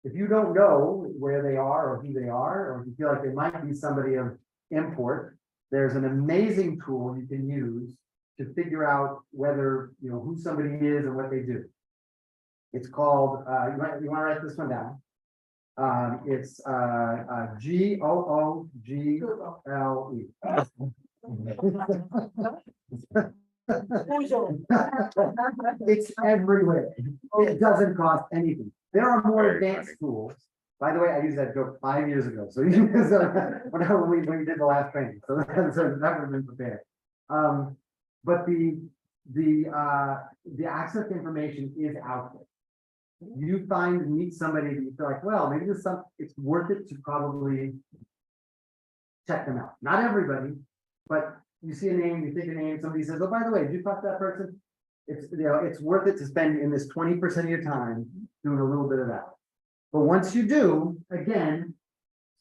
If you don't know where they are or who they are, or if you feel like they might be somebody of import, there's an amazing tool you can use to figure out whether, you know, who somebody is and what they do. It's called, you want to write this one down. It's GOOGLE. It's everywhere. It doesn't cost anything. There are more advanced tools. By the way, I used that joke 5 years ago, so when we did the last training, so that would have been prepared. But the access to information is out there. You meet somebody that you feel like, well, maybe it's worth it to probably check them out. Not everybody, but you see a name, you think a name, somebody says, oh, by the way, did you talk to that person? It's worth it to spend in this 20% of your time doing a little bit of that. But once you do, again,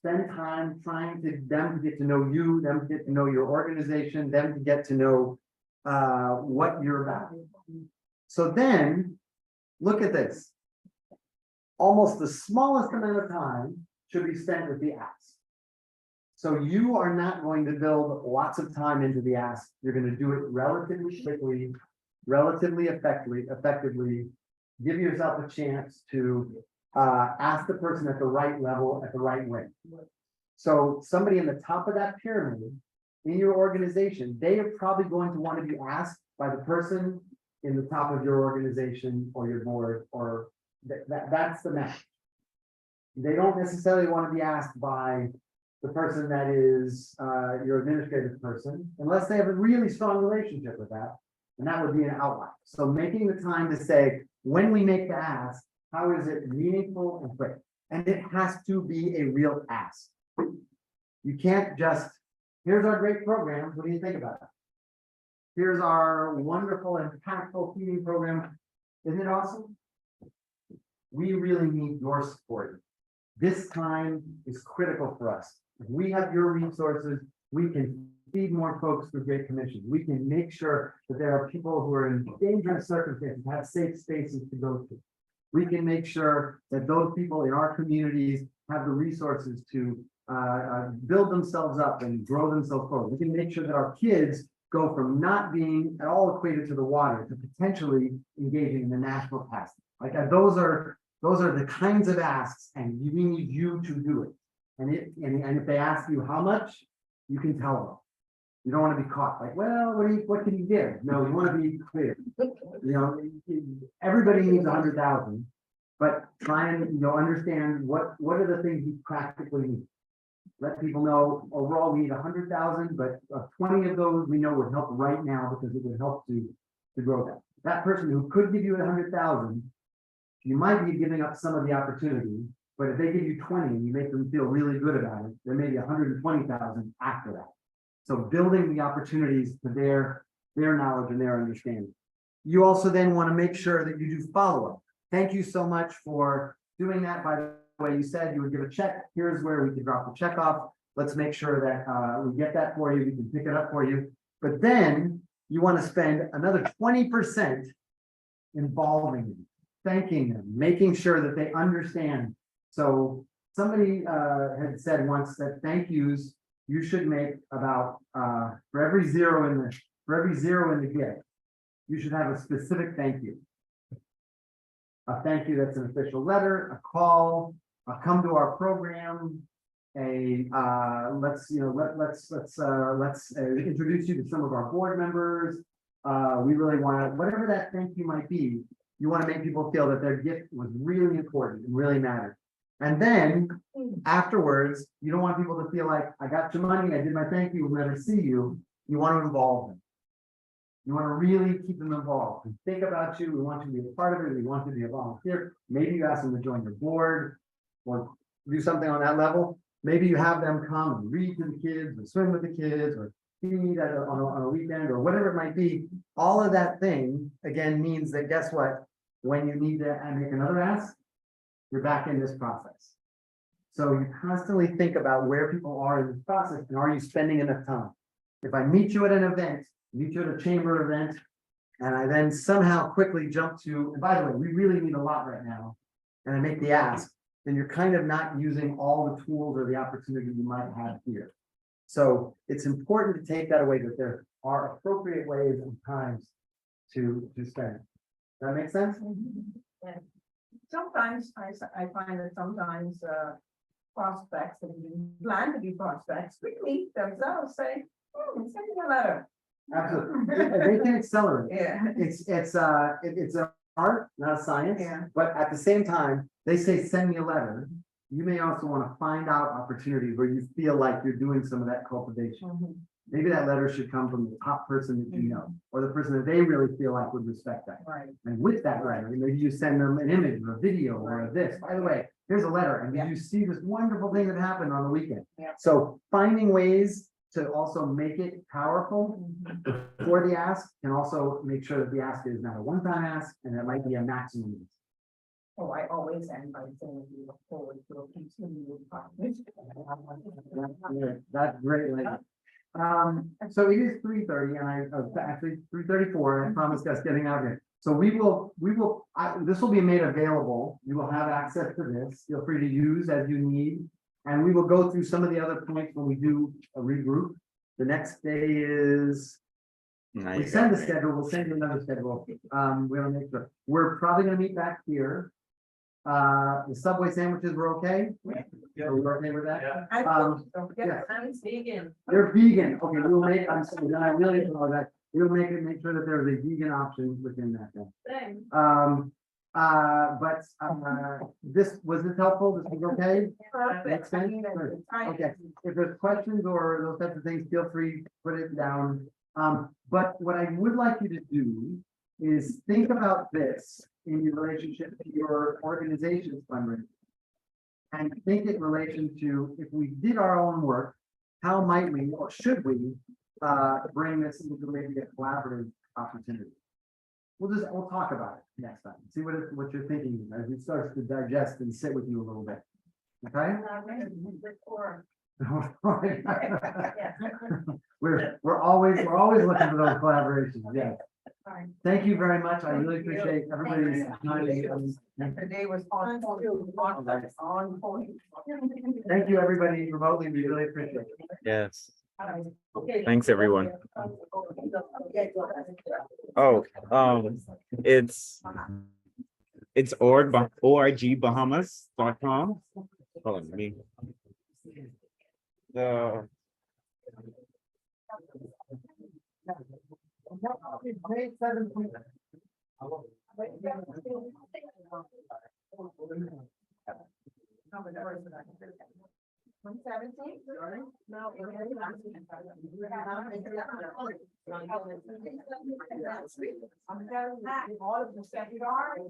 spend time trying to them to get to know you, them to get to know your organization, them to get to know what you're about. So then, look at this. Almost the smallest amount of time should be spent with the ask. So you are not going to build lots of time into the ask. You're going to do it relatively quickly, relatively effectively. Give yourself a chance to ask the person at the right level, at the right way. So somebody in the top of that pyramid in your organization, they are probably going to want to be asked by the person in the top of your organization or your board, or that's the match. They don't necessarily want to be asked by the person that is your administrative person, unless they have a really strong relationship with that, and that would be an outlier. So making the time to say, when we make the ask, how is it meaningful and quick? And it has to be a real ask. You can't just, here's our great programs, what do you think about it? Here's our wonderful, impactful feeding program. Isn't it awesome? We really need your support. This time is critical for us. If we have your resources, we can feed more folks through Great Commission. We can make sure that there are people who are in dangerous circumstances, have safe spaces to go to. We can make sure that those people in our communities have the resources to build themselves up and grow themselves forward. We can make sure that our kids go from not being at all equated to the water to potentially engaging in the national past. Like those are the kinds of asks, and we need you to do it. And if they ask you how much, you can tell them. You don't want to be caught like, well, what can you give? No, you want to be clear. Everybody needs 100,000, but try and understand what are the things you practically need. Let people know overall we need 100,000, but 20 of those we know would help right now because it would help to grow that. That person who could give you 100,000, you might be giving up some of the opportunity, but if they give you 20 and you make them feel really good about it, there may be 120,000 after that. So building the opportunities to their knowledge and their understanding. You also then want to make sure that you do follow-up. Thank you so much for doing that. By the way, you said you would give a check. Here's where we could drop the check off. Let's make sure that we get that for you. We can pick it up for you. But then you want to spend another 20% involving them, thanking them, making sure that they understand. So somebody had said once that thank yous, you should make about for every zero in the gift, you should have a specific thank you. A thank you that's an official letter, a call, a come to our program, let's introduce you to some of our board members. We really want to, whatever that thank you might be, you want to make people feel that their gift was really important and really mattered. And then afterwards, you don't want people to feel like, I got your money, I did my thank you, we'll never see you. You want to involve them. You want to really keep them involved and think about you. We want you to be a part of it. We want you to be a volunteer. Maybe you ask them to join your board or do something on that level. Maybe you have them come and read to the kids or swim with the kids or feed on a weekend or whatever it might be. All of that thing, again, means that guess what? When you need to make another ask, you're back in this process. So you constantly think about where people are in this process and are you spending enough time? If I meet you at an event, meet you at a chamber event, and I then somehow quickly jump to, and by the way, we really need a lot right now, and I make the ask, then you're kind of not using all the tools or the opportunity you might have here. So it's important to take that away, that there are appropriate ways and times to spend. Does that make sense? Yeah. Sometimes I find that sometimes prospects that even plan to be prospects quickly themselves say, send me a letter. Absolutely. They can accelerate. Yeah. It's an art, not a science. Yeah. But at the same time, they say, send me a letter. You may also want to find out opportunities where you feel like you're doing some of that cultivation. Maybe that letter should come from the top person that you know, or the person that they really feel like would respect that. Right. And with that letter, maybe you send them an image or a video or this, by the way, here's a letter, and did you see this wonderful thing that happened on the weekend? Yeah. So finding ways to also make it powerful before the ask can also make sure that the ask is not a one-time ask, and it might be a maximum. Oh, I always end by saying we look forward to a continued partnership. That's great. So it is 3:30 and actually 3:34, and I promised us getting out here. So this will be made available. You will have access to this. Feel free to use as you need. And we will go through some of the other points when we do a regroup. The next day is, we send the schedule, we'll send you another schedule. We'll make sure. We're probably gonna meet back here. The Subway sandwiches were okay? So we're okay with that? Don't forget, yeah. I'm vegan. They're vegan. Okay, we'll make, I'm sorry, then I really apologize. We'll make sure that there's a vegan option within that then. Was this helpful? This was okay? Makes sense? Good. Okay, if there's questions or those types of things, feel free, to put it down. But what I would like you to do is think about this in your relationship to your organization's fundraising. And think in relation to, if we did our own work, how might we, or should we, bring this into maybe a collaborative opportunity? We'll talk about it next time. See what you're thinking as it starts to digest and sit with you a little bit. Okay? We're always looking for those collaborations. Yeah. Thank you very much. I really appreciate everybody's time. Today was on point. Thank you, everybody remotely. We really appreciate it. Yes. Thanks, everyone. Oh, it's orgbahamas.com. Hold on, me. May 17th. 117? No. I'm telling you, all of the seminars.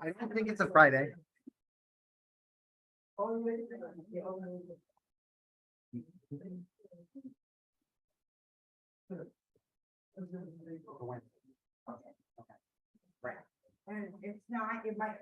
I don't think it's a Friday. And it's not, it might.